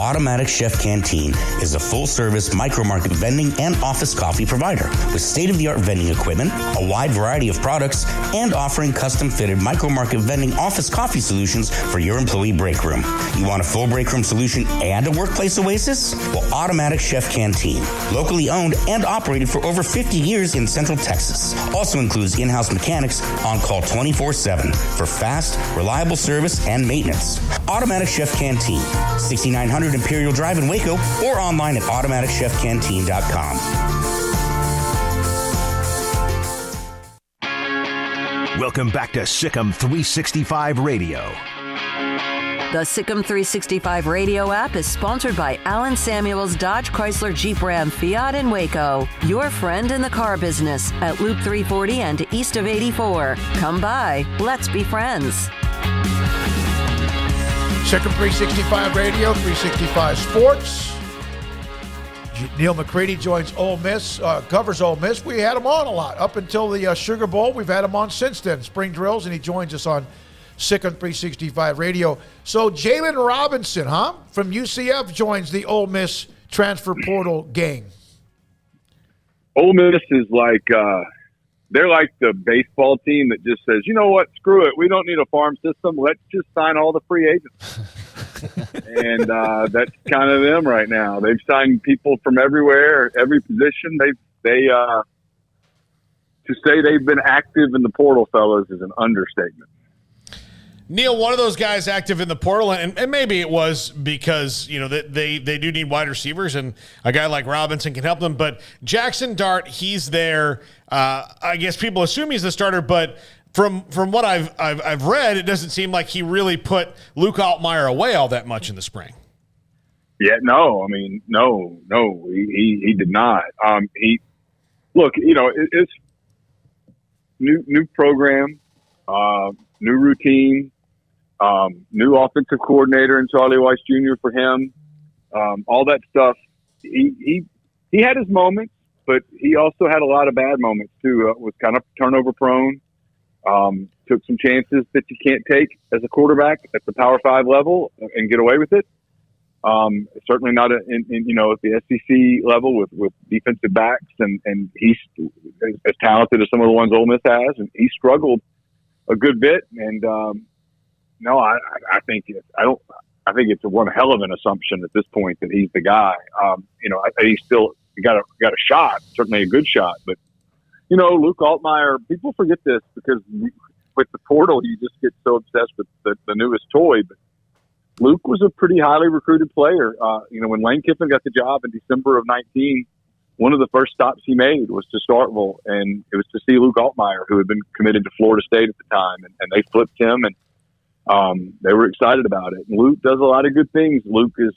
[SPEAKER 18] Automatic Chef Canteen is a full-service micro-market vending and office coffee provider with state-of-the-art vending equipment, a wide variety of products, and offering custom-fitted micro-market vending office coffee solutions for your employee break room. You want a full break room solution and a workplace oasis? Well, Automatic Chef Canteen, locally owned and operated for over 50 years in Central Texas, also includes in-house mechanics on call 24/7 for fast, reliable service and maintenance. Automatic Chef Canteen, 6900 Imperial Drive in Waco, or online at automaticchefcanteen.com.
[SPEAKER 4] Welcome back to Sikkim 365 Radio.
[SPEAKER 3] The Sikkim 365 radio app is sponsored by Alan Samuels Dodge Chrysler Jeep Ram Fiat in Waco. Your friend in the car business at Loop 340 and east of 84. Come by. Let's be friends.
[SPEAKER 5] Sikkim 365 Radio, 365 Sports. Neil McCready joins Ole Miss, covers Ole Miss. We had him on a lot up until the Sugar Bowl. We've had him on since then, spring drills, and he joins us on Sikkim 365 Radio. So Jalen Robinson, from UCF joins the Ole Miss transfer portal gang.
[SPEAKER 19] Ole Miss is like they're like the baseball team that just says, you know what, screw it, we don't need a farm system. Let's just sign all the free agents. And that's kind of them right now. They've signed people from everywhere, every position. They to say they've been active in the portal, fellas, is an understatement.
[SPEAKER 6] Neil, one of those guys active in the portal, and maybe it was because, you know, they do need wide receivers, and a guy like Robinson can help them. But Jackson Dart, he's there. I guess people assume he's the starter, but from what I've read, it doesn't seem like he really put Luke Altmaier away all that much in the spring.
[SPEAKER 19] Yeah, no, he did not. It's new program, new routine. New offensive coordinator in Charlie Weiss Jr. for him. All that stuff. He had his moments, but he also had a lot of bad moments too. Was kind of turnover prone. Took some chances that you can't take as a quarterback at the Power 5 level and get away with it. Certainly not at the SEC level with defensive backs, and he's as talented as some of the ones Ole Miss has, and he struggled a good bit. And no, I think it's one hell of an assumption at this point that he's the guy. He's still got a shot, certainly a good shot. But Luke Altmaier, people forget this because with the portal, you just get so obsessed with the newest toy. But Luke was a pretty highly recruited player. When Lane Kiffin got the job in December of 19, one of the first stops he made was to Starkville, and it was to see Luke Altmaier, who had been committed to Florida State at the time, and they flipped him, and they were excited about it. And Luke does a lot of good things. Luke is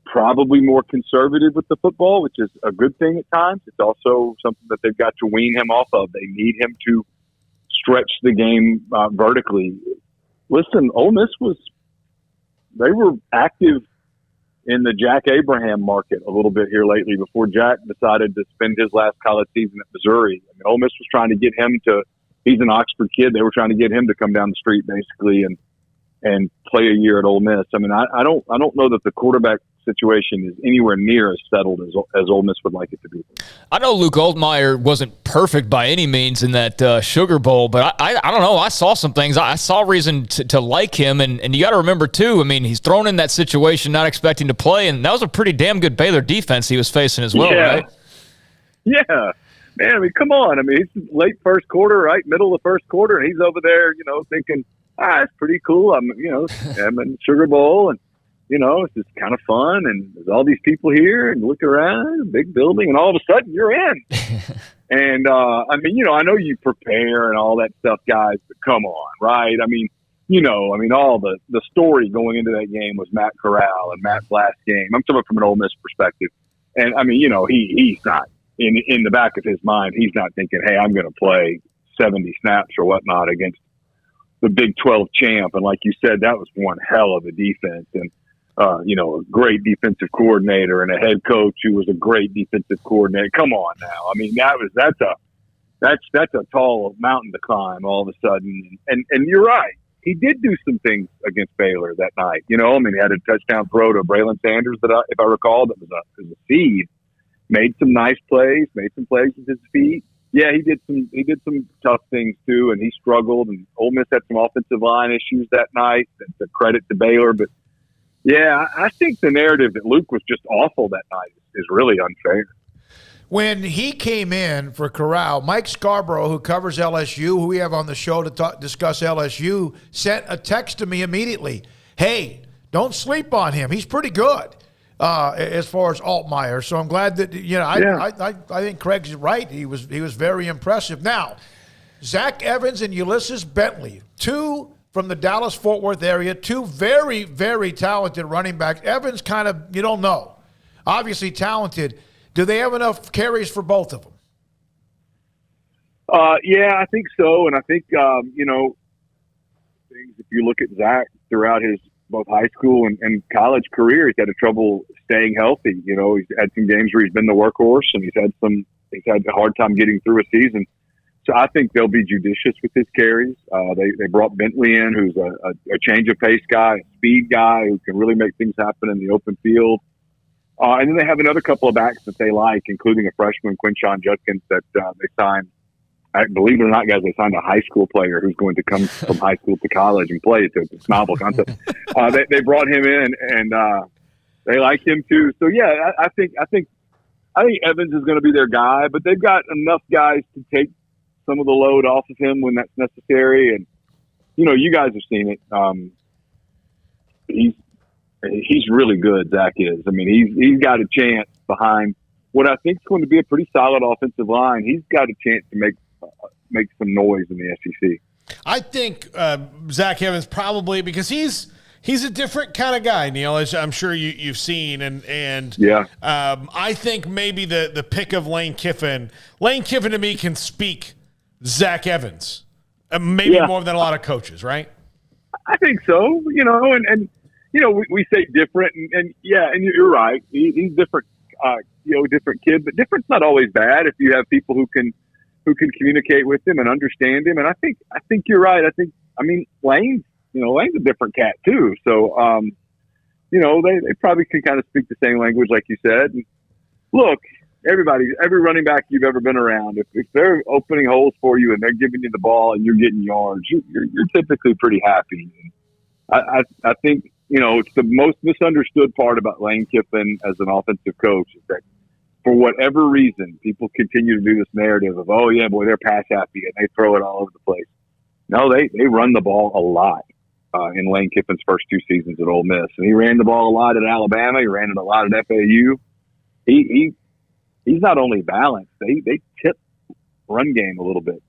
[SPEAKER 19] probably more conservative with the football, which is a good thing at times. It's also something that they've got to wean him off of. They need him to stretch the game vertically. Listen, Ole Miss they were active in the Jack Abraham market a little bit here lately before Jack decided to spend his last college season at Missouri. I mean, Ole Miss was trying to get him he's an Oxford kid. They were trying to get him to come down the street basically and play a year at Ole Miss. I mean, I don't know that the quarterback situation is anywhere near as settled as Ole Miss would like it to be.
[SPEAKER 7] I know Luke Altmaier wasn't perfect by any means in that Sugar Bowl, but I don't know. I saw some things. I saw reason to like him, and you got to remember, too, I mean, he's thrown in that situation not expecting to play, and that was a pretty damn good Baylor defense he was facing as well, right?
[SPEAKER 19] Yeah. Man, I mean, come on. I mean, it's late first quarter, right? Middle of the first quarter, and he's over there, thinking, it's pretty cool. I'm in Sugar Bowl, and it's just kind of fun, and there's all these people here, and look around, big building, and all of a sudden you're in. And I know you prepare and all that stuff, guys, but come on, right? All the story going into that game was Matt Corral and Matt's last game. I'm talking from an Ole Miss perspective, and he's not in the back of his mind. He's not thinking, hey, I'm going to play 70 snaps or whatnot against the Big 12 champ. And like you said, that was one hell of a defense, and a great defensive coordinator and a head coach who was a great defensive coordinator. Come on now. I mean, that's a tall mountain to climb all of a sudden. And you're right. he did do some things against Baylor that night. You know, I mean, he had a touchdown throw to Braylon Sanders that, if I recall, that was a seed. Made some nice plays, made some plays with his feet. Yeah, he did some tough things too, and he struggled. And Ole Miss had some offensive line issues that night. That's a credit to Baylor, but yeah, I think the narrative that Luke was just awful that night is really unfair.
[SPEAKER 5] When he came in for Corral, Mike Scarborough, who covers LSU, who we have on the show to discuss LSU, sent a text to me immediately. Hey, don't sleep on him. He's pretty good as far as Altmaier. So I'm glad that, I think Craig's right. He was very impressive. Now, Zach Evans and Ulysses Bentley, two from the Dallas-Fort Worth area, two very, very talented running backs. Evans kind of, you don't know. Obviously talented. Do they have enough carries for both of them?
[SPEAKER 19] Yeah, I think so. And I think, if you look at Zach throughout his both high school and college career, he's had trouble staying healthy. You know, he's had some games where he's been the workhorse, and he's had a hard time getting through a season. So I think they'll be judicious with his carries. They brought Bentley in, who's a change of pace guy, a speed guy who can really make things happen in the open field. And then they have another couple of backs that they like, including a freshman, Quinshon Judkins, that they signed. Believe it or not, guys, they signed a high school player who's going to come from high school to college and play. It's a novel concept. They brought him in, and they like him too. So yeah, I think Evans is going to be their guy, but they've got enough guys to take some of the load off of him when that's necessary. And you guys have seen it. He's really good. Zach is. I mean, he's got a chance behind what I think is going to be a pretty solid offensive line. He's got a chance to make some noise in the SEC.
[SPEAKER 6] I think Zach Evans probably, because he's a different kind of guy, Neil, as I'm sure you've seen, and
[SPEAKER 19] yeah.
[SPEAKER 6] I think maybe the pick of Lane Kiffin to me can speak Zach Evans, maybe more than a lot of coaches, right?
[SPEAKER 19] I think so. We say different, and you're right. He's different. Different kid, but different's not always bad if you have people who can communicate with him and understand him. And I think you're right. Lane's a different cat too. So, they probably can kind of speak the same language, like you said. And look, every running back you've ever been around, if they're opening holes for you and they're giving you the ball and you're getting yards, you're typically pretty happy. I think, it's the most misunderstood part about Lane Kiffin as an offensive coach is that for whatever reason, people continue to do this narrative of, oh yeah, boy, they're pass happy and they throw it all over the place. No, they run the ball a lot in Lane Kiffin's first two seasons at Ole Miss. And he ran the ball a lot at Alabama. He ran it a lot at FAU. He's not only balanced, they tip run game a little bit.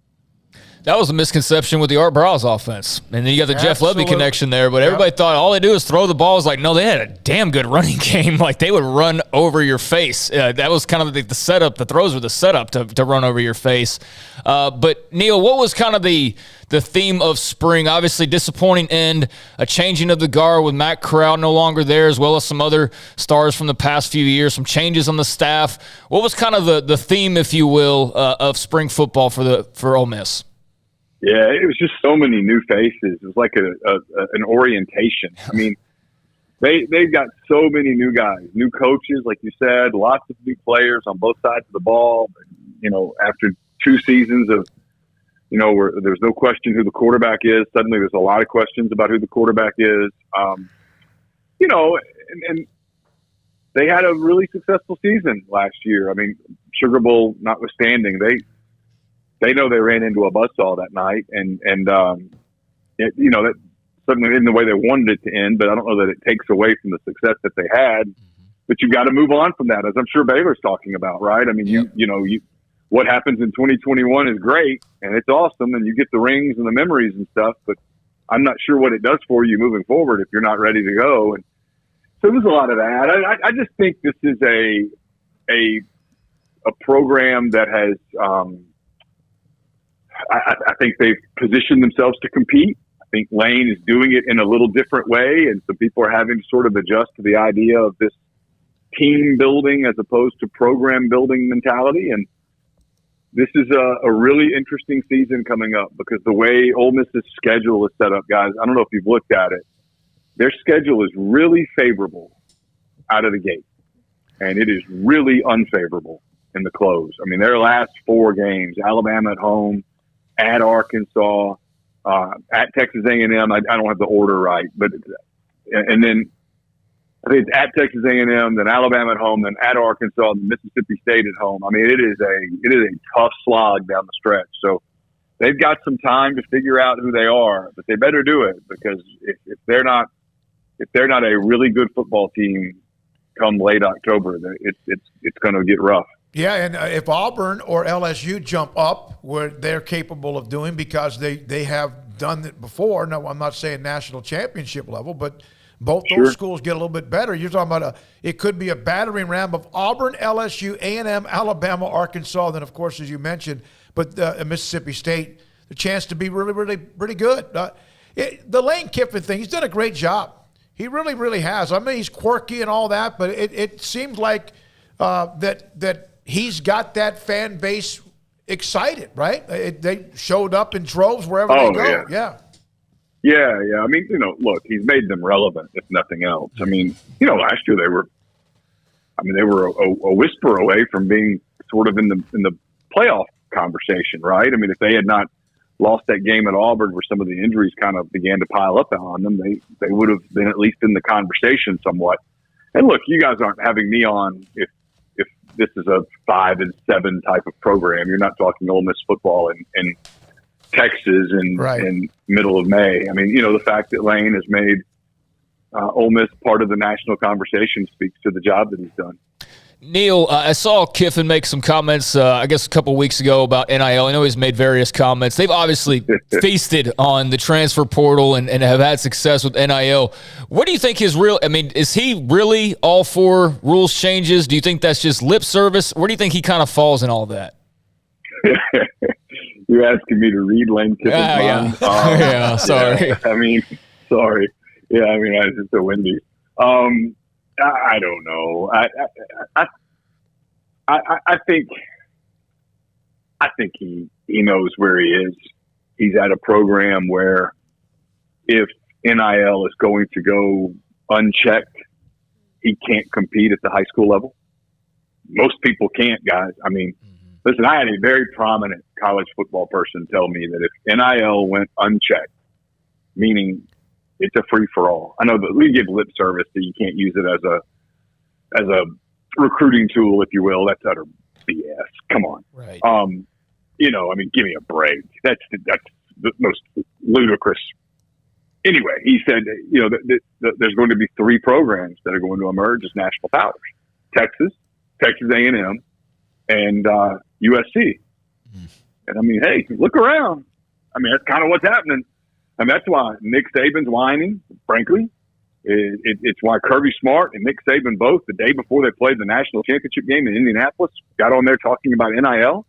[SPEAKER 7] That was a misconception with the Art Browse offense. And then you got the Jeff Lebby connection there, but everybody thought all they do is throw the ball. It's like, no, they had a damn good running game. Like, they would run over your face. That was kind of the setup. The throws were the setup to run over your face. But, Neil, what was kind of the theme of spring? Obviously, disappointing end, a changing of the guard with Matt Corral no longer there, as well as some other stars from the past few years, some changes on the staff. What was kind of the theme, if you will, of spring football for Ole Miss?
[SPEAKER 19] Yeah, it was just so many new faces. It was like an orientation. I mean, they've got so many new guys, new coaches, like you said, lots of new players on both sides of the ball. After two seasons of, where there's no question who the quarterback is, suddenly there's a lot of questions about who the quarterback is. And they had a really successful season last year. I mean, Sugar Bowl notwithstanding, they know they ran into a buzzsaw that night, and that certainly in the way they wanted it to end, but I don't know that it takes away from the success that they had. But you've got to move on from that, as I'm sure Baylor's talking about, right? I mean, what happens in 2021 is great, and it's awesome, and you get the rings and the memories and stuff, but I'm not sure what it does for you moving forward if you're not ready to go. And so there's a lot of that. I just think this is a program that has I think they've positioned themselves to compete. I think Lane is doing it in a little different way, and some people are having to sort of adjust to the idea of this team building as opposed to program building mentality. And this is a really interesting season coming up because the way Ole Miss's schedule is set up, guys, I don't know if you've looked at it. Their schedule is really favorable out of the gate, and it is really unfavorable in the close. I mean, their last 4 games, Alabama at home, at Arkansas, at Texas A&M. I don't have the order right, but and then I think it's at Texas A&M, then Alabama at home, then at Arkansas, then Mississippi State at home. I mean, it is a tough slog down the stretch. So they've got some time to figure out who they are, but they better do it because if they're not a really good football team come late October, it's going to get rough.
[SPEAKER 5] Yeah, and if Auburn or LSU jump up where they're capable of doing because they have done it before. No, I'm not saying national championship level, but both those schools get a little bit better. You're talking about it could be a battering ram of Auburn, LSU, A&M, Alabama, Arkansas, then, of course, as you mentioned, but Mississippi State, the chance to be really, really pretty good. The Lane Kiffin thing, he's done a great job. He really, really has. I mean, he's quirky and all that, but it seems like that he's got that fan base excited, right? They showed up in droves wherever they go.
[SPEAKER 19] Yeah. I mean, look, he's made them relevant, if nothing else. I mean, last year they were a whisper away from being sort of in the playoff conversation, right? I mean, if they had not lost that game at Auburn where some of the injuries kind of began to pile up on them, they would have been at least in the conversation somewhat. And look, you guys aren't having me on if this is a 5-7 type of program. You're not talking Ole Miss football in Texas in middle of May. I mean, the fact that Lane has made Ole Miss part of the national conversation speaks to the job that he's done.
[SPEAKER 7] Neil, I saw Kiffin make some comments, I guess a couple weeks ago about NIL. I know he's made various comments. They've obviously feasted on the transfer portal and have had success with NIL. What do you think is he really all for rules changes? Do you think that's just lip service? Where do you think he kind of falls in all that?
[SPEAKER 19] You're asking me to read Lane Kiffin's mind?
[SPEAKER 7] Yeah, sorry.
[SPEAKER 19] Yeah, I mean, sorry. Yeah, I mean, it's just a windy. I don't know. I think he knows where he is. He's at a program where if NIL is going to go unchecked, he can't compete at the high school level. Most people can't, guys. I mean, listen, I had a very prominent college football person tell me that if NIL went unchecked, meaning it's a free-for-all. I know that we give lip service that you can't use it as a recruiting tool, if you will. That's utter BS. Come on.
[SPEAKER 7] Right.
[SPEAKER 19] I mean, give me a break. That's the most ludicrous. Anyway, he said, there's going to be 3 programs that are going to emerge as national powers: Texas A&M, and USC. And I mean, hey, look around. I mean, that's kind of what's happening. And that's why Nick Saban's whining, frankly. It's why Kirby Smart and Nick Saban both, the day before they played the national championship game in Indianapolis, got on there talking about NIL,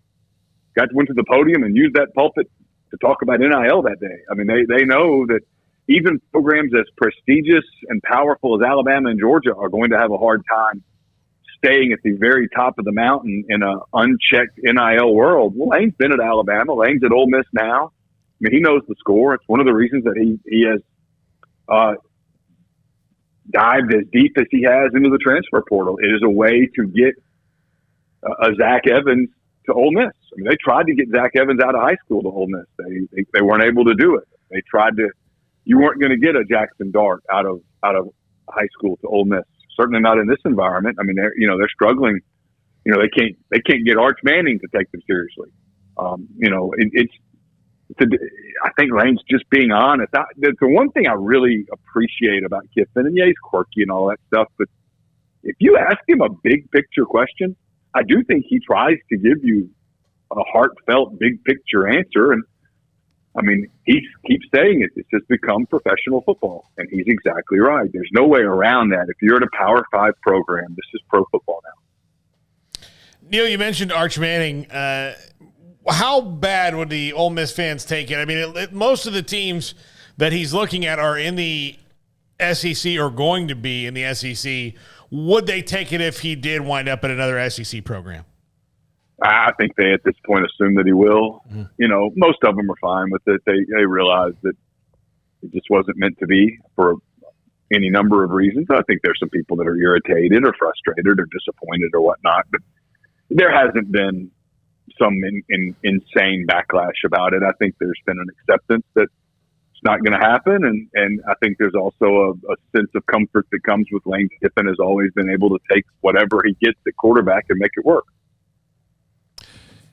[SPEAKER 19] went to the podium and used that pulpit to talk about NIL that day. I mean, they know that even programs as prestigious and powerful as Alabama and Georgia are going to have a hard time staying at the very top of the mountain in an unchecked NIL world. Well, Lane's been at Alabama. Lane's at Ole Miss now. I mean, he knows the score. It's one of the reasons that he has dived as deep as he has into the transfer portal. It is a way to get a Zach Evans to Ole Miss. I mean, they tried to get Zach Evans out of high school to Ole Miss. They weren't able to do it. They tried to. You weren't going to get a Jackson Dart out of high school to Ole Miss. Certainly not in this environment. I mean, they're struggling. They can't get Arch Manning to take them seriously. I think Lane's just being honest. The one thing I really appreciate about Kiffin, and he's quirky and all that stuff, but if you ask him a big picture question, I do think he tries to give you a heartfelt, big picture answer. And I mean, he keeps saying it. It's just become professional football, and he's exactly right. There's no way around that. If you're at a Power 5 program, this is pro football now.
[SPEAKER 6] Neil, you mentioned Arch Manning. How bad would the Ole Miss fans take it? I mean, most of the teams that he's looking at are in the SEC or going to be in the SEC. Would they take it if he did wind up at another SEC program?
[SPEAKER 19] I think they at this point assume that he will. You know, most of them are fine with it. They realize that it just wasn't meant to be for any number of reasons. I think there's some people that are irritated or frustrated or disappointed or whatnot, but there hasn't been some insane backlash about it. I think there's been an acceptance that it's not going to happen, and I think there's also a sense of comfort that comes with Lane Kiffin has always been able to take whatever he gets at quarterback and make it work.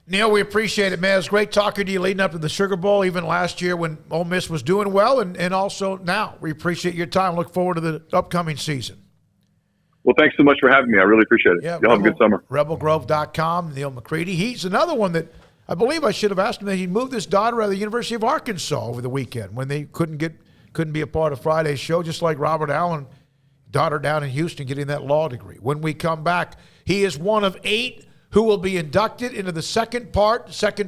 [SPEAKER 5] Neil, we appreciate it, man. It's great talking to you leading up to the Sugar Bowl, even last year when Ole Miss was doing well, and also now. We appreciate your time. Look forward to the upcoming season.
[SPEAKER 19] Well, thanks so much for having me. I really appreciate it.
[SPEAKER 5] Yeah,
[SPEAKER 19] Y'all have a good summer.
[SPEAKER 5] RebelGrove.com, Neil McCready. He's another one that I believe I should have asked him that he moved his daughter out of the University of Arkansas over the weekend when they couldn't be a part of Friday's show, just like Robert Allen, daughter down in Houston getting that law degree. When we come back, he is one of 8 who will be inducted into the second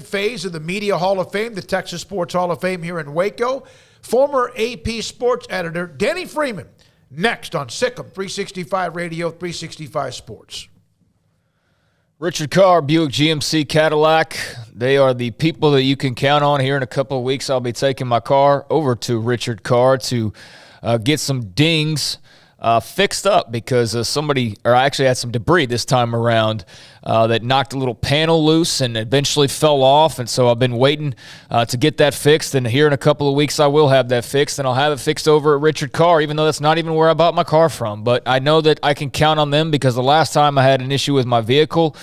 [SPEAKER 5] phase of the Media Hall of Fame, the Texas Sports Hall of Fame here in Waco. Former AP sports editor Denny Freeman, next on Sikkim 365 Radio, 365 Sports.
[SPEAKER 7] Richard Carr, Buick GMC Cadillac. They are the people that you can count on. Here in a couple of weeks, I'll be taking my car over to Richard Carr to get some dings fixed up because I actually had some debris this time around that knocked a little panel loose and eventually fell off, and so I've been waiting to get that fixed, and here in a couple of weeks I will have that fixed, and I'll have it fixed over at Richard Carr, even though that's not even where I bought my car from. But I know that I can count on them because the last time I had an issue with my vehicle,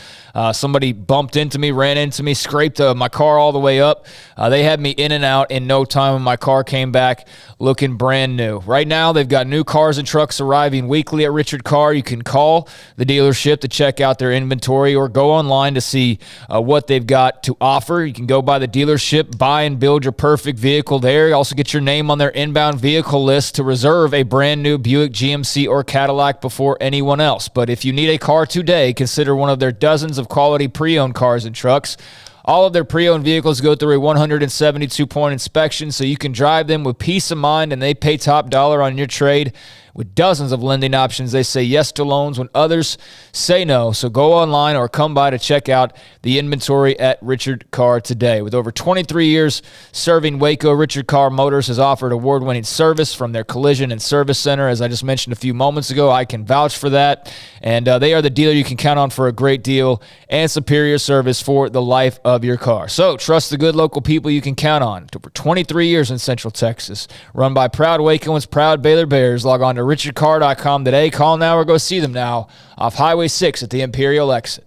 [SPEAKER 7] somebody bumped into me, ran into me, scraped my car all the way up. They had me in and out in no time, and my car came back looking brand new. Right now, they've got new cars and trucks arriving weekly at Richard Carr. You can call the dealership to check out their inventory or go online to see what they've got to offer. You can go by the dealership, buy and build your perfect vehicle there. You also get your name on their inbound vehicle list to reserve a brand new Buick, GMC, or Cadillac before anyone else. But if you need a car today, consider one of their dozens of quality pre-owned cars and trucks. All of their pre-owned vehicles go through a 172-point inspection, so you can drive them with peace of mind, and they pay top dollar on your trade. With dozens of lending options, they say yes to loans when others say no. So go online or come by to check out the inventory at Richard Carr today. With over 23 years serving Waco, Richard Carr Motors has offered award-winning service from their collision and service center. As I just mentioned a few moments ago, I can vouch for that. And they are the dealer you can count on for a great deal and superior service for the life of your car. So trust the good local people you can count on. Over 23 years in Central Texas. Run by proud Wacoans, proud Baylor Bears. Log on to richardcarr.com today. Call now or go see them now off Highway 6 at the Imperial exit.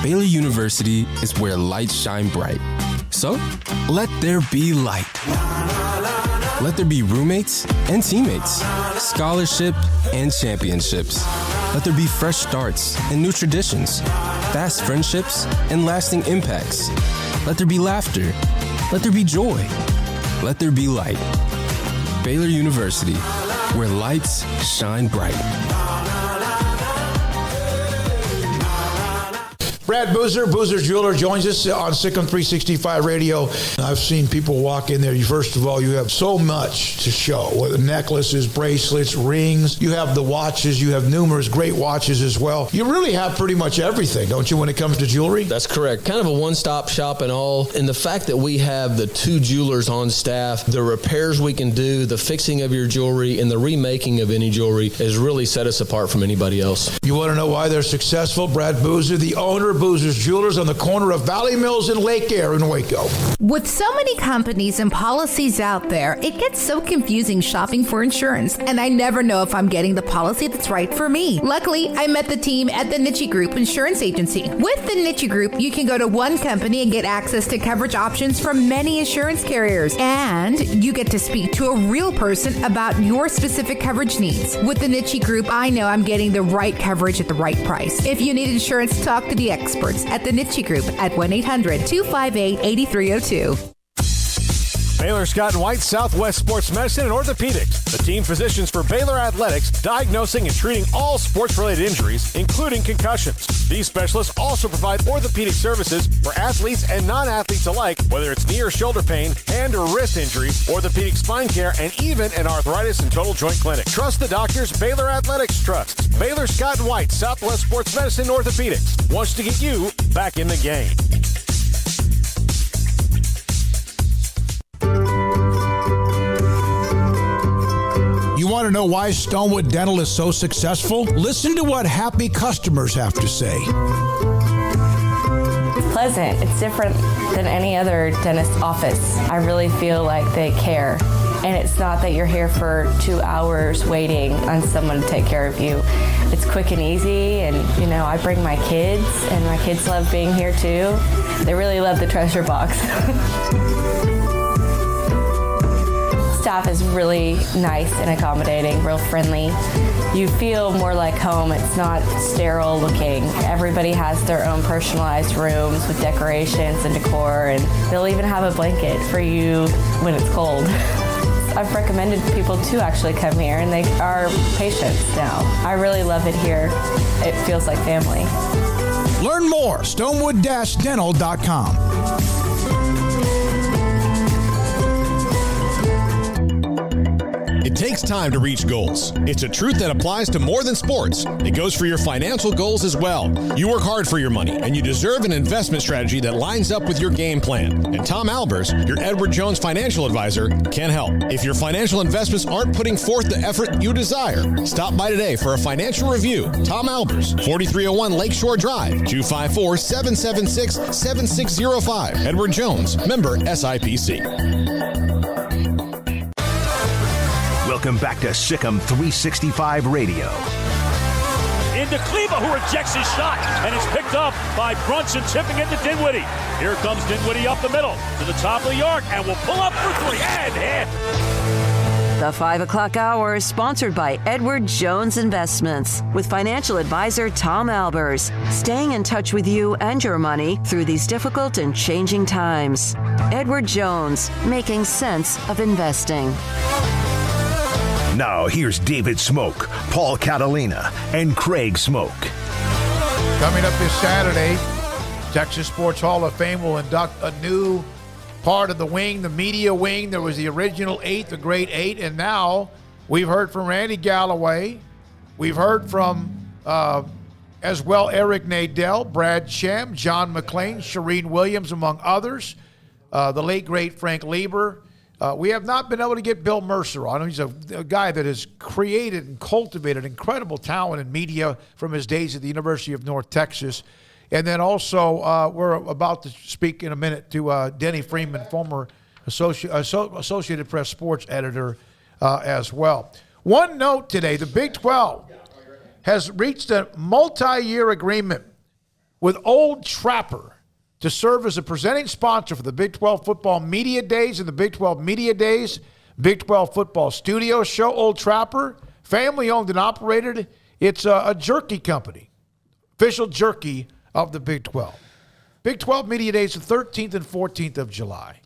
[SPEAKER 20] Baylor University is where lights shine bright. So, let there be light. Let there be roommates and teammates, scholarship and championships. Let there be fresh starts and new traditions, fast friendships and lasting impacts. Let there be laughter. Let there be joy. Let there be light. Baylor University, where lights shine bright.
[SPEAKER 5] Brad Boozer, Boozer's Jeweler, joins us on Sikkim 365 Radio. I've seen people walk in there. First of all, you have so much to show. Whether necklaces, bracelets, rings. You have the watches. You have numerous great watches as well. You really have pretty much everything, don't you, when it comes to jewelry?
[SPEAKER 10] That's correct. Kind of a one-stop shop and all. And the fact that we have the 2 jewelers on staff, the repairs we can do, the fixing of your jewelry, and the remaking of any jewelry has really set us apart from anybody else.
[SPEAKER 5] You want to know why they're successful? Brad Boozer, the owner of Boozer's Jewelers on the corner of Valley Mills and Lake Air in Waco.
[SPEAKER 21] With so many companies and policies out there, it gets so confusing shopping for insurance, and I never know if I'm getting the policy that's right for me. Luckily, I met the team at the Niche Group Insurance Agency. With the Niche Group, you can go to one company and get access to coverage options from many insurance carriers, and you get to speak to a real person about your specific coverage needs. With the Niche Group, I know I'm getting the right coverage at the right price. If you need insurance, talk to the experts at the Niche Group at 1-800-258-8302.
[SPEAKER 22] Baylor Scott & White Southwest Sports Medicine and Orthopedics, the team physicians for Baylor Athletics, diagnosing and treating all sports-related injuries, including concussions. These specialists also provide orthopedic services for athletes and non-athletes alike, whether it's knee or shoulder pain, hand or wrist injury, orthopedic spine care, and even an arthritis and total joint clinic. Trust the doctors Baylor Athletics trusts. Baylor Scott & White Southwest Sports Medicine and Orthopedics wants to get you back in the game.
[SPEAKER 5] You want to know why Stonewood Dental is so successful? Listen to what happy customers have to say.
[SPEAKER 1] It's pleasant. It's different than any other dentist's office. I really feel like they care. And it's not that you're here for 2 hours waiting on someone to take care of you. It's quick and easy, and I bring my kids, and my kids love being here too. They really love the treasure box. Staff is really nice and accommodating, real friendly. You feel more like home. It's not sterile looking. Everybody has their own personalized rooms with decorations and decor, and they'll even have a blanket for you when it's cold. I've recommended people to actually come here, and they are patients now. I really love it here. It feels like family.
[SPEAKER 5] Learn more, stonewood-dental.com.
[SPEAKER 13] It takes time to reach goals. It's a truth that applies to more than sports. It goes for your financial goals as well. You work hard for your money, and you deserve an investment strategy that lines up with your game plan. And Tom Albers, your Edward Jones financial advisor, can help. If your financial investments aren't putting forth the effort you desire, stop by today for a financial review. Tom Albers, 4301 Lakeshore Drive, 254-776-7605. Edward Jones, member SIPC.
[SPEAKER 4] Welcome back to Sikkim 365 Radio.
[SPEAKER 2] Into Kleba, who rejects his shot, and it's picked up by Brunson, tipping it to Dinwiddie. Here comes Dinwiddie up the middle to the top of the arc, and will pull up for three, and hit.
[SPEAKER 3] The 5 o'clock hour is sponsored by Edward Jones Investments with financial advisor Tom Albers, staying in touch with you and your money through these difficult and changing times. Edward Jones, making sense of investing.
[SPEAKER 4] Now, here's David Smoak, Paul Catalina, and Craig Smoak.
[SPEAKER 5] Coming up this Saturday, Texas Sports Hall of Fame will induct a new part of the wing, the media wing. There was the original 8, the great 8, and now we've heard from Randy Galloway. We've heard from, as well, Eric Nadel, Brad Shem, John McClain, Shireen Williams, among others, the late, great Frank Lieber. We have not been able to get Bill Mercer on. He's a guy that has created and cultivated incredible talent in media from his days at the University of North Texas. And then also, we're about to speak in a minute to Denny Freeman, former Associated Press sports editor as well. One note today, the Big 12 has reached a multi-year agreement with Old Trapper to serve as a presenting sponsor for the Big 12 Football Media Days and the Big 12 Media Days, Big 12 Football Studio Show. Old Trapper, family-owned and operated. It's a jerky company, official jerky of the Big 12. Big 12 Media Days, the 13th and 14th of July.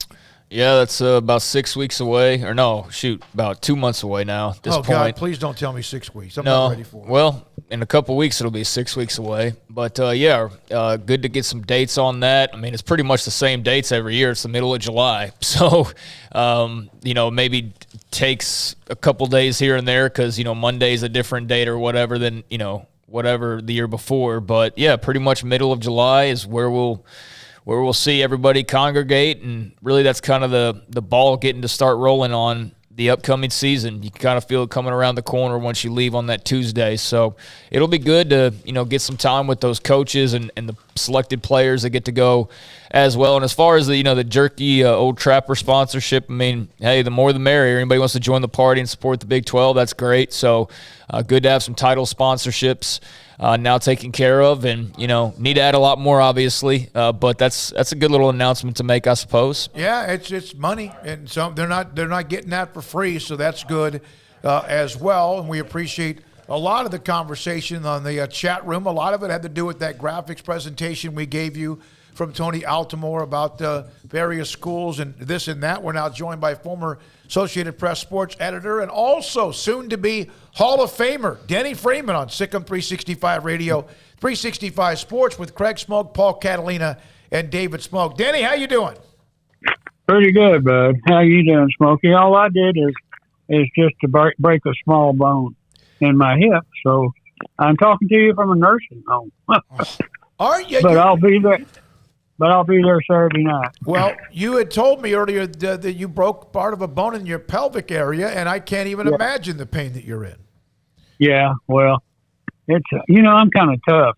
[SPEAKER 7] Yeah, that's about 6 weeks away. Or no, about 2 months away now at this point.
[SPEAKER 5] God, please don't tell me 6 weeks. I'm not ready for it.
[SPEAKER 7] Well, in a couple weeks, it'll be 6 weeks away. But, good to get some dates on that. I mean, it's pretty much the same dates every year. It's the middle of July. So, maybe takes a couple days here and there because, Monday's a different date or whatever than, whatever the year before. But, yeah, pretty much middle of July is where we'll see everybody congregate, and really that's kind of the ball getting to start rolling on the upcoming season. You can kind of feel it coming around the corner once you leave on that Tuesday. So it'll be good to, get some time with those coaches and the selected players that get to go as well. And as far as the jerky Old Trapper sponsorship, I mean, hey, the more the merrier. Anybody wants to join the party and support the Big 12, that's great. So good to have some title sponsorships now taken care of, and need to add a lot more, obviously. But that's a good little announcement to make, I suppose.
[SPEAKER 5] Yeah, it's money, and so they're not getting that for free, so that's good as well. And we appreciate a lot of the conversation on the chat room. A lot of it had to do with that graphics presentation we gave you from Tony Altimore about various schools and this and that. We're now joined by former Associated Press sports editor and also soon-to-be Hall of Famer Denny Freeman on Sikkim 365 Radio, 365 Sports with Craig Smoak, Paul Catalina, and David Smoak. Denny, how you doing?
[SPEAKER 23] Pretty good, bud. How you doing, Smokey? All I did is just to break a small bone in my hip, so I'm talking to you from a nursing home.
[SPEAKER 5] Aren't you?
[SPEAKER 23] But I'll be there. But I'll be there Saturday night.
[SPEAKER 5] Well, you had told me earlier that you broke part of a bone in your pelvic area, and I can't even imagine the pain that you're in.
[SPEAKER 23] Yeah, well, it's I'm kind of tough.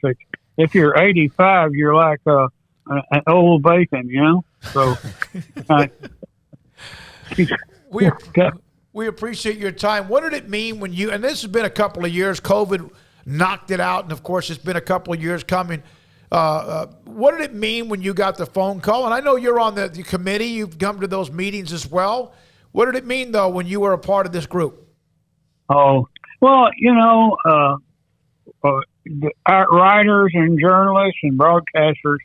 [SPEAKER 23] If you're 85, you're like an old bacon, So
[SPEAKER 5] we appreciate your time. What did it mean when you? And this has been a couple of years. COVID knocked it out, and of course, it's been a couple of years coming. What did it mean when you got the phone call? And I know you're on the committee. You've come to those meetings as well. What did it mean, though, when you were a part of this group?
[SPEAKER 23] Oh, well, our writers and journalists and broadcasters,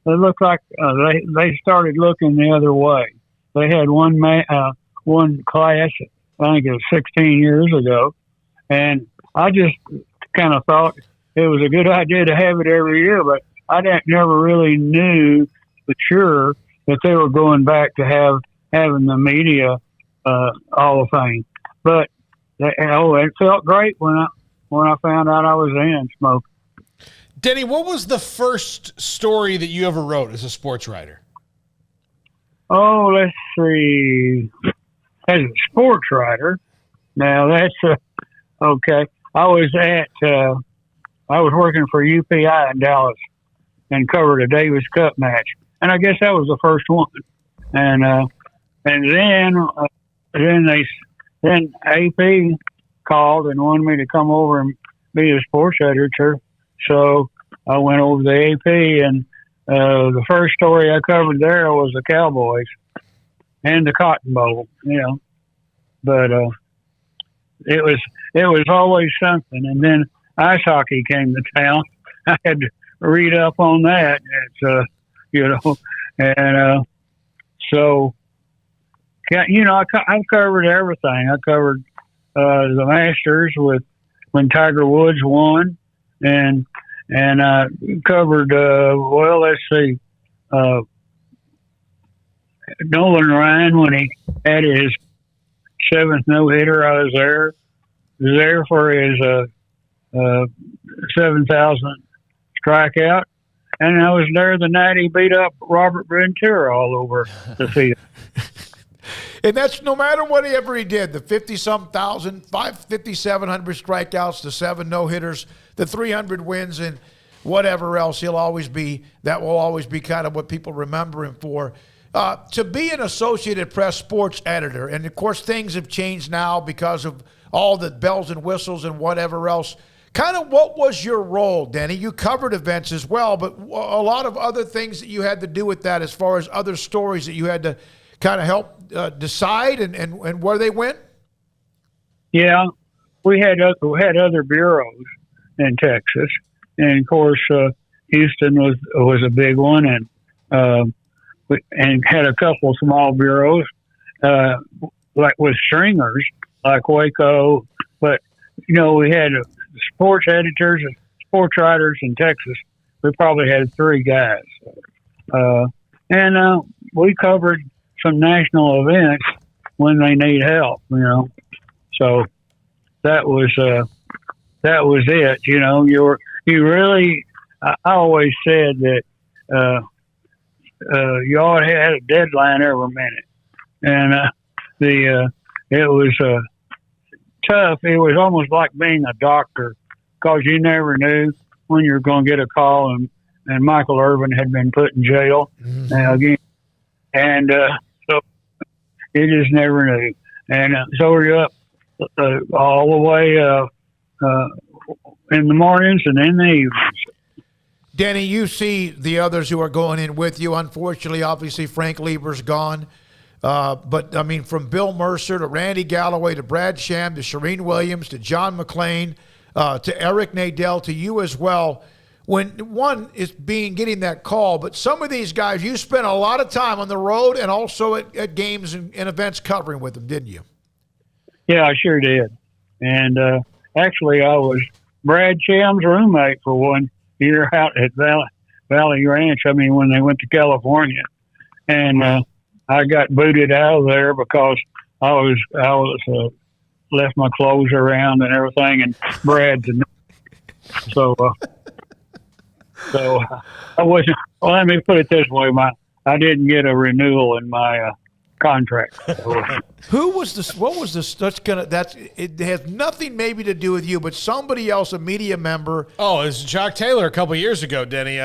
[SPEAKER 23] they look like they started looking the other way. They had one class, I think it was 16 years ago, and I just kind of thought it was a good idea to have it every year, but I never really knew for sure that they were going back to having the media Hall of Fame. But it felt great when I found out I was in Smoak.
[SPEAKER 6] Denny, what was the first story that you ever wrote as a sports writer?
[SPEAKER 23] Oh, let's see. As a sports writer, now that's okay. I was working for UPI in Dallas and covered a Davis Cup match, and I guess that was the first one. And then AP called and wanted me to come over and be a sports editor. So I went over to the AP, and the first story I covered there was the Cowboys and the Cotton Bowl, But it was always something. And then ice hockey came to town. I had to read up on that. It's so I've covered everything. I covered the Masters when Tiger Woods won, and I covered let's see, Nolan Ryan when he had his 7th no-hitter. I was there for his 7,000th strikeout, and I was there the night he beat up Robert Ventura all over the field.
[SPEAKER 5] And that's no matter whatever he did, the 50-some thousand, 5,700 strikeouts, the 7 no-hitters, the 300 wins, and whatever else, that will always be kind of what people remember him for. To be an Associated Press sports editor, and of course things have changed now because of all the bells and whistles and whatever else. Kind of what was your role, Denny? You covered events as well, but a lot of other things that you had to do with that as far as other stories that you had to kind of help decide and where they went?
[SPEAKER 23] Yeah, we had other bureaus in Texas, and of course Houston was a big one, and had a couple of small bureaus like with stringers like Waco, but we had sports editors and sports writers in Texas. We probably had 3 guys, and we covered some national events when they need help, So that was it. You really. I always said that you ought to have a deadline every minute, and it was tough. It was almost like being a doctor because you never knew when you were going to get a call, and Michael Irvin had been put in jail again, and so you just never knew. And so we're up all the way in the mornings and in the evenings.
[SPEAKER 5] Denny, you see the others who are going in with you. Unfortunately, obviously, Frank Lieber's gone. But, I mean, from Bill Mercer to Randy Galloway to Brad Sham to Shireen Williams to John McClain to Eric Nadel to you as well. When one is getting that call, but some of these guys, you spent a lot of time on the road and also at games and events covering with them, didn't you?
[SPEAKER 23] Yeah, I sure did. And actually, I was Brad Sham's roommate for 1 year out at Valley Ranch. I mean, when they went to California, and I got booted out of there because I was left my clothes around and everything, and Brad's. So So I wasn't. Well, let me put it this way: I didn't get a renewal in my contract.
[SPEAKER 5] Who was this? What was this? It has nothing maybe to do with you, but somebody else, a media member.
[SPEAKER 6] Oh, it was Jock Taylor a couple years ago, Denny.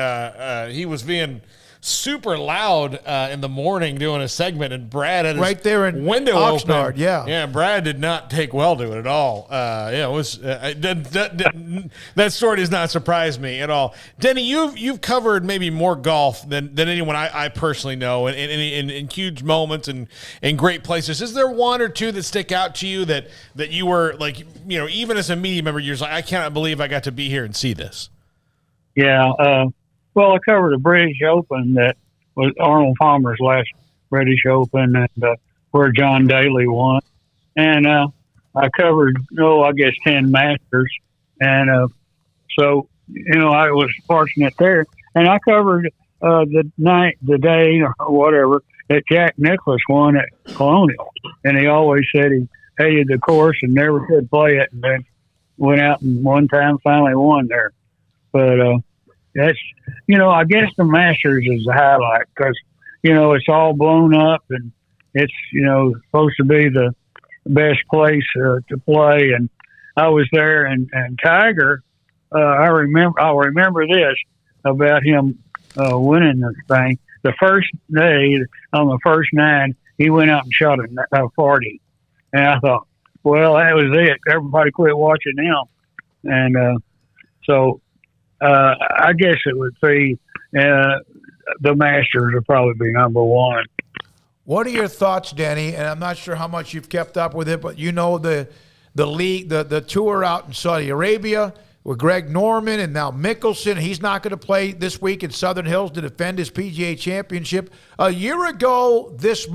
[SPEAKER 6] He was being super loud in the morning doing a segment, and Brad had his
[SPEAKER 5] right there in
[SPEAKER 6] window
[SPEAKER 5] Oxnard,
[SPEAKER 6] open.
[SPEAKER 5] Yeah,
[SPEAKER 6] Brad did not take well to it at all. It was that story does not surprise me at all. Denny, you've covered maybe more golf than anyone I personally know, in huge moments and in great places. Is there one or two that stick out to you that you were like, even as a media member, you're like, I cannot believe I got to be here and see this?
[SPEAKER 23] Yeah. Well, I covered a British Open that was Arnold Palmer's last British Open, and where John Daly won. And I covered, 10 Masters. And so, I was fortunate there. And I covered the day or whatever that Jack Nicklaus won at Colonial. And he always said he hated the course and never could play it, and then went out and one time finally won there. But that's, I guess the Masters is the highlight because, it's all blown up and it's, supposed to be the best place to play. And I was there, and Tiger, I'll remember this about him winning this thing. The first day, on the first 9, he went out and shot a 40. And I thought, well, that was it. Everybody quit watching him. And so I guess it would be the Masters would probably be number one.
[SPEAKER 5] What are your thoughts, Denny? And I'm not sure how much you've kept up with it, but the league, the tour out in Saudi Arabia with Greg Norman and now Mickelson. He's not going to play this week in Southern Hills to defend his PGA Championship. A year ago this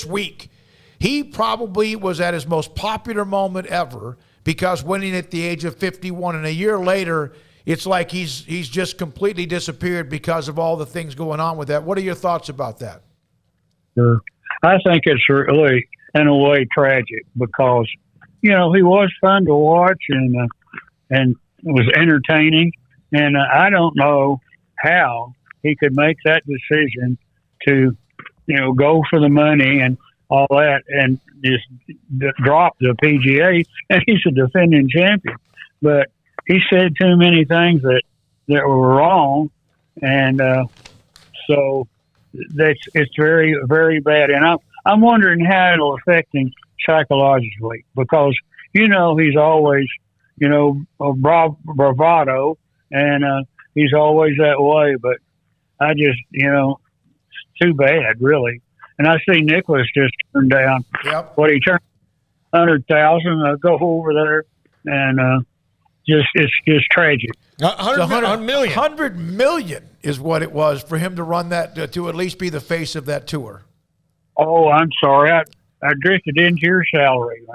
[SPEAKER 5] week, he probably was at his most popular moment ever because winning at the age of 51. And a year later, it's like he's just completely disappeared because of all the things going on with that. What are your thoughts about that?
[SPEAKER 23] Sure. I think it's really, in a way, tragic because, he was fun to watch and was entertaining. And I don't know how he could make that decision to, go for the money and all that and just drop the PGA. And he's a defending champion. But he said too many things that were wrong, and so it's very, very bad. And I'm wondering how it'll affect him psychologically because he's always bravado, and he's always that way. But I just it's too bad, really. And I see Nicholas just turned down.
[SPEAKER 5] Yep.
[SPEAKER 23] What he turned 100,000. Go over there and. It's just tragic.
[SPEAKER 5] 100 million is what it was for him to run that, to at least be the face of that tour.
[SPEAKER 23] Oh, I'm sorry. I drifted into your salary.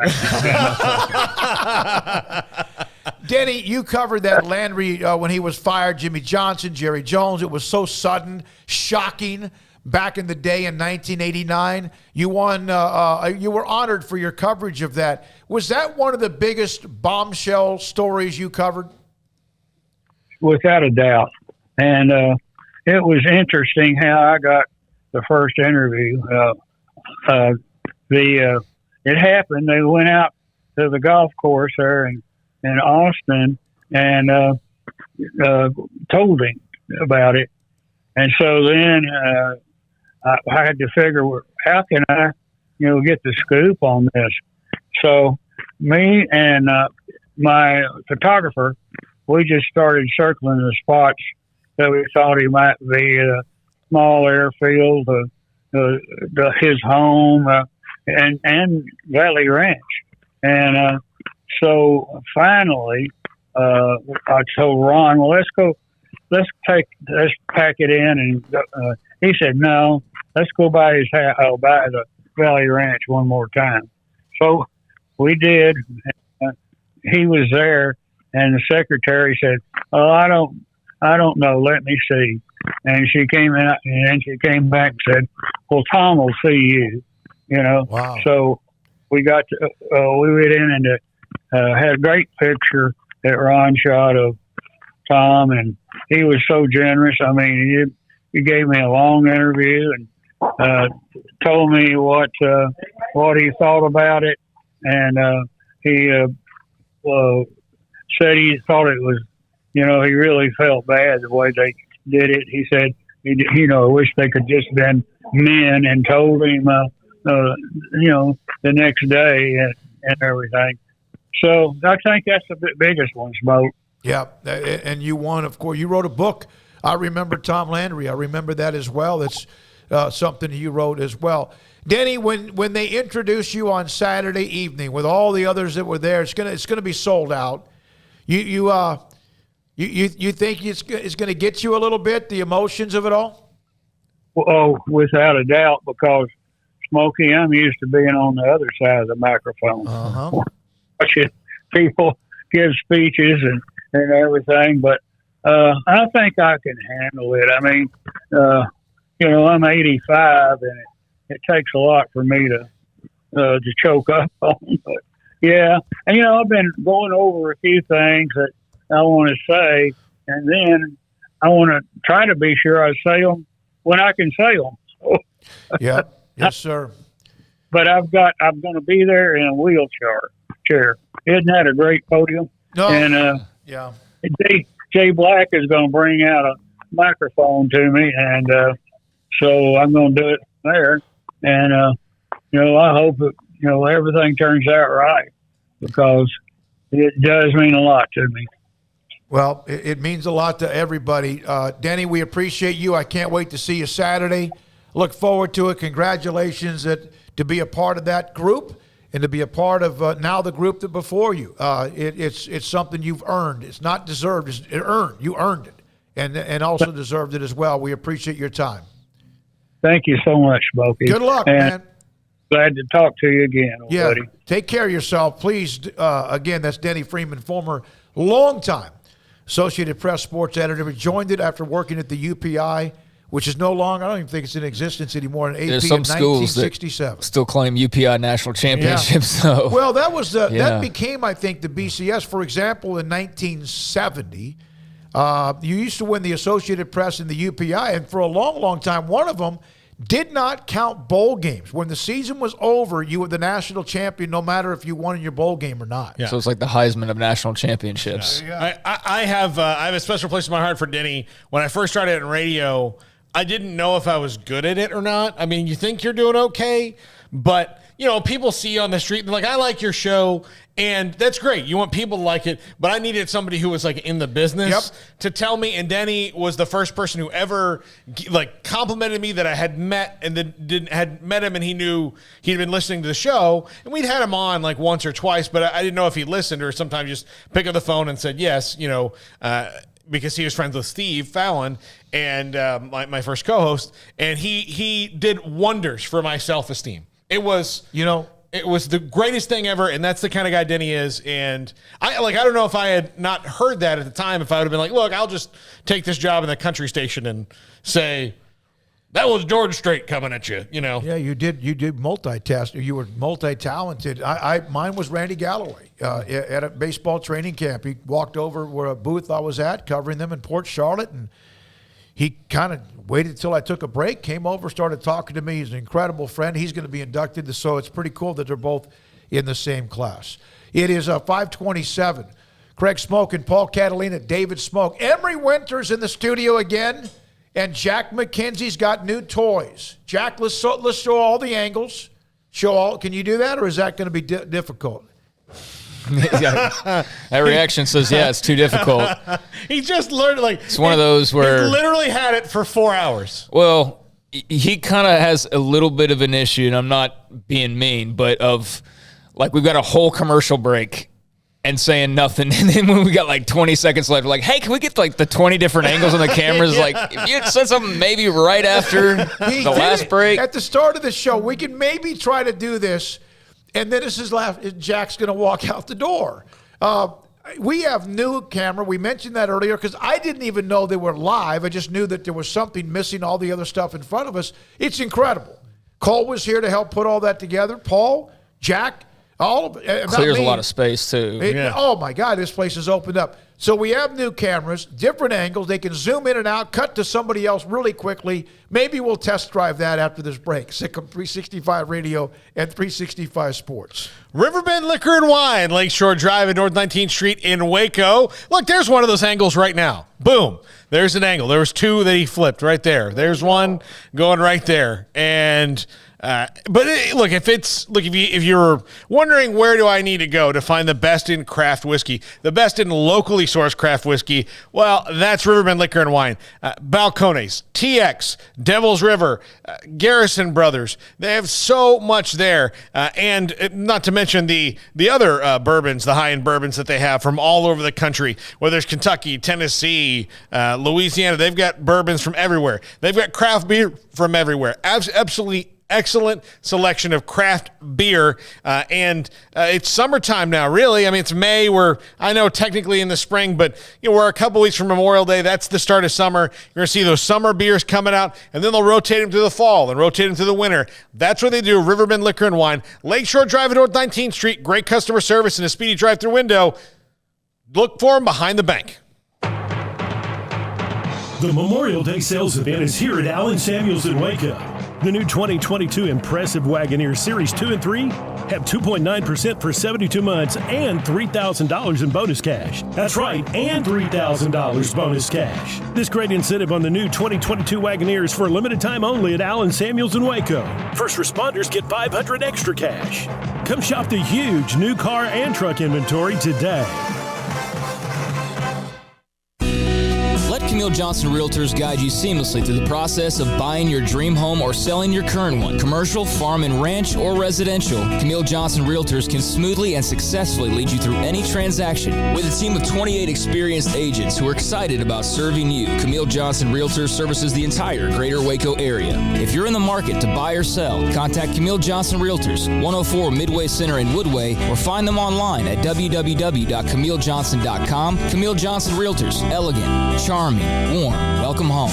[SPEAKER 5] Denny, you covered that Landry when he was fired, Jimmy Johnson, Jerry Jones. It was so sudden, shocking. Back in the day in 1989, you won. You were honored for your coverage of that. Was that one of the biggest bombshell stories you covered?
[SPEAKER 23] Without a doubt, and it was interesting how I got the first interview. It happened. They went out to the golf course there in Austin and told him about it, and so then. I had to figure, how can I, get the scoop on this? So me and my photographer, we just started circling the spots that we thought he might be, small airfield, his home, and Valley Ranch. And so finally, I told Ron, well, let's pack it in. And he said, no, let's go by his house, by the Valley Ranch one more time. So we did. He was there, and the secretary said, "Oh, I don't know. Let me see." And she came in, and then she came back and said, "Well, Tom will see you."
[SPEAKER 5] Wow.
[SPEAKER 23] So we got to, we went in and had a great picture that Ron shot of Tom, and he was so generous. I mean, he gave me a long interview and told me what he thought about it, and he said he thought it was, he really felt bad the way they did it. He said, I wish they could just been men and told him, the next day and everything. So I think that's the biggest one, Smoak.
[SPEAKER 5] Yeah, and you won, of course. You wrote a book. I remember Tom Landry. I remember that as well. That's something you wrote as well. Denny, when they introduce you on Saturday evening with all the others that were there, it's gonna be sold out. You think it's going to get you a little bit, the emotions of it all?
[SPEAKER 23] Oh, without a doubt, because Smokey, I'm used to being on the other side of the microphone. Watching people give speeches and everything, but I think I can handle it. I mean, I'm 85, and it takes a lot for me to choke up on. But yeah, and I've been going over a few things that I want to say, and then I want to try to be sure I say them when I can say them. So,
[SPEAKER 5] yeah, yes, sir.
[SPEAKER 23] But I'm going to be there in a wheelchair. Isn't that a great podium?
[SPEAKER 5] No.
[SPEAKER 23] And
[SPEAKER 5] yeah,
[SPEAKER 23] Jay Black is going to bring out a microphone to me, and so I'm going to do it there. And I hope that everything turns out right, because it does mean a lot to me.
[SPEAKER 5] Well, it means a lot to everybody. Denny, we appreciate you. I can't wait to see you Saturday. Look forward to it. Congratulations to be a part of that group and to be a part of now the group that before you. It's something you've earned. It's not deserved. It's earned. You earned it, and also deserved it as well. We appreciate your time.
[SPEAKER 23] Thank you so much, Smokey.
[SPEAKER 5] Good luck, man.
[SPEAKER 23] Glad to talk to you again, buddy.
[SPEAKER 5] Take care of yourself, please. Again, that's Denny Freeman, former longtime Associated Press sports editor. He joined it after working at the UPI, which is no longer, I don't even think it's in existence anymore, in AP
[SPEAKER 7] There's some
[SPEAKER 5] in
[SPEAKER 7] schools
[SPEAKER 5] 1967.
[SPEAKER 7] that still claim UPI national championships.
[SPEAKER 5] Yeah.
[SPEAKER 7] So.
[SPEAKER 5] Well, that became, I think, the BCS. For example, in 1970, you used to win the Associated Press and the UPI, and for a long, long time, one of them did not count bowl games. When the season was over, you were the national champion no matter if you won in your bowl game or not.
[SPEAKER 7] Yeah. So it's like the Heisman of national championships.
[SPEAKER 6] Yeah. I have a special place in my heart for Denny. When I first started in radio, I didn't know if I was good at it or not. I mean, you think you're doing okay, but people see you on the street and they're like, I like your show, and that's great. You want people to like it, but I needed somebody who was like in the business to tell me. And Denny was the first person who ever complimented me that I had met, and then had met him, and he knew he'd been listening to the show, and we'd had him on like once or twice, but I didn't know if he listened or sometimes just pick up the phone and said yes, because he was friends with Steve Fallon and my first co-host, and he did wonders for my self-esteem. It was, it was the greatest thing ever, and that's the kind of guy Denny is. And I don't know if I had not heard that at the time, if I would have been like, look, I'll just take this job in the country station and say, that was George Strait coming at you,
[SPEAKER 5] Yeah, you did multitask. You were multi-talented. Mine was Randy Galloway at a baseball training camp. He walked over where a booth I was at, covering them in Port Charlotte, and he kind of waited until I took a break, came over, started talking to me. He's an incredible friend. He's going to be inducted, so it's pretty cool that they're both in the same class. It is 5:27. Craig Smoak and Paul Catalina, David Smoak. Emery Winter's in the studio again, and Jack McKenzie's got new toys. Jack, let's show all the angles. Can you do that, or is that going to be difficult?
[SPEAKER 7] That reaction says, yeah, it's too difficult.
[SPEAKER 6] He just learned,
[SPEAKER 7] it's one of those where
[SPEAKER 6] he literally had it for 4 hours.
[SPEAKER 7] Well, he kind of has a little bit of an issue, and I'm not being mean, but we've got a whole commercial break and saying nothing, and then when we got 20 seconds left, we're like, hey, can we get the 20 different angles on the cameras? If you had said something maybe right after the last break.
[SPEAKER 5] At the start of the show, we can maybe try to do this. And then Jack's going to walk out the door. We have new camera. We mentioned that earlier because I didn't even know they were live. I just knew that there was something missing, all the other stuff in front of us. It's incredible. Cole was here to help put all that together. Paul, Jack, All of it.
[SPEAKER 7] Clears a lot of space, too.
[SPEAKER 5] Oh, my God, this place is opened up. So we have new cameras, different angles. They can zoom in and out, cut to somebody else really quickly. Maybe we'll test drive that after this break. Sikkim 365 Radio and 365 Sports.
[SPEAKER 6] Riverbend Liquor and Wine, Lakeshore Drive at North 19th Street in Waco. Look, there's one of those angles right now. Boom. There's an angle. There was two that he flipped right there. There's one going right there. And if you're wondering where do I need to go to find the best in craft whiskey, the best in locally sourced craft whiskey, well, that's Riverbend Liquor and Wine. Balcones, TX, Devil's River, Garrison Brothers. They have so much there. And not to mention the other bourbons, the high-end bourbons that they have from all over the country, whether it's Kentucky, Tennessee, Louisiana. They've got bourbons from everywhere. They've got craft beer from everywhere. Absolutely excellent selection of craft beer, and it's summertime now, really. I mean, it's May. I know technically in the spring, but we're a couple weeks from Memorial Day. That's the start of summer. You're going to see those summer beers coming out, and then they'll rotate them through the fall and rotate them through the winter. That's what they do, Riverbend Liquor and Wine. Lakeshore Drive at North 19th Street. Great customer service and a speedy drive-through window. Look for them behind the bank.
[SPEAKER 8] The Memorial Day sales event is here at Allen Samuels in Waco. The new 2022 Impressive Wagoneer Series 2 and 3 have 2.9% for 72 months and $3,000 in bonus cash. That's right, and $3,000 bonus cash. This great incentive on the new 2022 Wagoneer is for a limited time only at Allen Samuels in Waco. First responders get $500 extra cash. Come shop the huge new car and truck inventory today.
[SPEAKER 11] Let Camille Johnson Realtors guide you seamlessly through the process of buying your dream home or selling your current one. Commercial, farm and ranch, or residential, Camille Johnson Realtors can smoothly and successfully lead you through any transaction. With a team of 28 experienced agents who are excited about serving you, Camille Johnson Realtors services the entire greater Waco area. If you're in the market to buy or sell, contact Camille Johnson Realtors, 104 Midway Center in Woodway, or find them online at www.camillejohnson.com. Camille Johnson Realtors, elegant, charming, warm. Welcome home.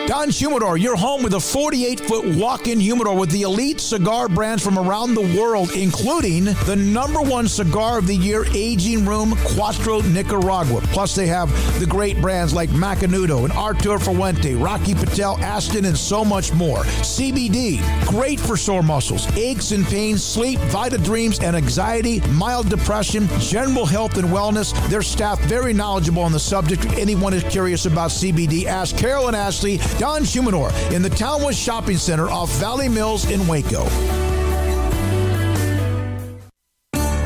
[SPEAKER 5] Don Humidor, your home with a 48-foot walk-in humidor with the elite cigar brands from around the world, including the #1 cigar of the year, Aging Room Cuatro Nicaragua. Plus, they have the great brands like Macanudo and Artur Fuente, Rocky Patel, Aston, and so much more. CBD, great for sore muscles, aches and pains, sleep, Vita Dreams, and anxiety, mild depression, general health and wellness. Their staff very knowledgeable on the subject. If anyone is curious about CBD, ask Carol and Ashley. Don Humidor in the Townwest Shopping Center off Valley Mills in Waco.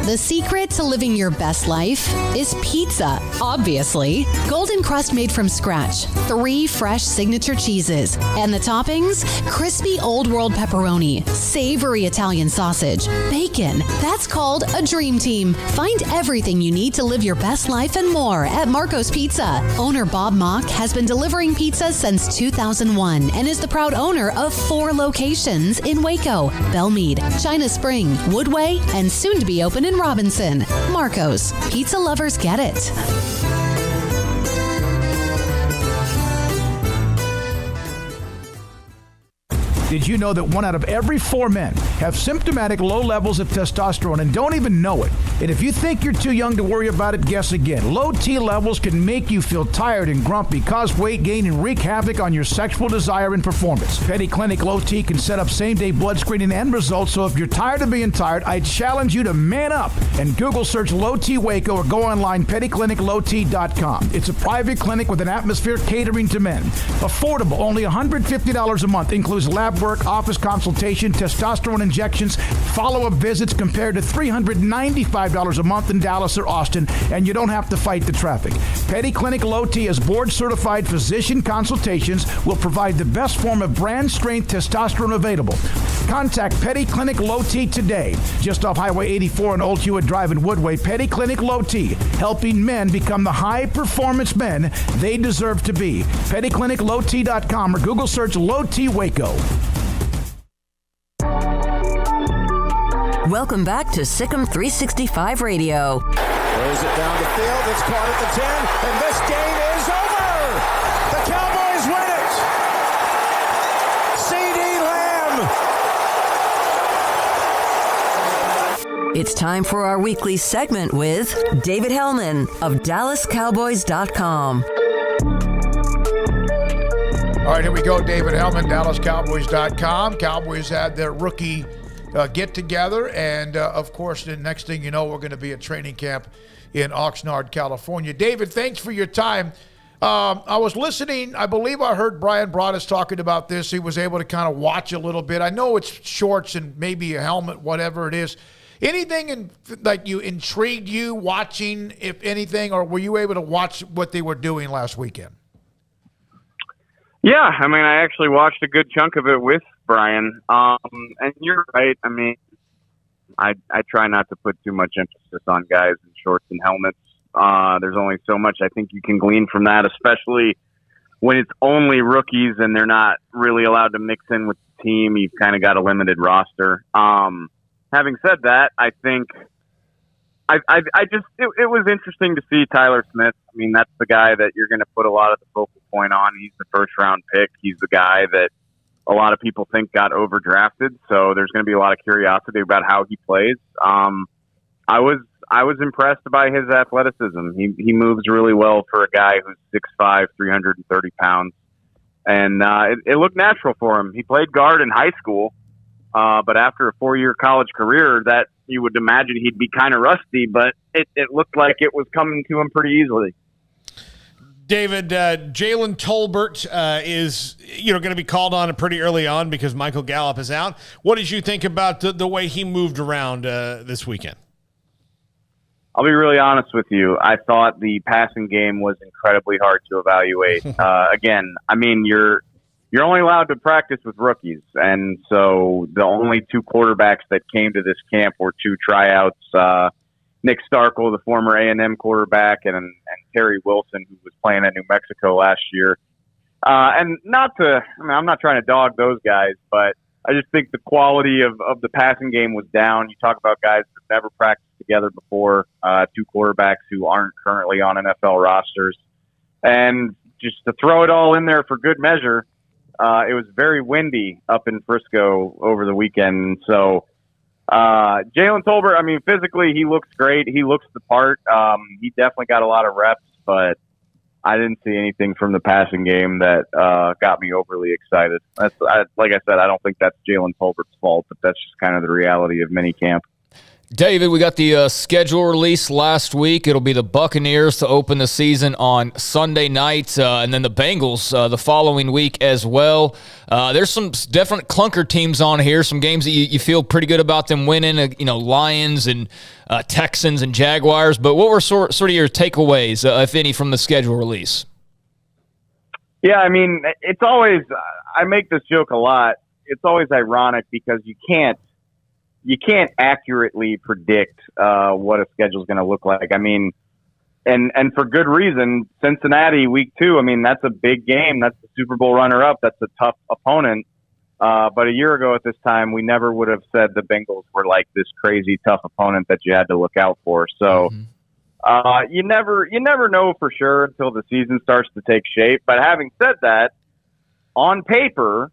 [SPEAKER 17] The secret to living your best life is pizza, obviously. Golden crust made from scratch, 3 fresh signature cheeses, and the toppings, crispy old world pepperoni, savory Italian sausage, bacon. That's called a dream team. Find everything you need to live your best life and more at Marco's Pizza. Owner Bob Mock has been delivering pizza since 2001 and is the proud owner of 4 locations in Waco, Belmead, China Spring, Woodway, and soon to be open in Robinson. Marco's. Pizza lovers get it.
[SPEAKER 5] Did you know that 1 out of every 4 men have symptomatic low levels of testosterone and don't even know it? And if you think you're too young to worry about it, guess again. Low T levels can make you feel tired and grumpy, cause weight gain, and wreak havoc on your sexual desire and performance. Petty Clinic Low T can set up same-day blood screening and results, so if you're tired of being tired, I challenge you to man up and Google search Low T Waco or go online, pettycliniclowt.com. It's a private clinic with an atmosphere catering to men. Affordable, only $150 a month, includes lab work, office consultation, testosterone injections, follow-up visits compared to $395 a month in Dallas or Austin, and you don't have to fight the traffic. Petty Clinic Low T is board-certified physician consultations, will provide the best form of brand-strength testosterone available. Contact Petty Clinic Low T today, just off Highway 84 and Old Hewitt Drive in Woodway. Petty Clinic Low T, helping men become the high-performance men they deserve to be. PettyClinicLowT.com or Google search Low T Waco.
[SPEAKER 3] Welcome back to Sikkim 365 Radio.
[SPEAKER 24] Throws it down the field. It's caught at the 10, and this game is over. The Cowboys win it. C.D. Lamb
[SPEAKER 3] It's time for our weekly segment with David Hellman of DallasCowboys.com.
[SPEAKER 5] All right, here we go. David Hellman, DallasCowboys.com. Cowboys had their rookie get-together, and, of course, the next thing you know, we're going to be at training camp in Oxnard, California. David, thanks for your time. I was listening. I believe I heard Brian Broaddus talking about this. He was able to kind of watch a little bit. I know it's shorts and maybe a helmet, whatever it is. Anything intrigued you watching, if anything, or were you able to watch what they were doing last weekend?
[SPEAKER 9] Yeah, I mean, I actually watched a good chunk of it with Brian. And you're right. I mean, I try not to put too much emphasis on guys in shorts and helmets. There's only so much I think you can glean from that, especially when it's only rookies and they're not really allowed to mix in with the team. You've kind of got a limited roster. Having said that, I think it was interesting to see Tyler Smith. I mean, that's the guy that you're going to put a lot of the focal point on. He's the first-round pick. He's the guy that a lot of people think got overdrafted. So there's going to be a lot of curiosity about how he plays. I was impressed by his athleticism. He moves really well for a guy who's 6'5", 330 pounds. And it looked natural for him. He played guard in high school, but after a 4-year college career, that you would imagine he'd be kind of rusty, but it looked like it was coming to him pretty easily.
[SPEAKER 6] David, Jalen Tolbert is going to be called on pretty early on because Michael Gallup is out. What did you think about the way he moved around this weekend?
[SPEAKER 9] I'll be really honest with you. I thought the passing game was incredibly hard to evaluate. Again, I mean, you're only allowed to practice with rookies, and so the only two quarterbacks that came to this camp were two tryouts. Nick Starkel, the former A&M quarterback, and Terry Wilson, who was playing at New Mexico last year. And I'm not trying to dog those guys, but I just think the quality of the passing game was down. You talk about guys that never practiced together before, two quarterbacks who aren't currently on NFL rosters. And just to throw it all in there for good measure, it was very windy up in Frisco over the weekend. So Jalen Tolbert, I mean, physically he looks great. He looks the part. He definitely got a lot of reps, but I didn't see anything from the passing game that got me overly excited. Like I said, I don't think that's Jalen Tolbert's fault, but that's just kind of the reality of minicamp.
[SPEAKER 7] David, we got the schedule release last week. It'll be the Buccaneers to open the season on Sunday night, and then the Bengals the following week as well. There's some different clunker teams on here, some games that you feel pretty good about them winning, Lions and Texans and Jaguars. But what were sort of your takeaways, if any, from the schedule release?
[SPEAKER 9] Yeah, I mean, it's always – I make this joke a lot. It's always ironic because you can't accurately predict what a schedule is going to look like. I mean, and for good reason. Cincinnati week 2. I mean, that's a big game. That's the Super Bowl runner-up. That's a tough opponent. But a year ago at this time, we never would have said the Bengals were like this crazy tough opponent that you had to look out for. So you never know for sure until the season starts to take shape. But having said that, on paper,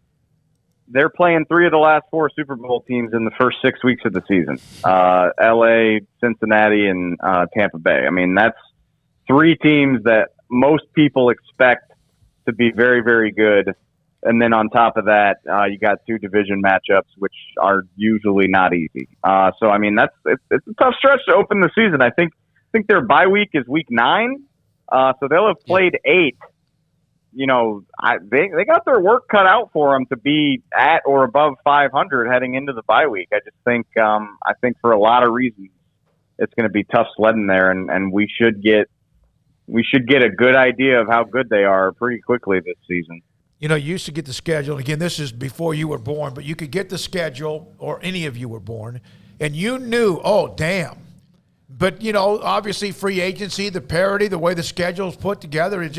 [SPEAKER 9] they're playing 3 of the last 4 Super Bowl teams in the first 6 weeks of the season. L.A., Cincinnati, and Tampa Bay. I mean, that's 3 teams that most people expect to be very, very good. And then on top of that, you got 2 division matchups, which are usually not easy. So, I mean, it's a tough stretch to open the season. I think their bye week is week 9. So they'll have played 8. They got their work cut out for them to be at or above 500 heading into the bye week. I just think, for a lot of reasons, it's going to be tough sledding there, and we should get a good idea of how good they are pretty quickly this season.
[SPEAKER 5] You used to get the schedule. Again, this is before you were born, but you could get the schedule, or any of you were born, and you knew, oh, damn. But, obviously free agency, the parity, the way the schedule is put together, you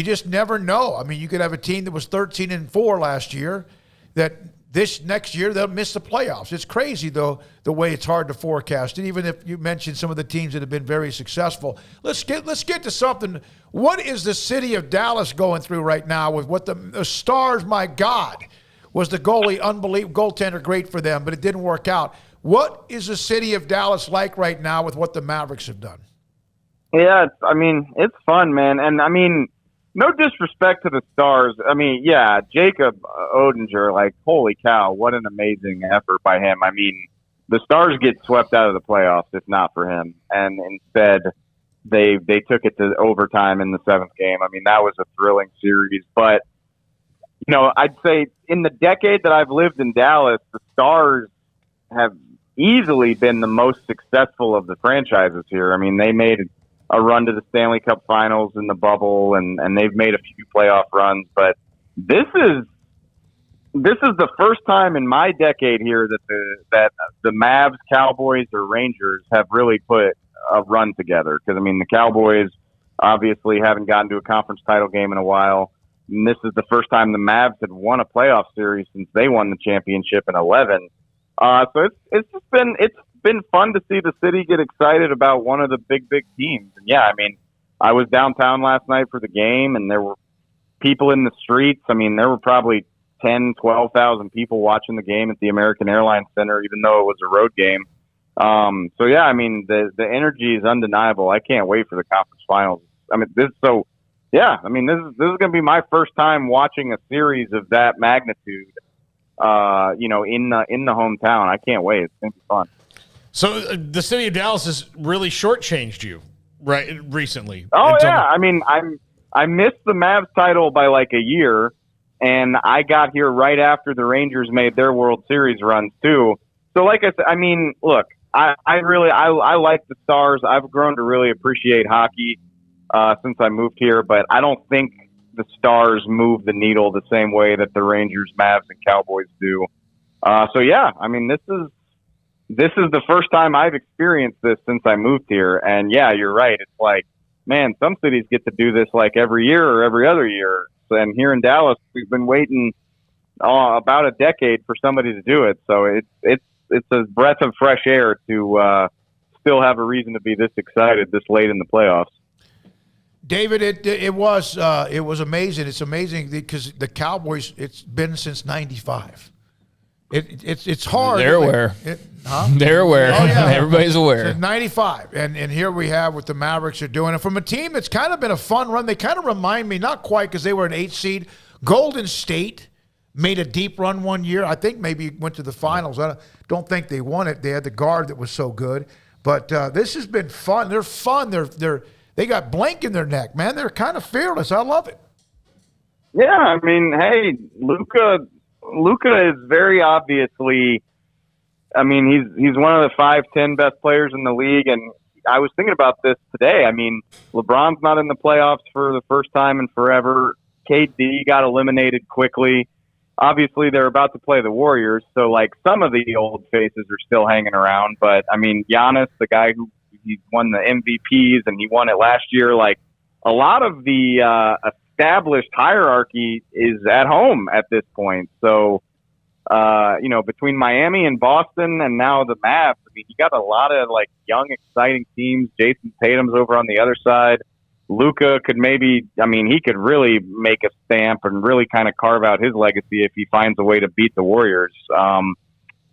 [SPEAKER 5] just never know. I mean, you could have a team that was 13-4 last year that this next year they'll miss the playoffs. It's crazy, though, the way it's hard to forecast. And even if you mentioned some of the teams that have been very successful, let's get to something. What is the city of Dallas going through right now with what the Stars? My God, was the goaltender great for them, but it didn't work out. What is the city of Dallas like right now with what the Mavericks have done?
[SPEAKER 9] Yeah, it's fun, man. And, no disrespect to the Stars. Jacob Odinger, like, holy cow, what an amazing effort by him. The Stars get swept out of the playoffs if not for him. And instead, they took it to overtime in the 7th game. That was a thrilling series. But, I'd say in the decade that I've lived in Dallas, the Stars have easily been the most successful of the franchises here. They made a run to the Stanley Cup Finals in the bubble, and they've made a few playoff runs. But this is the first time in my decade here that the Mavs, Cowboys, or Rangers have really put a run together. Because the Cowboys obviously haven't gotten to a conference title game in a while. And this is the first time the Mavs had won a playoff series since they won the championship in 2011. So it's been fun to see the city get excited about one of the big teams. And yeah, I was downtown last night for the game, and there were people in the streets. There were probably 10, 12,000 people watching the game at the American Airlines Center, even though it was a road game. So yeah, the energy is undeniable. I can't wait for the conference finals. This is going to be my first time watching a series of that magnitude. In the hometown. I can't wait. It's going to be fun.
[SPEAKER 6] So the city of Dallas has really shortchanged you, right? Recently.
[SPEAKER 9] Oh yeah. I missed the Mavs title by like a year, and I got here right after the Rangers made their World Series runs too. So like I said, look, I like the Stars. I've grown to really appreciate hockey since I moved here, but I don't think the Stars move the needle the same way that the Rangers, Mavs, and Cowboys do. So yeah, this is the first time I've experienced this since I moved here. And yeah, you're right. It's like, man, some cities get to do this like every year or every other year. And here in Dallas, we've been waiting about a decade for somebody to do it. So it's a breath of fresh air to still have a reason to be this excited this late in the playoffs.
[SPEAKER 5] David, it was amazing. It's amazing because the Cowboys, it's been since '95. It's hard.
[SPEAKER 7] They're aware. They're aware.
[SPEAKER 5] Oh, yeah.
[SPEAKER 7] Everybody's aware.
[SPEAKER 5] Since '95, and here we have what the Mavericks are doing. And from a team that's kind of been a fun run, they kind of remind me, not quite because they were an 8 seed. Golden State made a deep run one year. I think maybe went to the finals. I don't think they won it. They had the guard that was so good. But this has been fun. They're fun. They got blank in their neck, man. They're kind of fearless. I love it.
[SPEAKER 9] Yeah, hey, Luka is very obviously. He's one of the 5-10 best players in the league, and I was thinking about this today. LeBron's not in the playoffs for the first time in forever. KD got eliminated quickly. Obviously, they're about to play the Warriors, so like some of the old faces are still hanging around. But Giannis, the guy who he won the MVPs and he won it last year. Like a lot of the established hierarchy is at home at this point. So, between Miami and Boston and now the Mavs, you got a lot of like young, exciting teams. Jason Tatum's over on the other side. Luka could maybe, he could really make a stamp and really kind of carve out his legacy if he finds a way to beat the Warriors.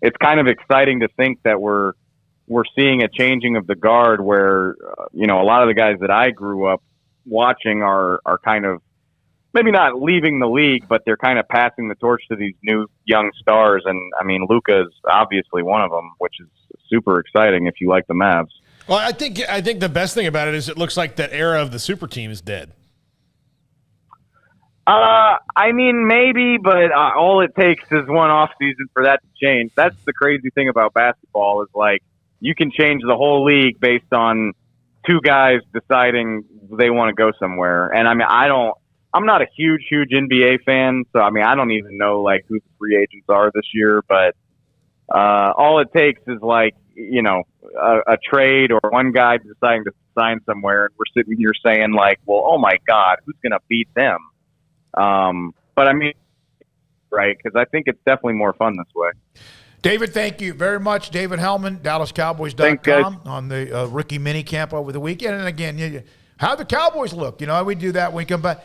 [SPEAKER 9] It's kind of exciting to think that we're seeing a changing of the guard where, a lot of the guys that I grew up watching are kind of maybe not leaving the league, but they're kind of passing the torch to these new young stars. And Luka is obviously one of them, which is super exciting if you like the Mavs.
[SPEAKER 6] Well, I think the best thing about it is it looks like that era of the super team is dead.
[SPEAKER 9] Maybe, but all it takes is one off season for that to change. That's the crazy thing about basketball is like you can change the whole league based on two guys deciding they want to go somewhere. And I'm not a huge NBA fan, so I don't even know like who the free agents are this year. But all it takes is like a trade or one guy deciding to sign somewhere, and we're sitting here saying like, well, oh my God, who's going to beat them? But right, because I think it's definitely more fun this way.
[SPEAKER 5] David, thank you very much. David Hellman, DallasCowboys.com on the rookie mini camp over the weekend. And again, how the Cowboys look. We do that when we come back.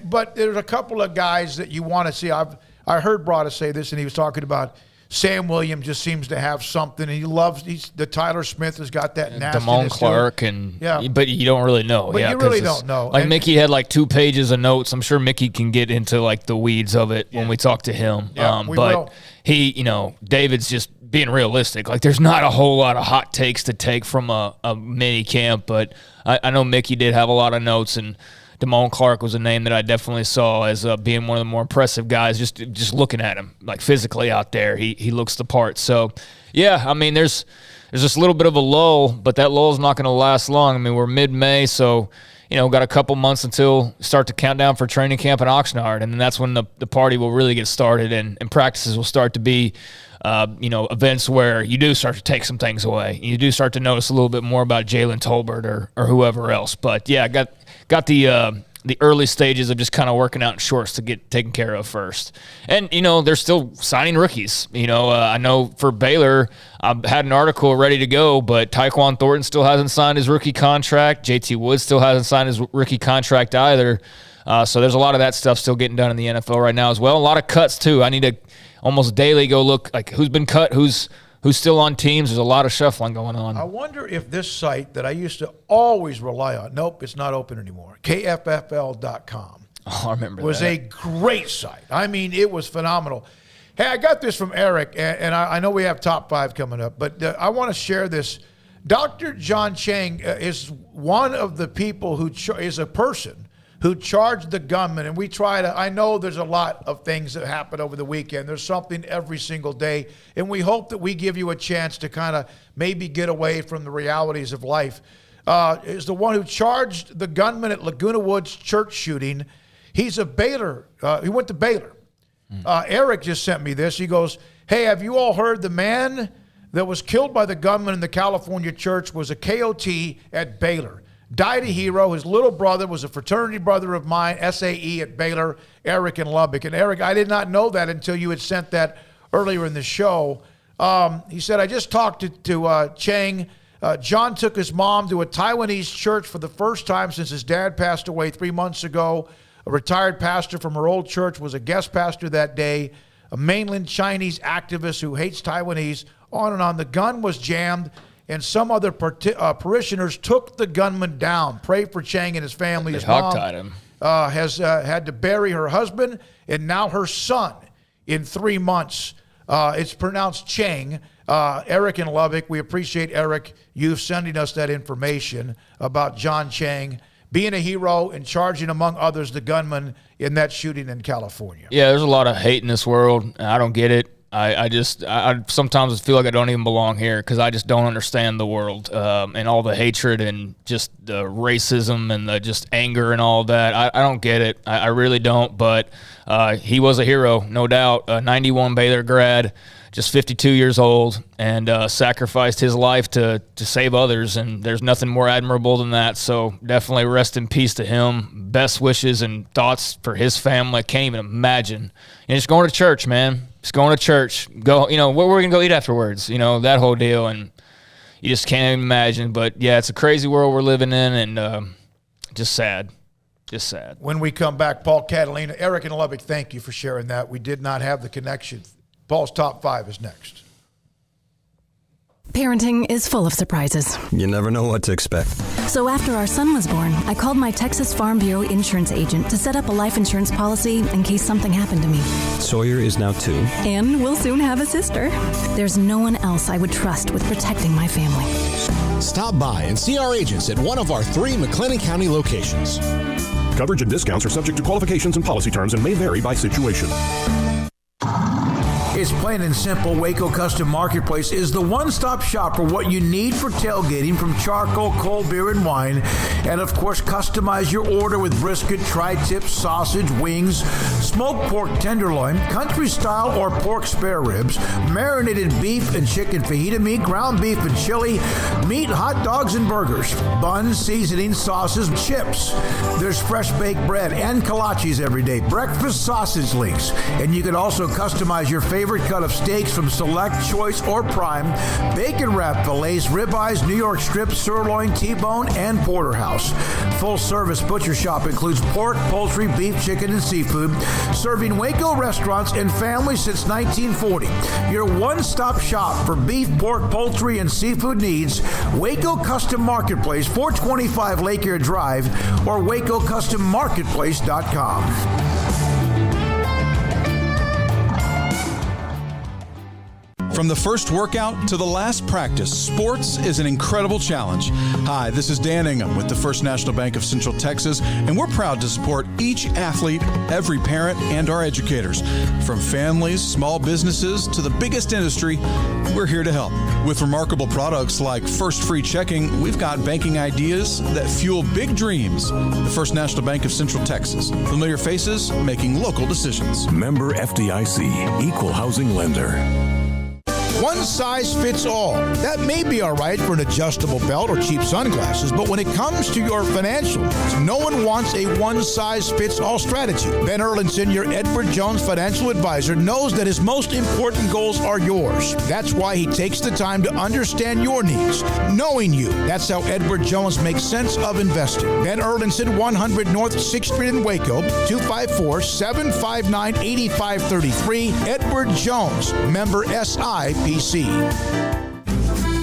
[SPEAKER 5] But there's a couple of guys that you want to see. I heard Brada say this, and he was talking about Sam Williams just seems to have something. The Tyler Smith has got that nastiness.
[SPEAKER 7] Damone Clark, but you don't really know.
[SPEAKER 5] But you really don't know.
[SPEAKER 7] Like Mickey had like 2 pages of notes. I'm sure Mickey can get into like the weeds of it when we talk to him.
[SPEAKER 5] Yeah,
[SPEAKER 7] but he, David's just being realistic. Like there's not a whole lot of hot takes to take from a mini camp, but I know Mickey did have a lot of notes, and Damone Clark was a name that I definitely saw as being one of the more impressive guys. Just looking at him, like physically out there, he looks the part. So, yeah, I mean, there's just a little bit of a lull, but that lull is not going to last long. I mean, we're mid-May, so got a couple months until start to count down for training camp in Oxnard, and then that's when the party will really get started, and practices will start to be, events where you do start to take some things away. You do start to notice a little bit more about Jalen Tolbert or whoever else. But yeah, I got the early stages of just kind of working out in shorts to get taken care of first. And, they're still signing rookies. I know for Baylor, I had an article ready to go, but Tyquan Thornton still hasn't signed his rookie contract. JT Woods still hasn't signed his rookie contract either. So there's a lot of that stuff still getting done in the NFL right now as well. A lot of cuts, too. I need to almost daily go look like who's been cut, who's still on teams. There's a lot of shuffling going on.
[SPEAKER 5] I wonder if this site that I used to always rely on, nope, it's not open anymore, KFFL.com.
[SPEAKER 7] Oh, I remember
[SPEAKER 5] was a great site. I mean, it was phenomenal. Hey, I got this from Eric, and I know we have top 5 coming up, but I want to share this. Dr. John Chang is one of the people who is a person who charged the gunman, and we try to, I know there's a lot of things that happen over the weekend. There's something every single day, and we hope that we give you a chance to kind of maybe get away from the realities of life. Is the one who charged the gunman at Laguna Woods church shooting. He's a Baylor. He went to Baylor. Eric just sent me this. He goes, hey, have you all heard the man that was killed by the gunman in the California church was a KOT at Baylor? Died a hero. His little brother was a fraternity brother of mine, SAE at Baylor, Eric in Lubbock. And Eric, I did not know that until you had sent that earlier in the show. He said, I just talked to Chang. John took his mom to a Taiwanese church for the first time since his dad passed away 3 months ago. A retired pastor from her old church was a guest pastor that day. A mainland Chinese activist who hates Taiwanese. On and on. The gun was jammed, and some other parishioners took the gunman down. Pray for Chang and his family. His mom
[SPEAKER 7] him.
[SPEAKER 5] Has had to bury her husband and now her son in 3 months. It's pronounced Chang. Eric in Lubbock, we appreciate, Eric, you sending us that information about John Chang being a hero and charging, among others, the gunman in that shooting in California.
[SPEAKER 7] Yeah, there's a lot of hate in this world. I don't get it. I sometimes feel like I don't even belong here because I just don't understand the world and all the hatred and just the racism and the just anger and all that. I don't get it. I really don't. But he was a hero, no doubt. 91 Baylor grad, just 52 years old, and sacrificed his life to save others. And there's nothing more admirable than that. So definitely rest in peace to him. Best wishes and thoughts for his family. I can't even imagine. And just going to church, man. Just going to church. Go, where we're going to go eat afterwards. That whole deal. And you just can't even imagine. But, yeah, it's a crazy world we're living in, and just sad. Just sad.
[SPEAKER 5] When we come back, Paul Catalina, Eric in Lubbock, thank you for sharing that. We did not have the connection. Paul's Top 5 is next.
[SPEAKER 12] Parenting is full of surprises.
[SPEAKER 14] You never know what to expect.
[SPEAKER 12] So after our son was born, I called my Texas Farm Bureau insurance agent to set up a life insurance policy in case something happened to me.
[SPEAKER 14] Sawyer is now 2.
[SPEAKER 12] And we'll soon have a sister. There's no one else I would trust with protecting my family.
[SPEAKER 13] Stop by and see our agents at one of our 3 McLennan County locations.
[SPEAKER 15] Coverage and discounts are subject to qualifications and policy terms and may vary by situation.
[SPEAKER 5] It's plain and simple. Waco Custom Marketplace is the one-stop shop for what you need for tailgating, from charcoal, cold beer, and wine. And, of course, customize your order with brisket, tri-tip, sausage, wings, smoked pork tenderloin, country-style or pork spare ribs, marinated beef and chicken fajita meat, ground beef and chili, meat, hot dogs, and burgers, buns, seasoning, sauces, chips. There's fresh baked bread and kolaches every day, breakfast sausage links. And you can also customize your favorite favorite cut of steaks from Select, Choice, or Prime, bacon wrapped fillets, ribeyes, New York strips, sirloin, T-bone, and porterhouse. Full-service butcher shop includes pork, poultry, beef, chicken, and seafood, serving Waco restaurants and families since 1940. Your one-stop shop for beef, pork, poultry, and seafood needs, Waco Custom Marketplace, 425 Lake Erie Drive, or WacoCustomMarketplace.com.
[SPEAKER 16] From the first workout to the last practice, sports is an incredible challenge. Hi, this is Dan Ingham with the First National Bank of Central Texas, and we're proud to support each athlete, every parent, and our educators. From families, small businesses, to the biggest industry, we're here to help. With remarkable products like First Free Checking, we've got banking ideas that fuel big dreams. The First National Bank of Central Texas. Familiar faces making local decisions.
[SPEAKER 15] Member FDIC, Equal Housing Lender.
[SPEAKER 5] One size fits all. That may be all right for an adjustable belt or cheap sunglasses, but when it comes to your financial needs, no one wants a one-size-fits-all strategy. Ben Erlinson, your Edward Jones financial advisor, knows that his most important goals are yours. That's why he takes the time to understand your needs, knowing you. That's how Edward Jones makes sense of investing. Ben Erlinson, 100 North 6th Street in Waco, 254-759-8533. Edward Jones, member SIPC.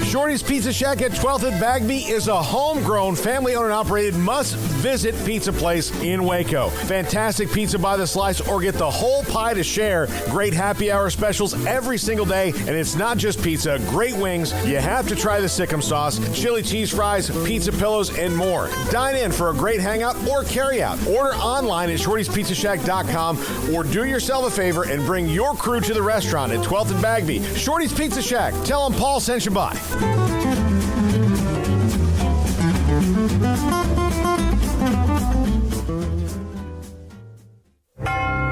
[SPEAKER 22] Shorty's Pizza Shack at 12th and Bagby is a homegrown, family-owned and operated must-visit pizza place in Waco. Fantastic pizza by the slice or get the whole pie to share. Great happy hour specials every single day, and it's not just pizza. Great wings. You have to try the Sikkim sauce, chili cheese fries, pizza pillows, and more. Dine in for a great hangout or carry-out. Order online at shortyspizzashack.com or do yourself a favor and bring your crew to the restaurant at 12th and Bagby. Shorty's Pizza Shack. Tell them Paul sent you by.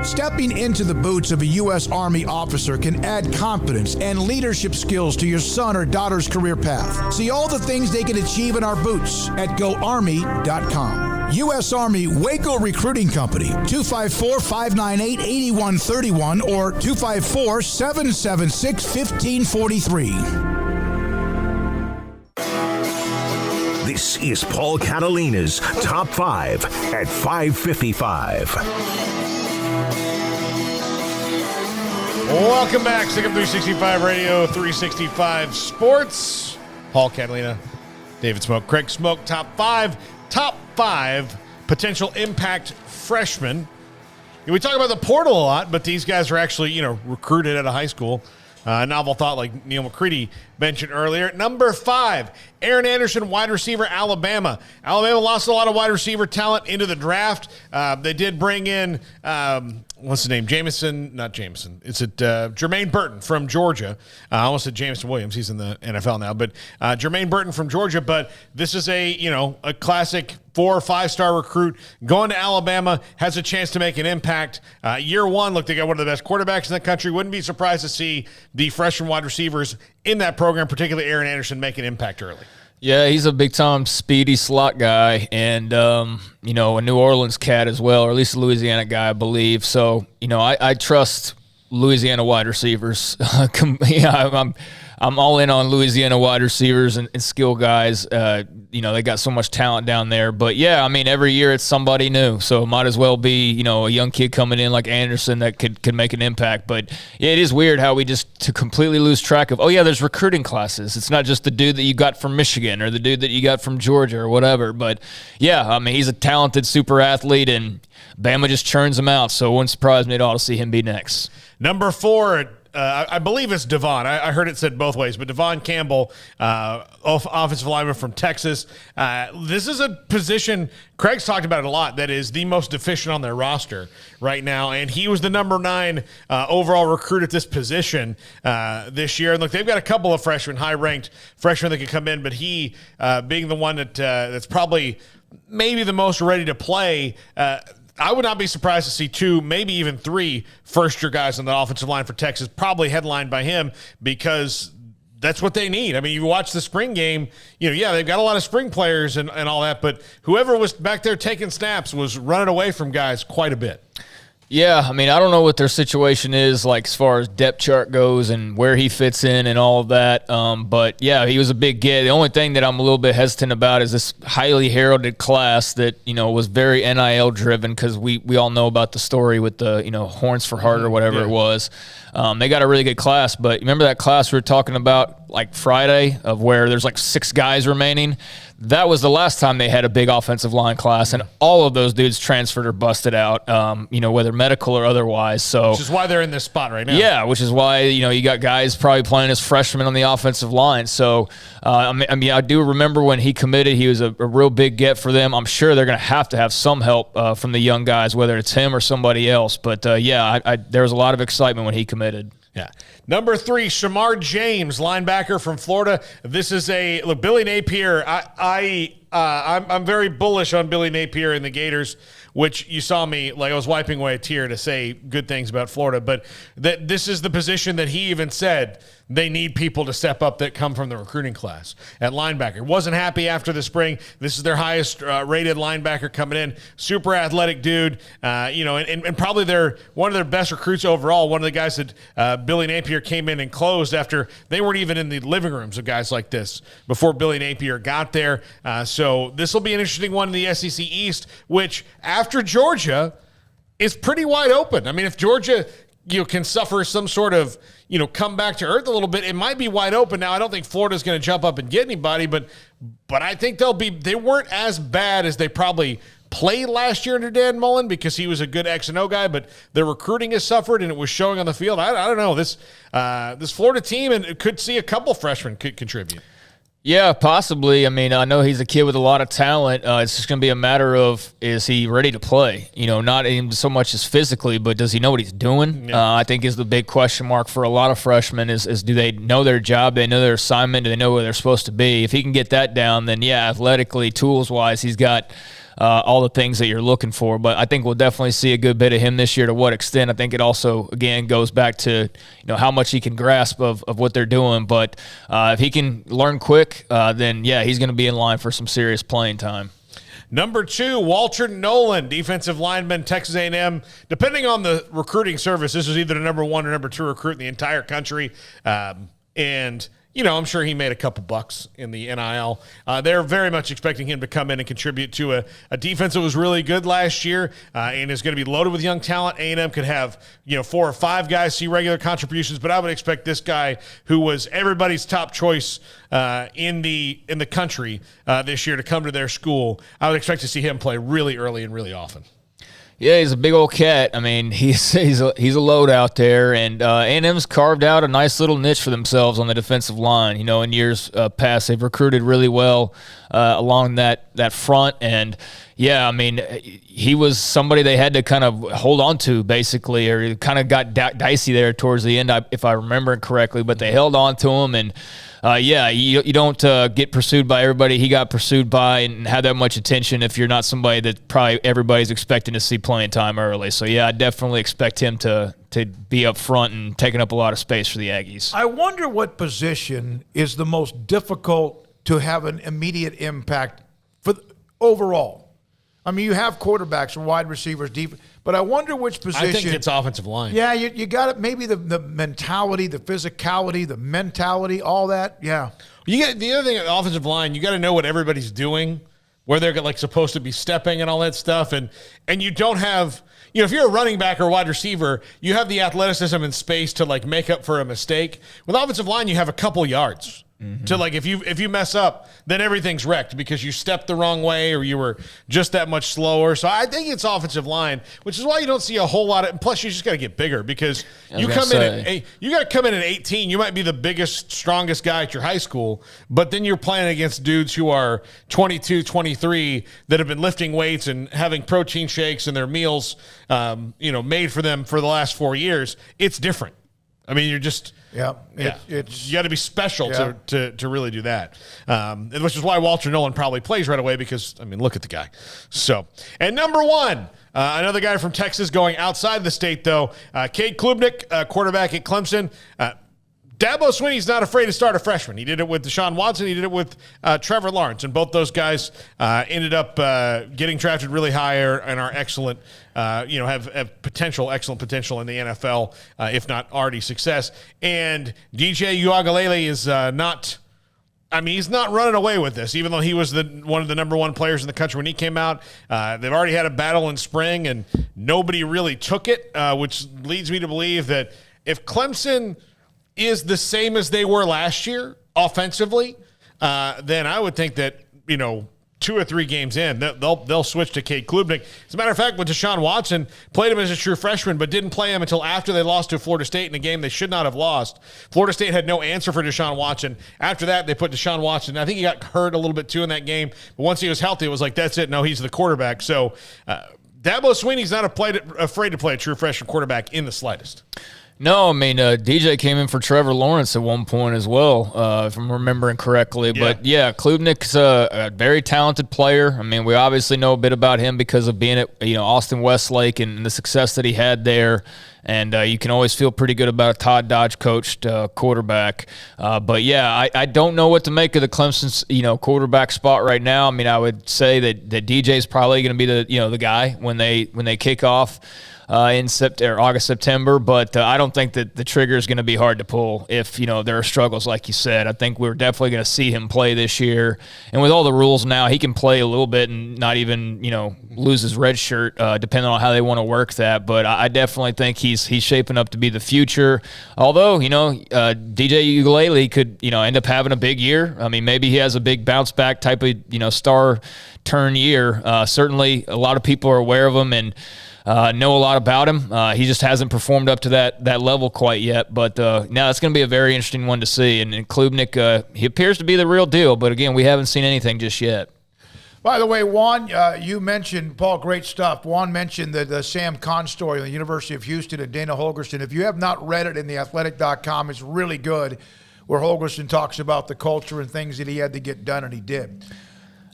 [SPEAKER 5] Stepping into the boots of a U.S. Army officer can add confidence and leadership skills to your son or daughter's career path. See all the things they can achieve in our boots at GoArmy.com. U.S. Army Waco Recruiting Company, 254-598-8131 or 254-776-1543.
[SPEAKER 4] This is Paul Catalina's Top 5 at 555.
[SPEAKER 6] Welcome back. Sikkim 365 Radio, 365 Sports. Paul Catalina, David Smoak, Craig Smoak, Top 5 potential impact freshmen. We talk about the portal a lot, but these guys are actually, recruited out of high school. Novel thought like Neil McCready mentioned earlier. Number 5, Aaron Anderson, wide receiver, Alabama. Alabama lost a lot of wide receiver talent into the draft. They did bring in, what's his name? Jermaine Burton from Georgia. I almost said Jameson Williams. He's in the NFL now. But Jermaine Burton from Georgia. But this is a classic 4 or 5-star recruit going to Alabama, has a chance to make an impact. Year one, look, they got one of the best quarterbacks in the country. Wouldn't be surprised to see the freshman wide receivers in that program, particularly Aaron Anderson, make an impact early.
[SPEAKER 7] Yeah, he's a big-time speedy slot guy and, a New Orleans cat as well, or at least a Louisiana guy, I believe. So, I trust Louisiana wide receivers. I'm all in on Louisiana wide receivers and skill guys. They got so much talent down there. But, yeah, every year it's somebody new. So it might as well be, a young kid coming in like Anderson that could make an impact. But, yeah, it is weird how we just to completely lose track of, there's recruiting classes. It's not just the dude that you got from Michigan or the dude that you got from Georgia or whatever. But, yeah, he's a talented super athlete, and Bama just churns him out. So it wouldn't surprise me at all to see him be next.
[SPEAKER 6] Number 4, I believe it's Devon. I heard it said both ways, but Devon Campbell, offensive lineman from Texas. This is a position, Craig's talked about it a lot, that is the most deficient on their roster right now, and he was the number 9 overall recruit at this position this year. And look, they've got a couple of freshmen, high-ranked freshmen that could come in, but he, being the one that's probably maybe the most ready to play, I would not be surprised to see 2, maybe even 3 first-year guys on the offensive line for Texas, probably headlined by him, because that's what they need. You watch the spring game, they've got a lot of spring players and all that, but whoever was back there taking snaps was running away from guys quite a bit.
[SPEAKER 7] Yeah, I mean, I don't know what their situation is, like as far as depth chart goes and where he fits in and all of that. But yeah, he was a big get. The only thing that I'm a little bit hesitant about is this highly heralded class that, was very NIL driven, because we all know about the story with the, Horns for Heart or whatever it was. They got a really good class, but remember that class we were talking about like Friday of where there's like 6 guys remaining? That was the last time they had a big offensive line class, and all of those dudes transferred or busted out, whether medical or otherwise. So,
[SPEAKER 6] which is why they're in this spot right now.
[SPEAKER 7] Yeah, which is why, you got guys probably playing as freshmen on the offensive line. So, I do remember when he committed, he was a real big get for them. I'm sure they're going to have some help from the young guys, whether it's him or somebody else. But, there was a lot of excitement when he committed.
[SPEAKER 6] Yeah. Number 3, Shamar James, linebacker from Florida. This is Billy Napier. I'm very bullish on Billy Napier and the Gators, which you saw me, like I was wiping away a tear to say good things about Florida, but that this is the position that he even said they need people to step up that come from the recruiting class at linebacker. Wasn't happy after the spring. This is their highest rated linebacker coming in. Super athletic dude, and probably one of their best recruits overall. One of the guys that Billy Napier came in and closed after they weren't even in the living rooms of guys like this before Billy Napier got there. So this will be an interesting one in the SEC East, which after Georgia is pretty wide open. I mean, if Georgia can suffer some sort of come back to earth a little bit, it might be wide open. Now, I don't think Florida's going to jump up and get anybody, but I think they weren't as bad as they probably played last year under Dan Mullen, because he was a good X&O guy, but their recruiting has suffered and it was showing on the field. I don't know. This Florida team, and it could see a couple freshmen could contribute.
[SPEAKER 7] Yeah, possibly. I mean, I know he's a kid with a lot of talent. It's just going to be a matter of, is he ready to play? Not even so much as physically, but does he know what he's doing? Yeah. I think is the big question mark for a lot of freshmen is do they know their job? They know their assignment? Do they know where they're supposed to be? If he can get that down, then yeah, athletically, tools-wise, he's got all the things that you're looking for. But I think we'll definitely see a good bit of him this year. To what extent, I think it also, again, goes back to how much he can grasp of what they're doing. But if he can learn quick, then, yeah, he's going to be in line for some serious playing time.
[SPEAKER 6] Number 2, Walter Nolan, defensive lineman, Texas A&M. Depending on the recruiting service, this is either the number 1 or number 2 recruit in the entire country. I'm sure he made a couple bucks in the NIL. They're very much expecting him to come in and contribute to a defense that was really good last year and is going to be loaded with young talent. A&M could have 4 or 5 guys see regular contributions, but I would expect this guy, who was everybody's top choice in the country this year, to come to their school. I would expect to see him play really early and really often.
[SPEAKER 7] Yeah, he's a big old cat. I mean, he's a load out there, and A&M's carved out a nice little niche for themselves on the defensive line. In years past, they've recruited really well along that front, and yeah, I mean, he was somebody they had to kind of hold on to, basically, or it kind of got dicey there towards the end, if I remember correctly, but they held on to him, and you don't get pursued by everybody he got pursued by and have that much attention if you're not somebody that probably everybody's expecting to see playing time early. So, yeah, I definitely expect him to be up front and taking up a lot of space for the Aggies.
[SPEAKER 5] I wonder what position is the most difficult to have an immediate impact for overall. I mean, you have quarterbacks and wide receivers, deep, but I wonder which position.
[SPEAKER 6] I think it's offensive line.
[SPEAKER 5] Yeah, you got it. Maybe the mentality, the physicality, the mentality, all that. Yeah.
[SPEAKER 6] You get the other thing at the offensive line. You got to know what everybody's doing, where they're like supposed to be stepping and all that stuff, and you don't have. If you're a running back or wide receiver, you have the athleticism and space to like make up for a mistake. With offensive line, you have a couple yards. Mm-hmm. To like if you mess up, then everything's wrecked because you stepped the wrong way or you were just that much slower. So I think it's offensive line, which is why you don't see a whole lot of. And plus, you just got to get bigger because you got to come in at 18. You might be the biggest, strongest guy at your high school, but then you're playing against dudes who are 22, 23 that have been lifting weights and having protein shakes and their meals, made for them for the last 4 years. It's different. I mean, you're just you got to be special to really do that, which is why Walter Nolan probably plays right away because, I mean, look at the guy. So, and number 1, another guy from Texas going outside the state, though, Cade Klubnik, quarterback at Clemson. Dabo Swinney's not afraid to start a freshman. He did it with Deshaun Watson. He did it with Trevor Lawrence. And both those guys ended up getting drafted really high and are excellent, have excellent potential in the NFL, if not already success. And DJ Uiagalelei is not – he's not running away with this, even though he was one of the number one players in the country when he came out. They've already had a battle in spring, and nobody really took it, which leads me to believe that if Clemson is the same as they were last year offensively, then I would think that, 2 or 3 games in, they'll switch to Cade Klubnik. As a matter of fact, with Deshaun Watson, played him as a true freshman, but didn't play him until after they lost to Florida State in a game they should not have lost. Florida State had no answer for Deshaun Watson. After that, they put Deshaun Watson. I think he got hurt a little bit too in that game, but once he was healthy, it was like, that's it. No, he's the quarterback. So Dabo Swinney's not afraid to play a true freshman quarterback in the slightest.
[SPEAKER 7] No, DJ came in for Trevor Lawrence at one point as well, if I'm remembering correctly. Yeah. But, yeah, Klubnik's a very talented player. We obviously know a bit about him because of being at Austin Westlake and the success that he had there. And you can always feel pretty good about a Todd Dodge-coached quarterback. But, yeah, I don't know what to make of the Clemson's quarterback spot right now. I would say that DJ's probably going to be the guy when they kick off. In August, September, but I don't think that the trigger is going to be hard to pull if, there are struggles like you said. I think we're definitely going to see him play this year. And with all the rules now, he can play a little bit and not even, lose his red shirt, depending on how they want to work that. But I definitely think he's shaping up to be the future. Although, DJ Uiagalelei could, end up having a big year. Maybe he has a big bounce back type of, star turn year. Certainly a lot of people are aware of him and know a lot about him. He just hasn't performed up to that level quite yet. But now it's going to be a very interesting one to see. And Klubnik, he appears to be the real deal. But, again, we haven't seen anything just yet.
[SPEAKER 5] By the way, Juan, you mentioned, Paul, great stuff. Juan mentioned the Sam Kahn story on the University of Houston and Dana Holgorsen. If you have not read it in theathletic.com, it's really good, where Holgorsen talks about the culture and things that he had to get done, and he did.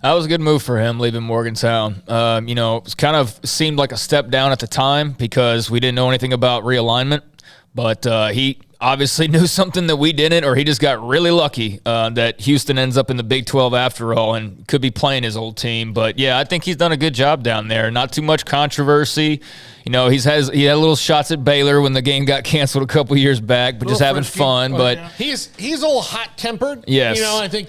[SPEAKER 7] That was a good move for him, leaving Morgantown. It kind of seemed like a step down at the time because we didn't know anything about realignment, but he obviously knew something that we didn't, or he just got really lucky that Houston ends up in the Big 12 after all and could be playing his old team. But, yeah, I think he's done a good job down there. Not too much controversy. He had little shots at Baylor when the game got canceled a couple years back, but just having fun. But
[SPEAKER 6] he's a little hot-tempered.
[SPEAKER 7] Yes.
[SPEAKER 6] I think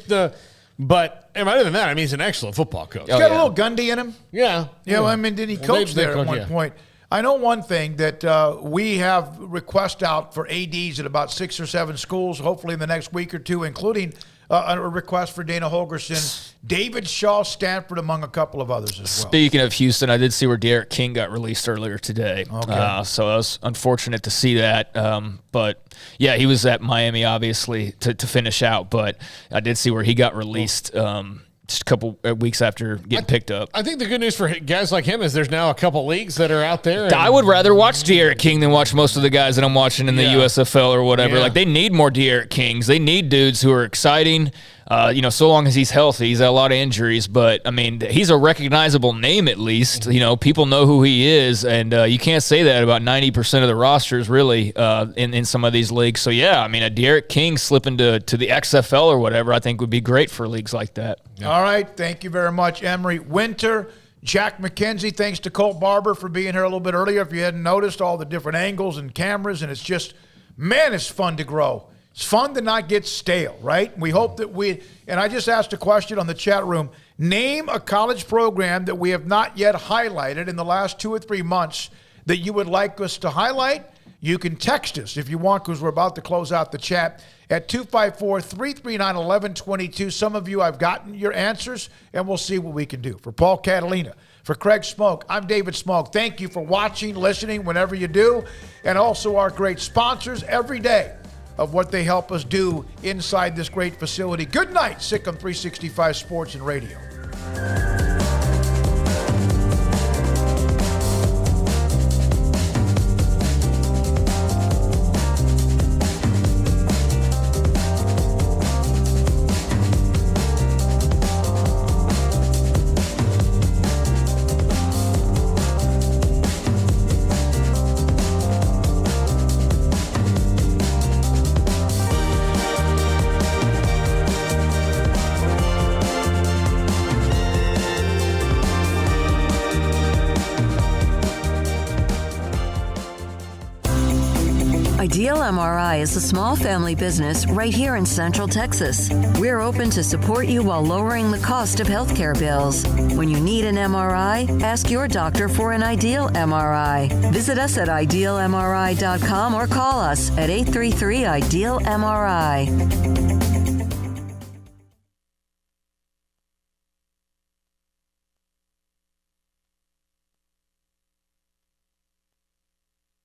[SPEAKER 6] but other than that, he's an excellent football coach.
[SPEAKER 5] He's got a little Gundy in him.
[SPEAKER 6] Yeah.
[SPEAKER 5] Did he coach there at one point? I know one thing, that we have requests out for ADs at about 6 or 7 schools, hopefully in the next week or two, including a request for Dana Holgorsen, David Shaw, Stanford, among a couple of others as well.
[SPEAKER 7] Speaking of Houston, I did see where Derek King got released earlier today.
[SPEAKER 5] Okay.
[SPEAKER 7] So it was unfortunate to see that. But, yeah, he was at Miami, obviously, to finish out. But I did see where he got released just a couple weeks after getting picked up.
[SPEAKER 6] I think the good news for guys like him is there's now a couple leagues that are out there.
[SPEAKER 7] I would rather watch De'Aaron King than watch most of the guys that I'm watching in the USFL or whatever. Yeah. Like, they need more De'Aaron Kings. They need dudes who are exciting. So long as he's healthy. He's had a lot of injuries, but, he's a recognizable name at least. People know who he is, and you can't say that about 90% of the rosters, really, in some of these leagues. So, yeah, a Derek King slipping to the XFL or whatever I think would be great for leagues like that.
[SPEAKER 5] Yeah. All right. Thank you very much, Emery Winter. Jack McKenzie, thanks to Colt Barber for being here a little bit earlier. If you hadn't noticed all the different angles and cameras, and it's just, man, it's fun to grow. It's fun to not get stale, right? We hope that and I just asked a question on the chat room, name a college program that we have not yet highlighted in the last 2 or 3 months that you would like us to highlight. You can text us if you want, because we're about to close out the chat at 254-339-1122. Some of you, I've gotten your answers, and we'll see what we can do. For Paul Catalina, for Craig Smoak, I'm David Smoak. Thank you for watching, listening, whenever you do, and also our great sponsors every day of what they help us do inside this great facility. Good night, Sikkim 365 Sports and Radio.
[SPEAKER 3] Ideal MRI is a small family business right here in Central Texas. We're open to support you while lowering the cost of healthcare bills. When you need an MRI, ask your doctor for an Ideal MRI. Visit us at idealmri.com or call us at 833-IDEAL-MRI.